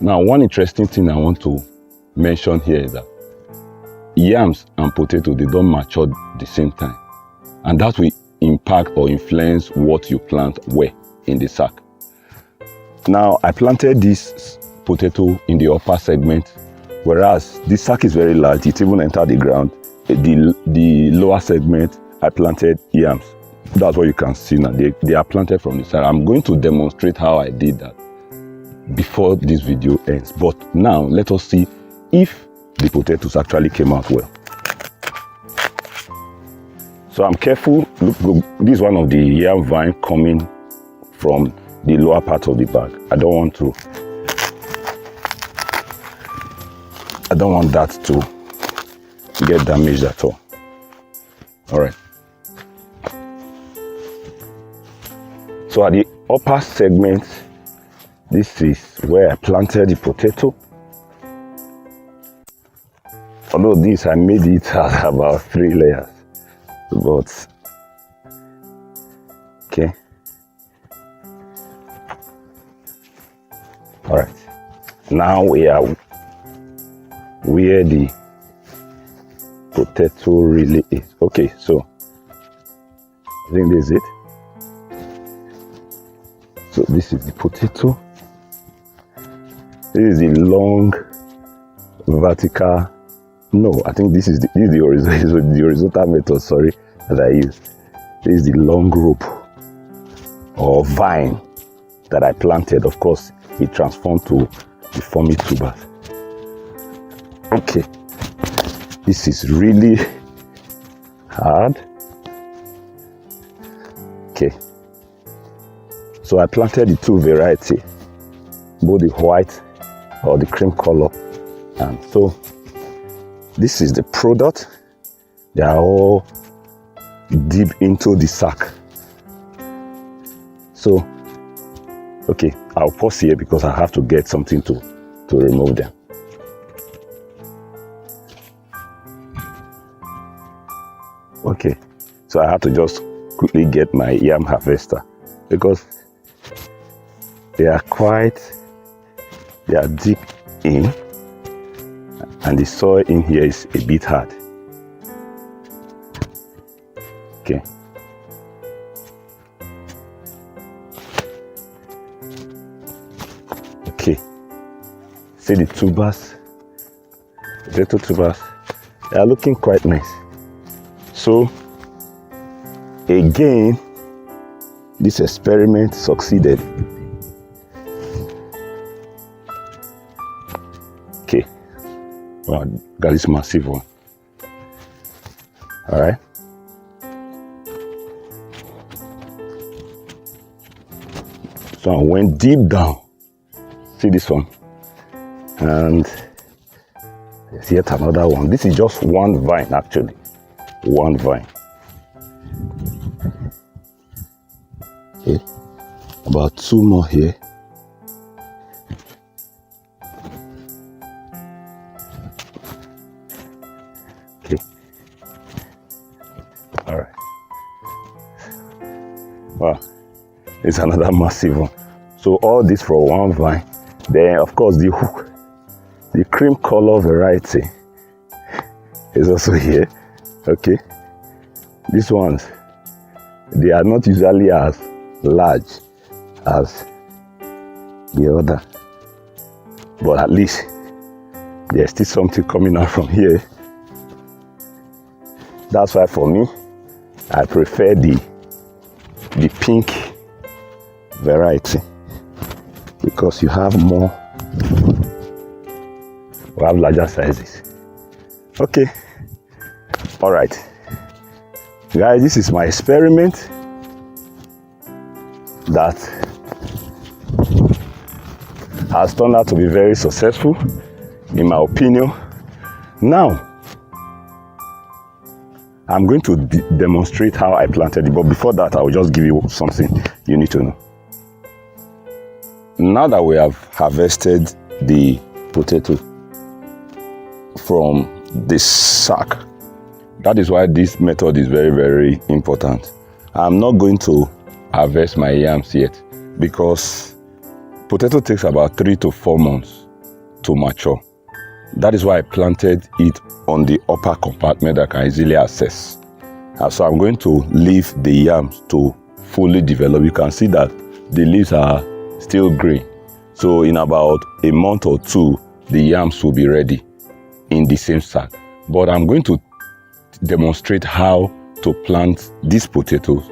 Now, one interesting thing I want to mention here is that yams and potato, they don't mature the same time, and that will impact or influence what you plant where in the sack. Now, I planted this potato in the upper segment, whereas this sack is very large. It even entered the ground. The lower segment, I planted yams. That's what you can see now. They are planted from the side. I'm going to demonstrate how I did that before this video ends. But now let us see if the potatoes actually came out well. So I'm careful. Look, this is one of the yam vine coming from the lower part of the bag. I don't want that to get damaged at all. All right. So at the upper segment, this is where I planted the potato. Although this, I made it as about 3 layers, but okay. All right. Now we are where the potato really is. Okay, so I think this is it. So this is the potato. This is the long vertical. No, I think this is the horizontal method. Sorry, that I use. This is the long rope or vine that I planted. Of course, it transformed to the forming tubers. Okay, this is really hard. Okay, so I planted the 2 variety, both the white or the cream color, and so this is the product. They are all deep into the sack. So okay, I'll pause here because I have to get something to remove them. Okay, so I have to just quickly get my yam harvester because they are deep in, and the soil in here is a bit hard. Okay. Okay. See the tubers, potato tubers, they are looking quite nice. So again, this experiment succeeded. Okay, well, got this massive one. All right. So I went deep down. See this one, and there's yet another one. This is just one vine, actually, one vine. Okay, about 2 more here. Okay, all right. Wow, it's another massive one. So all this for one vine. Then of course the cream color variety is also here. Okay, these ones, they are not usually as large as the other, but at least there's still something coming out from here. That's why for me, I prefer the pink variety, because you have more, we have larger sizes. Okay, all right, guys, this is my experiment that has turned out to be very successful, in my opinion. Now, I'm going to demonstrate how I planted it, but before that, I will just give you something you need to know. Now that we have harvested the potato from this sack, that is why this method is very, very important. I'm not going to harvest my yams yet, because potato takes about 3 to 4 months to mature. That is why I planted it on the upper compartment that I can easily access. And so I'm going to leave the yams to fully develop. You can see that the leaves are still green. So in about a month or 2, the yams will be ready in the same sack. But I'm going to demonstrate how to plant these potatoes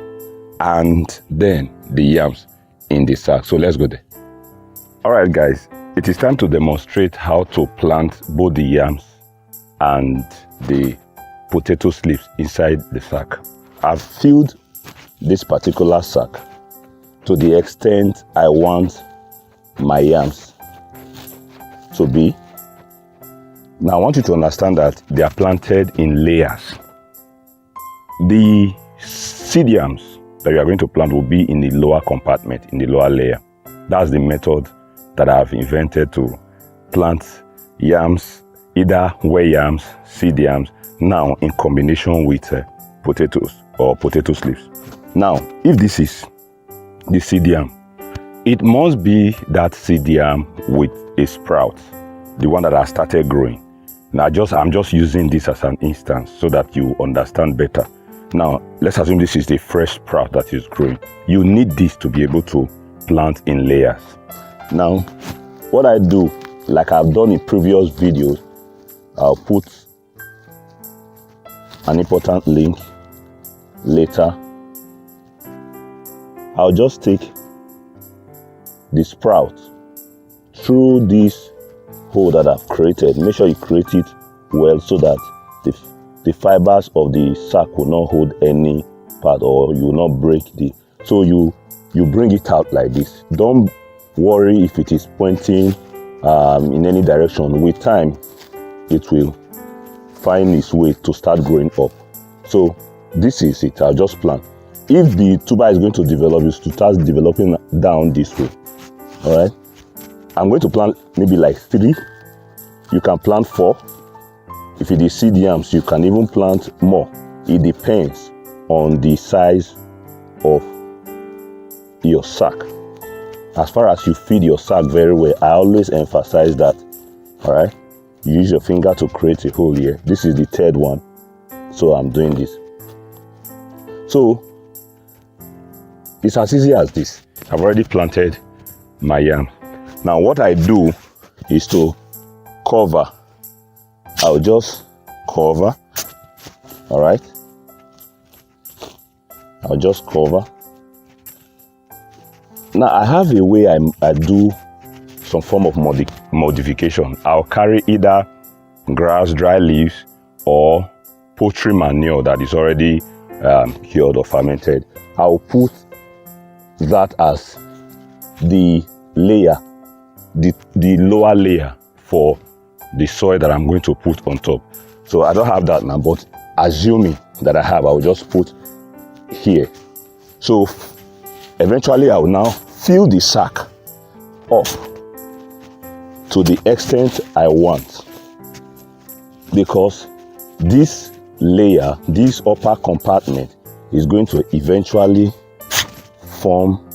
and then the yams in the sack. So let's go there. All right, guys, it is time to demonstrate how to plant both the yams and the potato slips inside the sack. I've filled this particular sack to the extent I want my yams to be. Now I want you to understand that they are planted in layers. The seed yams that you are going to plant will be in the lower compartment, in the lower layer. That's the method that I've invented to plant yams, either wet yams, seed yams, now in combination with potatoes or potato slips. Now, if this is the seed yam, it must be that seed yam with a sprout, the one that has started growing. Now, I'm just using this as an instance so that you understand better. Now, let's assume this is the fresh sprout that is growing. You need this to be able to plant in layers. Now, what I do, like I've done in previous videos, I'll put an important link later. I'll just take the sprout through this hole that I've created. Make sure you create it well so that the fibers of the sack will not hold any part, or you will not break the. So you bring it out like this. Don't worry if it is pointing in any direction. With time, it will find its way to start growing up. So this is it. I'll just plant. If the tuber is going to develop, is to start developing down this way. All right. I'm going to plant maybe like 3. You can plant 4. If it is seed yams, you can even plant more. It depends on the size of your sack. As far as you feed your sack very well, I always emphasize that. All right. You use your finger to create a hole here. This is the 3rd one. So I'm doing this. So it's as easy as this. I've already planted my yam. Now what I do is to cover. I'll just cover. All right. I'll just cover. Now I have a way I do some form of modification. I'll carry either grass, dry leaves, or poultry manure that is already cured or fermented. I'll put that as the layer, the lower layer for the soil that I'm going to put on top. So I don't have that now, but assuming that I have, I will just put here. So eventually I will now fill the sack up to the extent I want, because this layer, this upper compartment, is going to eventually form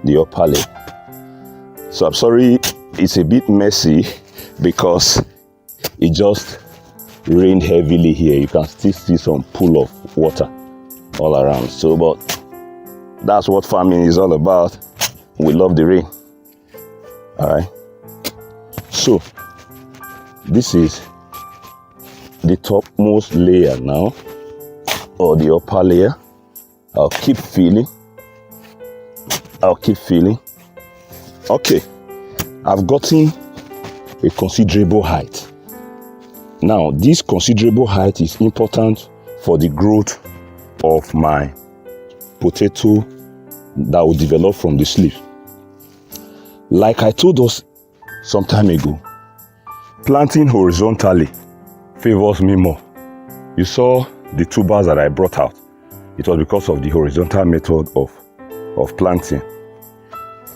the upper layer. So I'm sorry it's a bit messy because it just rained heavily here. You can still see some pool of water all around. So but that's what farming is all about. We love the rain. All right, so this is the topmost layer now, or the upper layer. I'll keep filling. Okay, I've gotten a considerable height. Now this considerable height is important for the growth of my potato that will develop from the sleeve. Like I told us some time ago, planting horizontally favors me more. You saw the tubers that I brought out. It was because of the horizontal method of planting.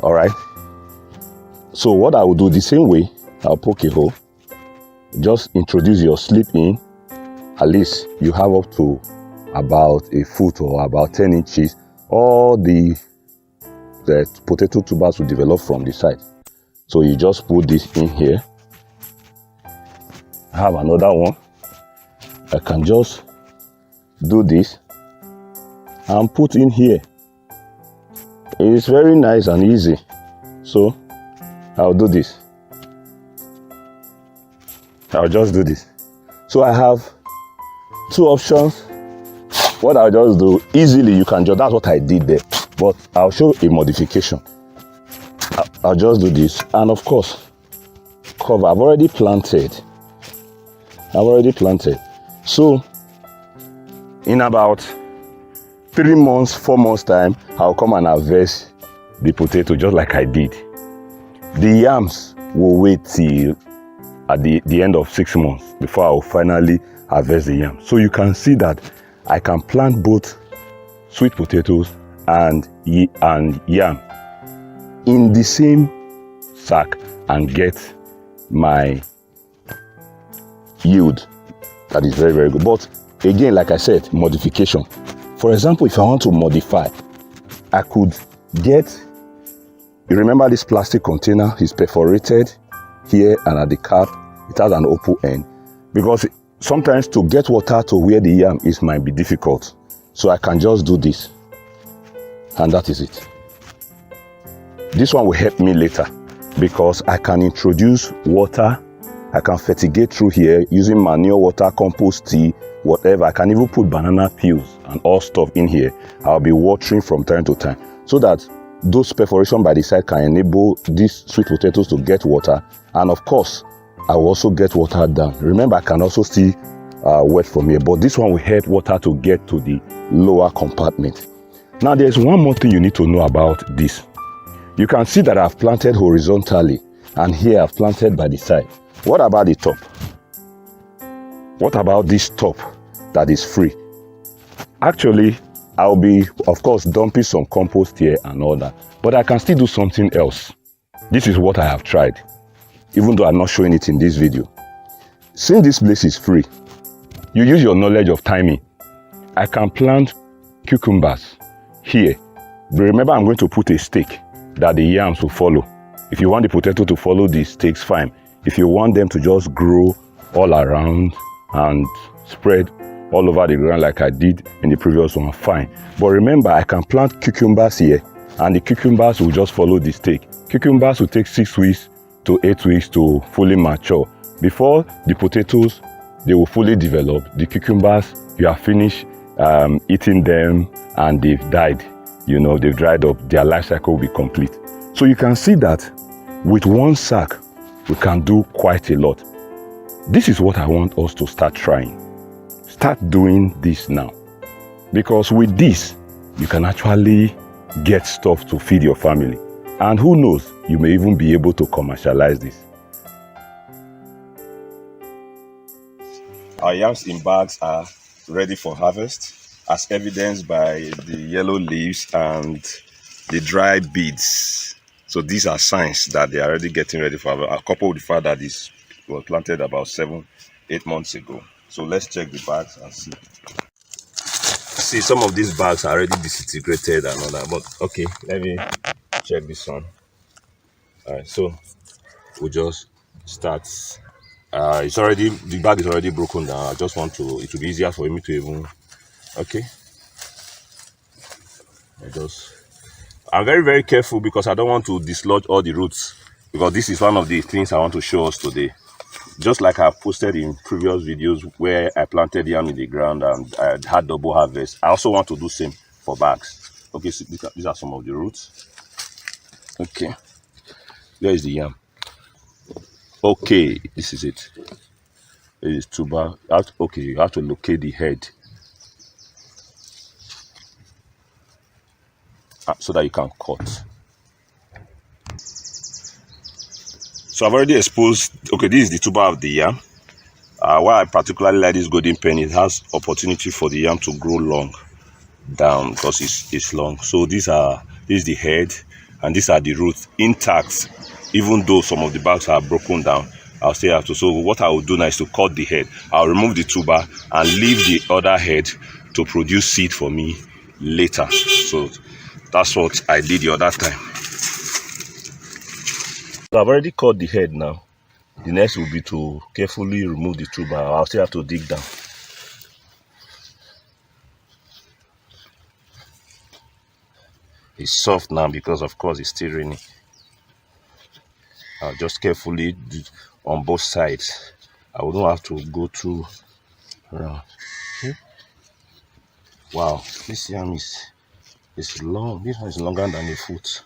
All right. So what I will do the same way, I'll poke a hole. Just introduce your slip in. At least you have up to about a foot or about 10 inches. All the potato tubers will develop from the side. So you just put this in here. I have another one. I can just do this and put in here. It's very nice and easy. So I'll do this. I'll just do this. So I have two options. What I'll just do, easily you can just, that's what I did there. But I'll show a modification. I'll just do this. And of course, cover. I've already planted. So in about 3 months, 4 months time, I'll come and harvest the potato just like I did. The yams will wait till at the end of 6 months before I will finally harvest the yam. So you can see that I can plant both sweet potatoes and yam in the same sack and get my yield that is very, very good. But again, like I said, modification. For example, if I want to modify, I could get, you remember this plastic container is perforated here and at the cap, it has an open end, because sometimes to get water to where the yam is might be difficult. So I can just do this, and that is it. This one will help me later because I can introduce water. I can fertigate through here using manure, water, compost, tea, whatever. I can even put banana peels and all stuff in here. I'll be watering from time to time so that those perforation by the side can enable these sweet potatoes to get water. And of course, I will also get water down. Remember, I can also see wet from here, but this one will help water to get to the lower compartment. Now, there's one more thing you need to know about this. You can see that I've planted horizontally, and here I've planted by the side. What about the top? What about this top that is free? Actually, I'll be, of course, dumping some compost here and all that, but I can still do something else. This is what I have tried, even though I'm not showing it in this video. Since this place is free, you use your knowledge of timing. I can plant cucumbers here. But remember, I'm going to put a stake that the yams will follow. If you want the potato to follow these stakes, fine. If you want them to just grow all around and spread all over the ground like I did in the previous one, fine. But remember, I can plant cucumbers here and the cucumbers will just follow the stake. Cucumbers will take 6 weeks to 8 weeks to fully mature. Before the potatoes, they will fully develop. The cucumbers, you have finished eating them and they've died. you know, they've dried up, their life cycle will be complete. So you can see that with one sack, we can do quite a lot. This is what I want us to start trying. Start doing this now. Because with this, you can actually get stuff to feed your family. And who knows, you may even be able to commercialize this. Our yams in bags are ready for harvest, as evidenced by the yellow leaves and the dry beads. So these are signs that they are already getting ready for harvest, coupled with the fact that this was planted about 7-8 months ago. So let's check the bags and see. See, some of these bags are already disintegrated and all that, but okay, let me check this one. All right, so we'll just start. It's already, the bag is already broken down. I just want to, it will be easier for me to even, okay. I'm very, very careful because I don't want to dislodge all the roots, because this is one of the things I want to show us today. Just like I posted in previous videos where I planted yam in the ground and I had double harvest, I also want to do same for bags. Okay, so these are some of the roots. Okay, there is the yam. Okay, this is it. It is tuber. Okay, you have to locate the head so that you can cut. So I've already exposed. Okay, this is the tuber of the yam. Why I particularly like this golden pen, it has opportunity for the yam to grow long down because it's long. So this is the head and these are the roots intact, even though some of the bags are broken down. I'll still have to. So what I will do now is to cut the head. I'll remove the tuber and leave the other head to produce seed for me later. So that's what I did the other time. So I've already cut the head now. The next will be to carefully remove the tuber. I'll still have to dig down. It's soft now because of course it's still raining. I'll just carefully do on both sides. I wouldn't have to go through around. Okay. Wow, this yam is long. This one is longer than a foot.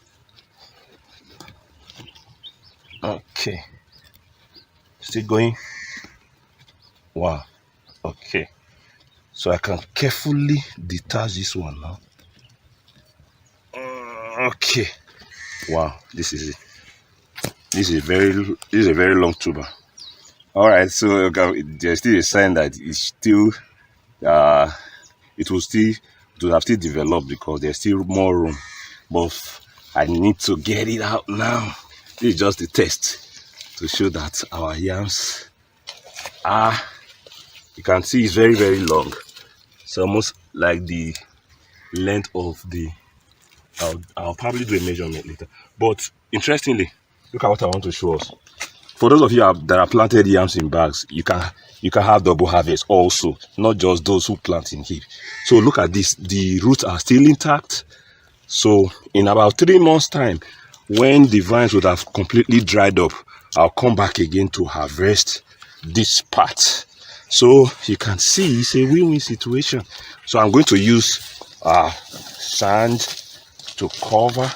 Okay. Still going. Wow. Okay. So I can carefully detach this one now. Okay. Wow, this is it. This is a very long tuber. All right, so there's still a sign that it's still it will have still developed because there's still more room, but I need to get it out now. This is just a test to show that our yams are, you can see it's very, very long. It's almost like the length of the, I'll probably do a measurement later. But interestingly, look at what I want to show us. For those of you that are planted yams in bags, you can have double harvest also, not just those who plant in heap. So look at this, the roots are still intact. So in about 3 months time, when the vines would have completely dried up, I'll come back again to harvest this part. So you can see it's a win-win situation. So I'm going to use sand to cover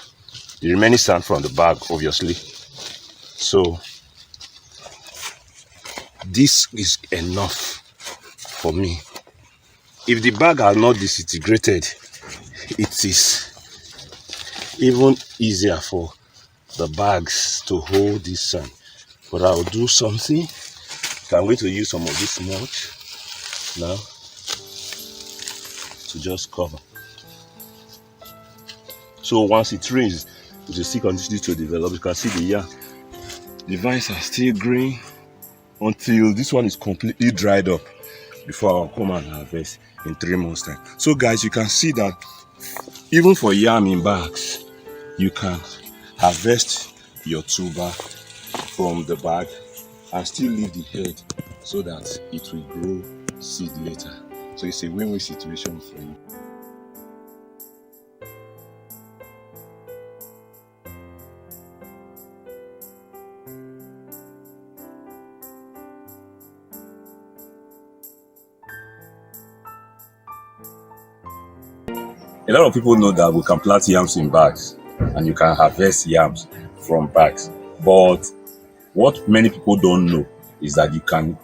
the remaining sand from the bag, obviously. So this is enough for me. If the bag are not disintegrated, it is even easier for the bags to hold this sand. But I'll do something. I'm going to use some of this mulch now to just cover. So once it rains, it will still continue to develop. You can see the vines are still green until this one is completely dried up before I'll come and harvest in 3 months time. So guys, you can see that even for yam in bags, you can harvest your tuber from the bag and still leave the head so that it will grow seed later. So it's a win-win situation for you. A lot of people know that we can plant yams in bags and you can harvest yams from bags. But what many people don't know is that you can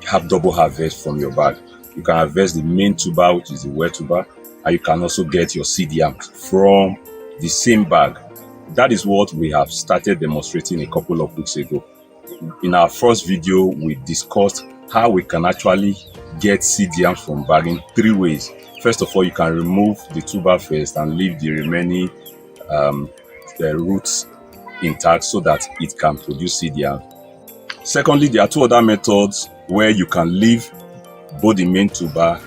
have double harvest from your bag. You can harvest the main tuber, which is the wet tuber, and you can also get your seed yams from the same bag. That is what we have started demonstrating a couple of weeks ago. In our first video, we discussed how we can actually get seed yams from bag in 3 ways. First of all, you can remove the tuber first and leave the remaining roots intact so that it can produce seed yams. Secondly, there are 2 other methods where you can leave both the main tuber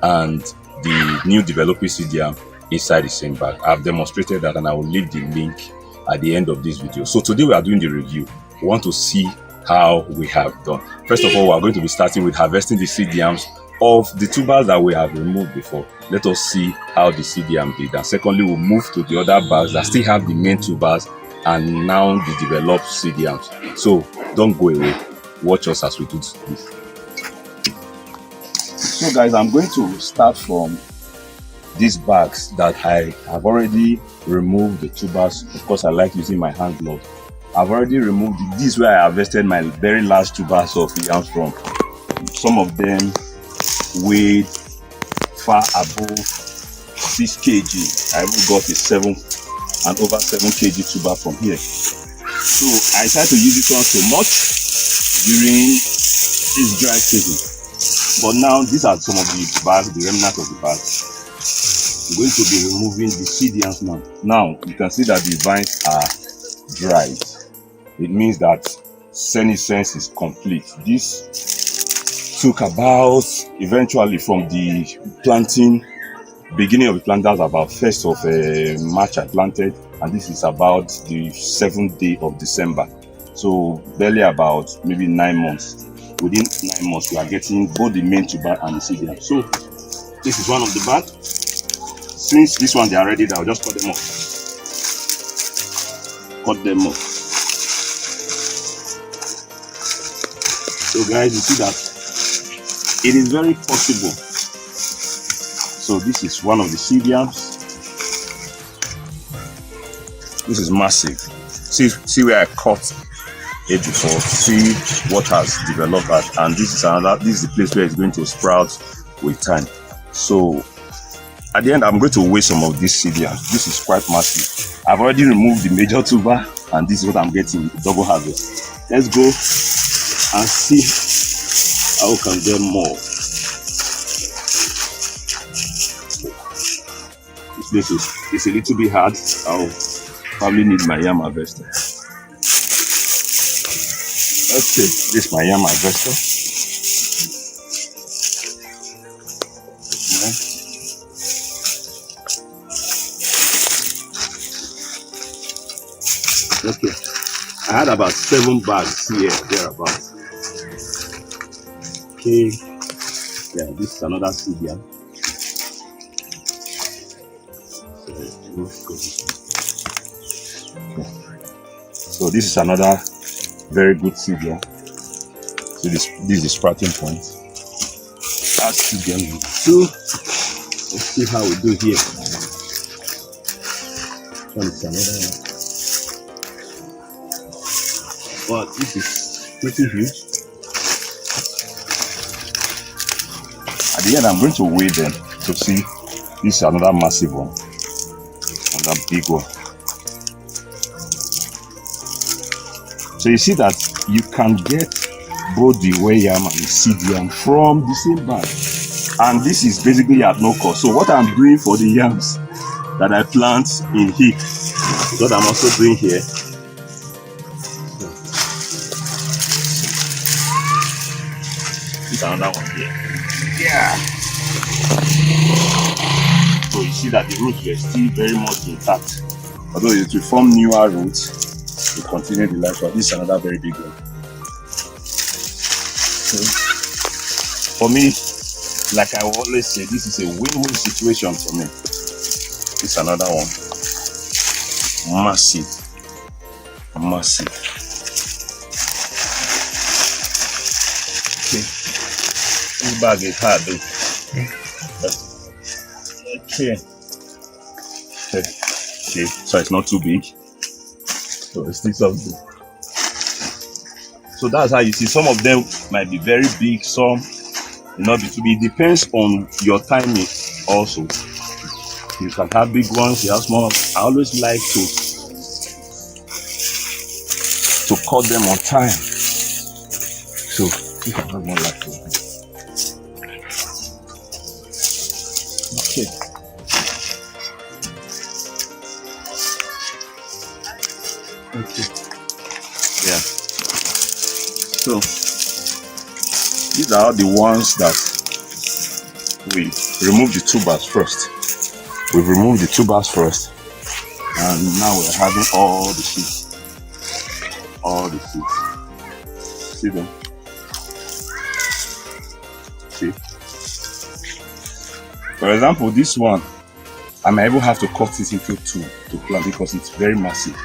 and the new developing seed yam inside the same bag. I've demonstrated that and I will leave the link at the end of this video. So today we are doing the review. We want to see how we have done. First of all, we are going to be starting with harvesting the seed yams of the tubers that we have removed before. Let us see how the seed yam did. And secondly, we'll move to the other bags that still have the main tubers and now the developed seed yams. So don't go away. Watch us as we do this. So guys, I'm going to start from these bags that I have already removed the tubers. Of course, I like using my hand gloves. I've already removed this where I harvested my very last tubers of yams from. Some of them weighed far above 6 kg. I even got an over 7 kg tuber from here. So I try to use this one so much during this dry season. But now these are some of the bags, the remnants of the bags. I'm going to be removing the seed yams now. Now you can see that the vines are dried. It means that senescence is complete. This took about, eventually from the planting, beginning of the plant, that was about 1st of March I planted, and this is about the 7th day of December. So barely about maybe 9 months. Within 9 months, we are getting both the main tuber and the seed yam. So this is one of the bags. Since this one they are ready, I'll just cut them off. Cut them off. So guys, you see that it is very possible. So this is one of the seed yams. This is massive. See where I cut it before. See what has developed at, and this is the place where it's going to sprout with time. So at the end, I'm going to weigh some of these seed yams. This is quite massive. I've already removed the major tuber, and this is what I'm getting, double harvest. Let's go and see how we can get more. This place is a little bit hard. I'll probably need my yam harvester. Okay, this is my yam harvester. Okay, I had about 7 bags here, thereabouts. Okay, yeah, this is another seed yam. So this is another very good seed yam. So this is the sprouting point. That's seed yam 2. Let's see how we do here. It's another one. But this is pretty huge. At the end, I'm going to weigh them to see. This is another massive one, another big one. So you see that you can get both the wet yam and the seed yam from the same bag, and this is basically at no cost. So what I'm doing for the yams that I plant in heap is what I'm also doing here. Another one here. Yeah. So you see that the roots were still very much intact. Although it will form newer roots to continue the life. But this is another very big one. So for me, like I always say, this is a win-win situation for me. This is another one. Massive. Massive. Okay. This bag is hard though. Okay. See, so it's not too big. So it sticks up good. So that's how you see some of them might be very big, some not be too big. It depends on your timing also. You can have big ones, you have small ones. I always like to cut them on time. So you can have one like this. Okay. Okay. Yeah. So these are the ones that we remove the tubers first. We've removed the tubers first, and now we're having all the seeds. All the seeds. See them? See? For example, this one, I might even have to cut it into two to plant because it's very massive.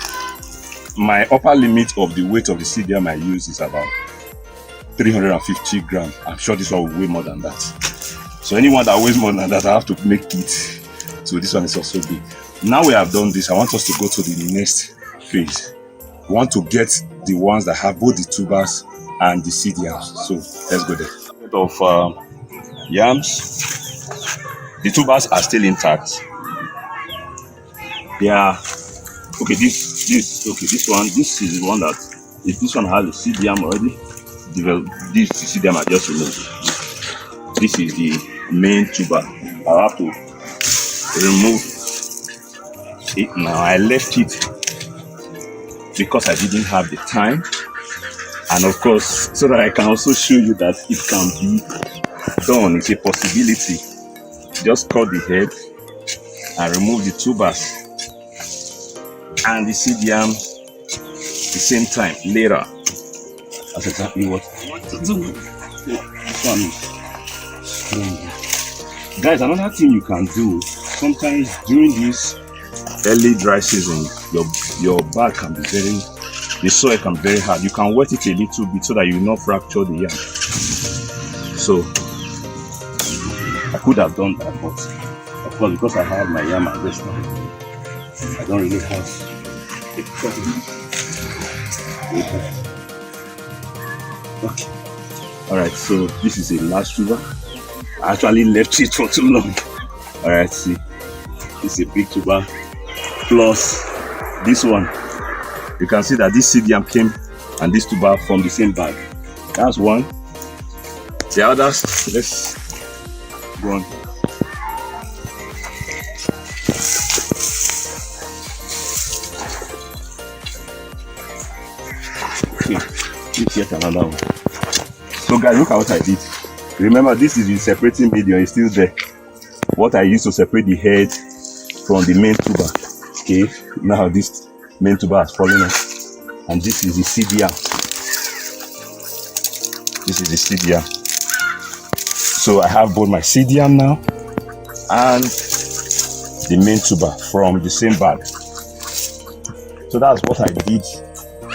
My upper limit of the weight of the seed I use is about 350 grams. I'm sure this one will weigh more than that. So anyone that weighs more than that, I have to make it. So this one is also big. Now we have done this, I want us to go to the next phase. We want to get the ones that have both the tubers and the seed yams. So let's go there. A bit of yams. The tubers are still intact. They are okay. This is the one that if this one has a seed yam already. This seed yam I just removed. This is the main tuber. I have to remove it now. I left it because I didn't have the time, and of course, so that I can also show you that it can be done. It's a possibility. Just cut the head and remove the tubers and the seed yam the same time later. That's exactly what I want to do. Guys, another thing you can do sometimes during this early dry season, your bag can be the soil can be very hard. You can wet it a little bit so that you will not fracture the yam. So I could have done that, but of course, because I have my yam at this time, I don't really have a problem. Okay. Alright, so this is a large tuber. I actually left it for too long. Alright, see. This is a big tuber. Plus this one. You can see that this seed yam came and this tuber from the same bag. That's one. The others, let's go on. Okay, let's get another one. So guys, look at what I did. Remember, this is the separating medium, it's still there. What I used to separate the head from the main tuber. Okay, now this main tuber has fallen off. And this is the seed yam. This is the seed yam. So I have both my seed yam now and the main tuber from the same bag. So that's what I did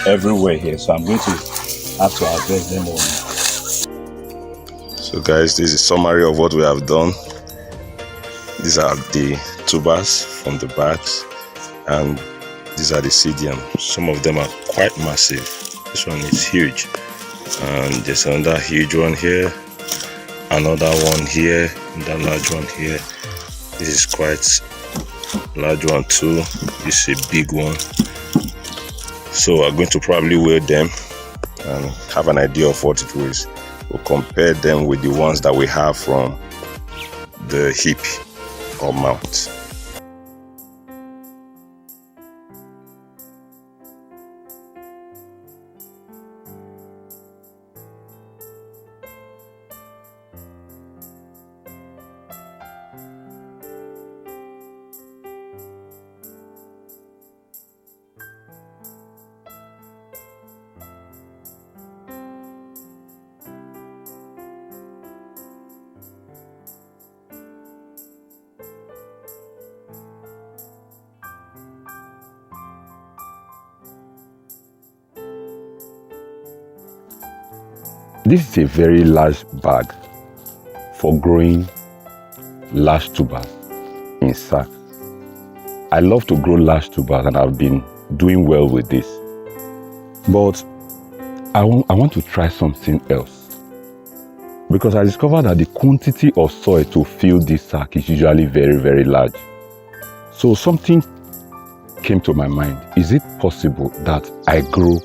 everywhere here. So I'm going to have to harvest them all. So guys, this is a summary of what we have done. These are the tubers from the bags and these are the seed yam. Some of them are quite massive. This one is huge, and there's another huge one here, another one here, and that large one here. This is quite large one too. This is a big one. So we're going to probably weigh them and have an idea of what it weighs. We'll compare them with the ones that we have from the heap or mount. This is a very large bag for growing large tubers in sacks. I love to grow large tubers and I've been doing well with this. But I want to try something else, because I discovered that the quantity of soil to fill this sack is usually very, very large. So something came to my mind. Is it possible that I grow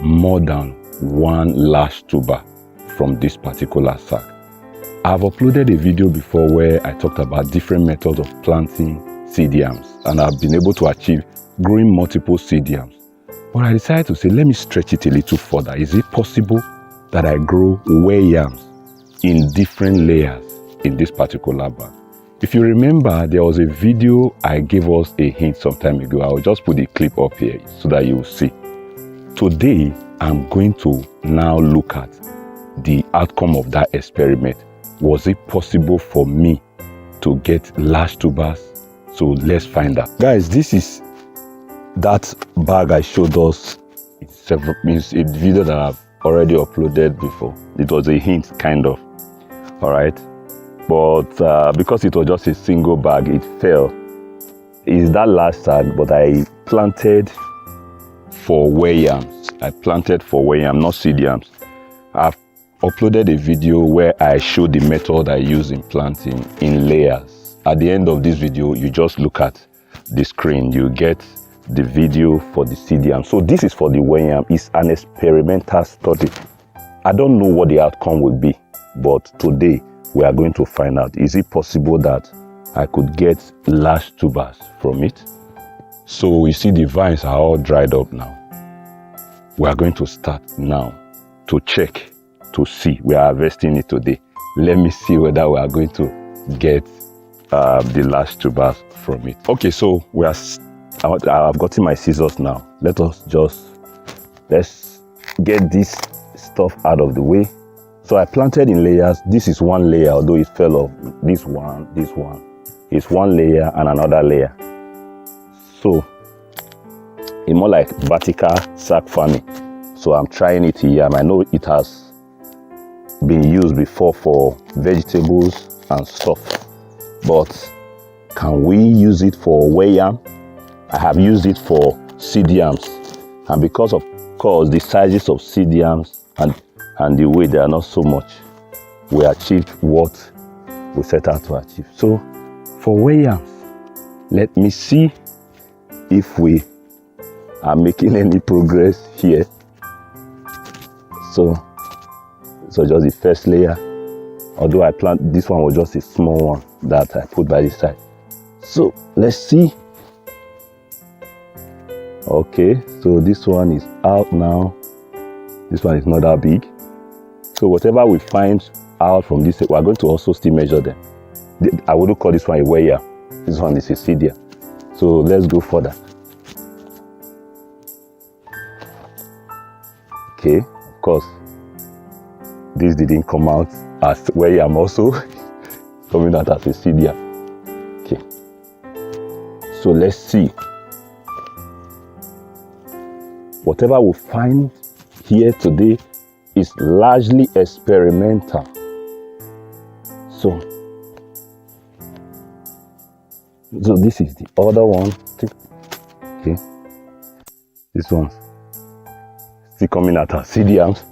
more than one large tuber from this particular sack? I've uploaded a video before where I talked about different methods of planting seed yams, and I've been able to achieve growing multiple seed yams. But I decided to say, let me stretch it a little further. Is it possible that I grow yams in different layers in this particular bag? If you remember, there was a video I gave us a hint some time ago. I'll just put the clip up here so that you will see. Today, I'm going to now look at the outcome of that experiment. Was it possible for me to get large tubers? So let's find out. Guys, this is that bag I showed us in a video that I've already uploaded before. It was a hint, kind of. All right. But because it was just a single bag, it fell. It's that last sack, but I planted for yams. I planted for yams, not seed yams. I've uploaded a video where I showed the method I use in planting in layers. At the end of this video, you just look at the screen, you get the video for the seed yam. So this is for the yam. It's an experimental study. I don't know what the outcome will be, but today we are going to find out. Is it possible that I could get large tubers from it? So you see the vines are all dried up now. We are going to start now to check, to see. We are harvesting it today. Let me see whether we are going to get the large tubers from it. Okay, so I've gotten my scissors now. Let's get this stuff out of the way. So I planted in layers. This is one layer, although it fell off. This one. It's one layer and another layer. So it's more like vertical sack farming. So I'm trying it here. I know it has been used before for vegetables and stuff, but can we use it for yam? I have used it for seed yams, and because of course the sizes of seed yams and the weight, they are not so much, we achieved what we set out to achieve. So for yams, let me see if we are making any progress here. So just the first layer, although I planted, this one was just a small one that I put by the side. So let's see. Okay, so this one is out now. This one is not that big. So whatever we find out from this, we are going to also still measure them. I wouldn't call this one a yam. This one is a seed yam. So let's go further. Okay, of course, this didn't come out as yam also, coming out as a seed yam. Okay, so let's see. Whatever we find here today is largely experimental. So this is the other one. Okay, this one still coming out as seed yams.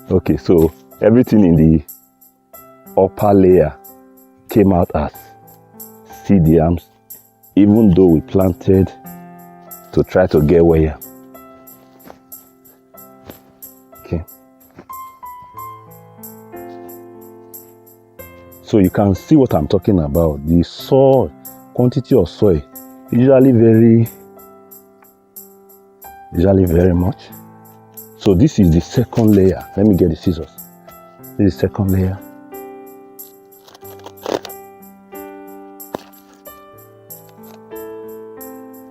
Okay, so everything in the upper layer came out as seed yams, even though we planted to try to get yam. Okay, so you can see what I'm talking about. The soil, quantity of soil, usually very much. So this is the second layer. Let me get the scissors. This is the second layer.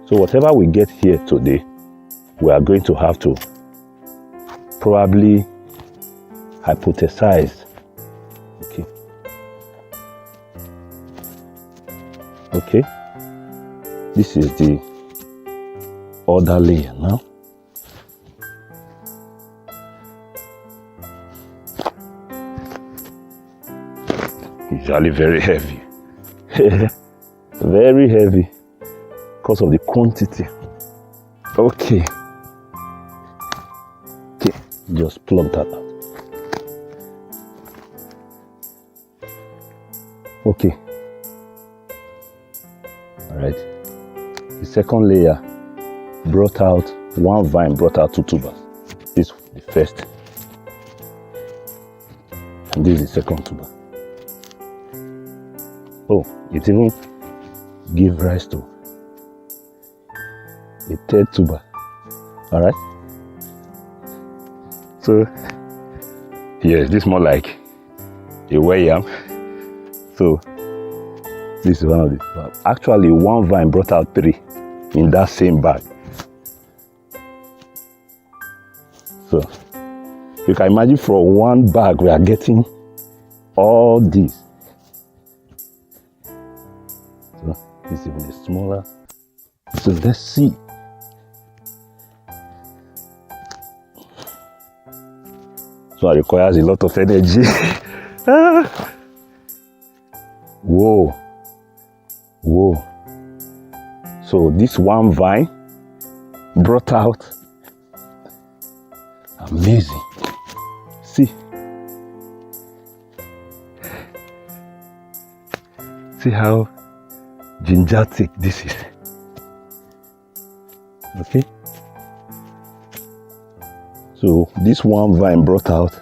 So whatever we get here today, we are going to have to probably hypothesize. Okay. Okay. This is the other layer now. Usually very heavy. Very heavy because of the quantity. Okay. Okay, just plug that out. Okay. All right. The second layer brought out one vine, brought out 2 tubers. This is the first, and this is the second tuber. Oh, it even gave rise to a third tuber. All right. So yes, this is more like a yam. So this is one of the. Actually, one vine brought out 3 in that same bag. So you can imagine from one bag we are getting all these. So this is even a smaller. So let's see. So it requires a lot of energy. Whoa. Whoa. So this one vine brought out. Amazing. See. See how gingertic this is. Okay. So this one vine brought out.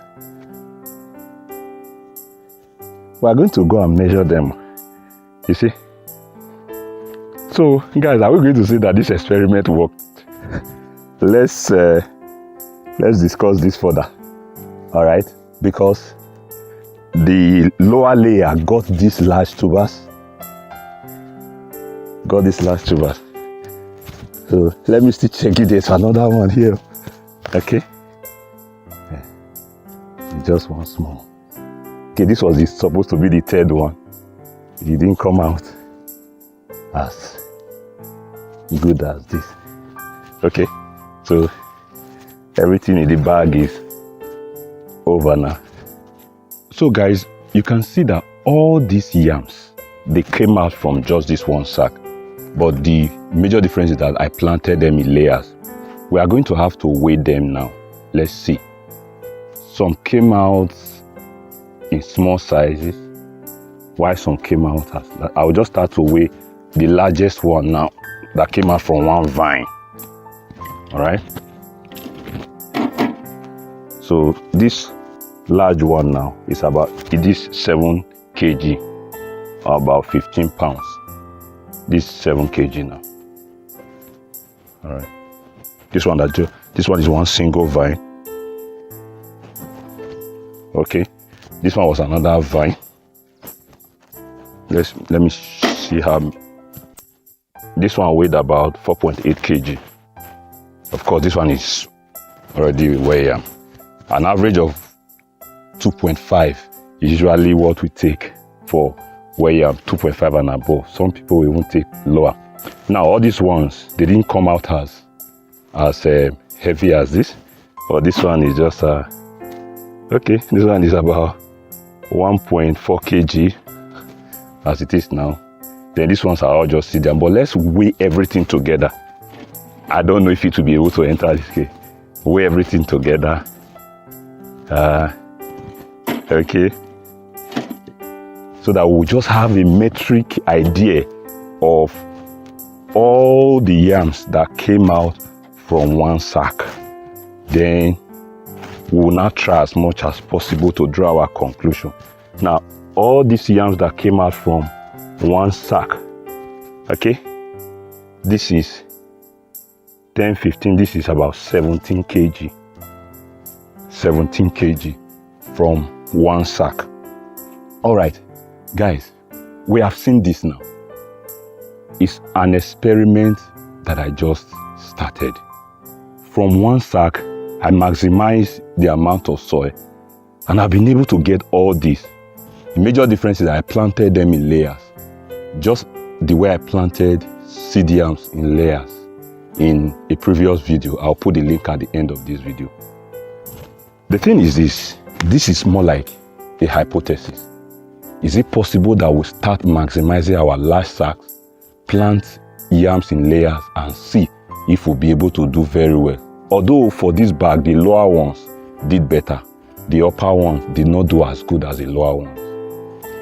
We are going to go and measure them. You see? So guys, are we going to say that this experiment worked? Let's discuss this further. All right, because the lower layer got these large tubers. So let me still check it. There's another one here. Okay. Just one small. Okay, this was supposed to be the third one. It didn't come out as good as this. Okay, so everything in the bag is over now. So guys, you can see that all these yams, they came out from just this one sack, but the major difference is that I planted them in layers. We are going to have to weigh them now. Let's see. Some came out in small sizes, while some came out as, I'll just start to weigh the largest one now that came out from one vine. All right. So this large one now is it is 7 kg, or about 15 pounds. This 7 kg now. All right. This one is one single vine. Okay. This one was another vine. Let me see how. This one weighed about 4.8 kg. Of course, this one is already weighing. An average of 2.5 is usually what we take for weighing 2.5 and above. Some people will even take lower. Now, all these ones, they didn't come out as heavy as this, but this one is just okay. This one is about 1.4 kg as it is now. Then these ones are all just sit down. But let's weigh everything together. I don't know if it will be able to enter this case. Weigh everything together. Okay. So that we'll just have a metric idea of all the yams that came out from one sack. Then we will now try as much as possible to draw our conclusion. Now, all these yams that came out from one sack, okay, this is 10, 15, this is about 17 kg. 17 kg from one sack. All right, guys, we have seen this now. It's an experiment that I just started. From one sack, I maximize the amount of soil, and I've been able to get all this. The major difference is that I planted them in layers, just the way I planted seed yams in layers in a previous video. I'll put the link at the end of this video. The thing is this is more like a hypothesis. Is it possible that we start maximizing our large sacks plant yams in layers and see if we'll be able to do very well. Although for this bag, the lower ones did better, the upper ones did not do as good as the lower ones.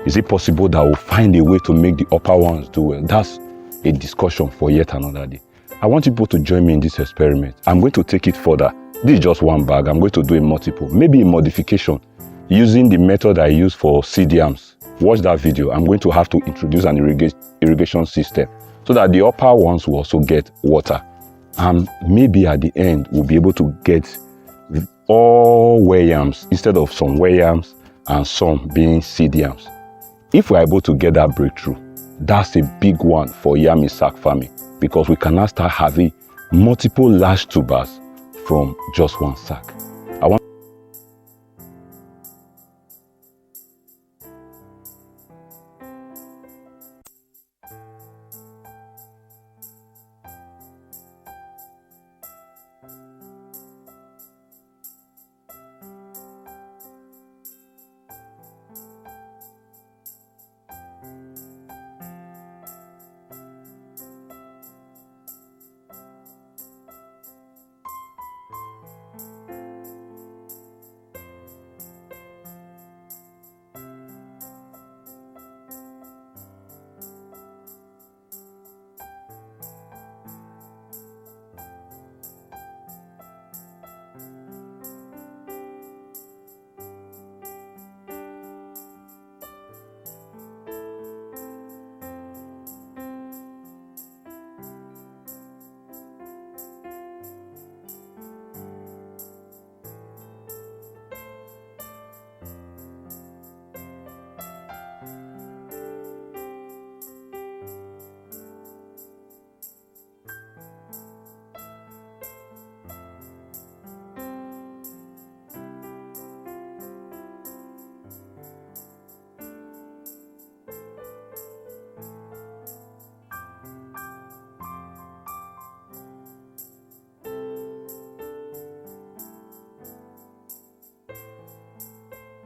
Is it possible that we'll find a way to make the upper ones do well? That's a discussion for yet another day. I want people to join me in this experiment. I'm going to take it further. This is just one bag. I'm going to do a multiple, maybe a modification using the method I use for seed yams. Watch that video. I'm going to have to introduce an irrigation system so that the upper ones will also get water. And maybe at the end, we'll be able to get all ware yams instead of some ware yams and some being seed yams. If we're able to get that breakthrough, that's a big one for yam-in-sack farming, because we can now start having multiple large tubers from just one sack.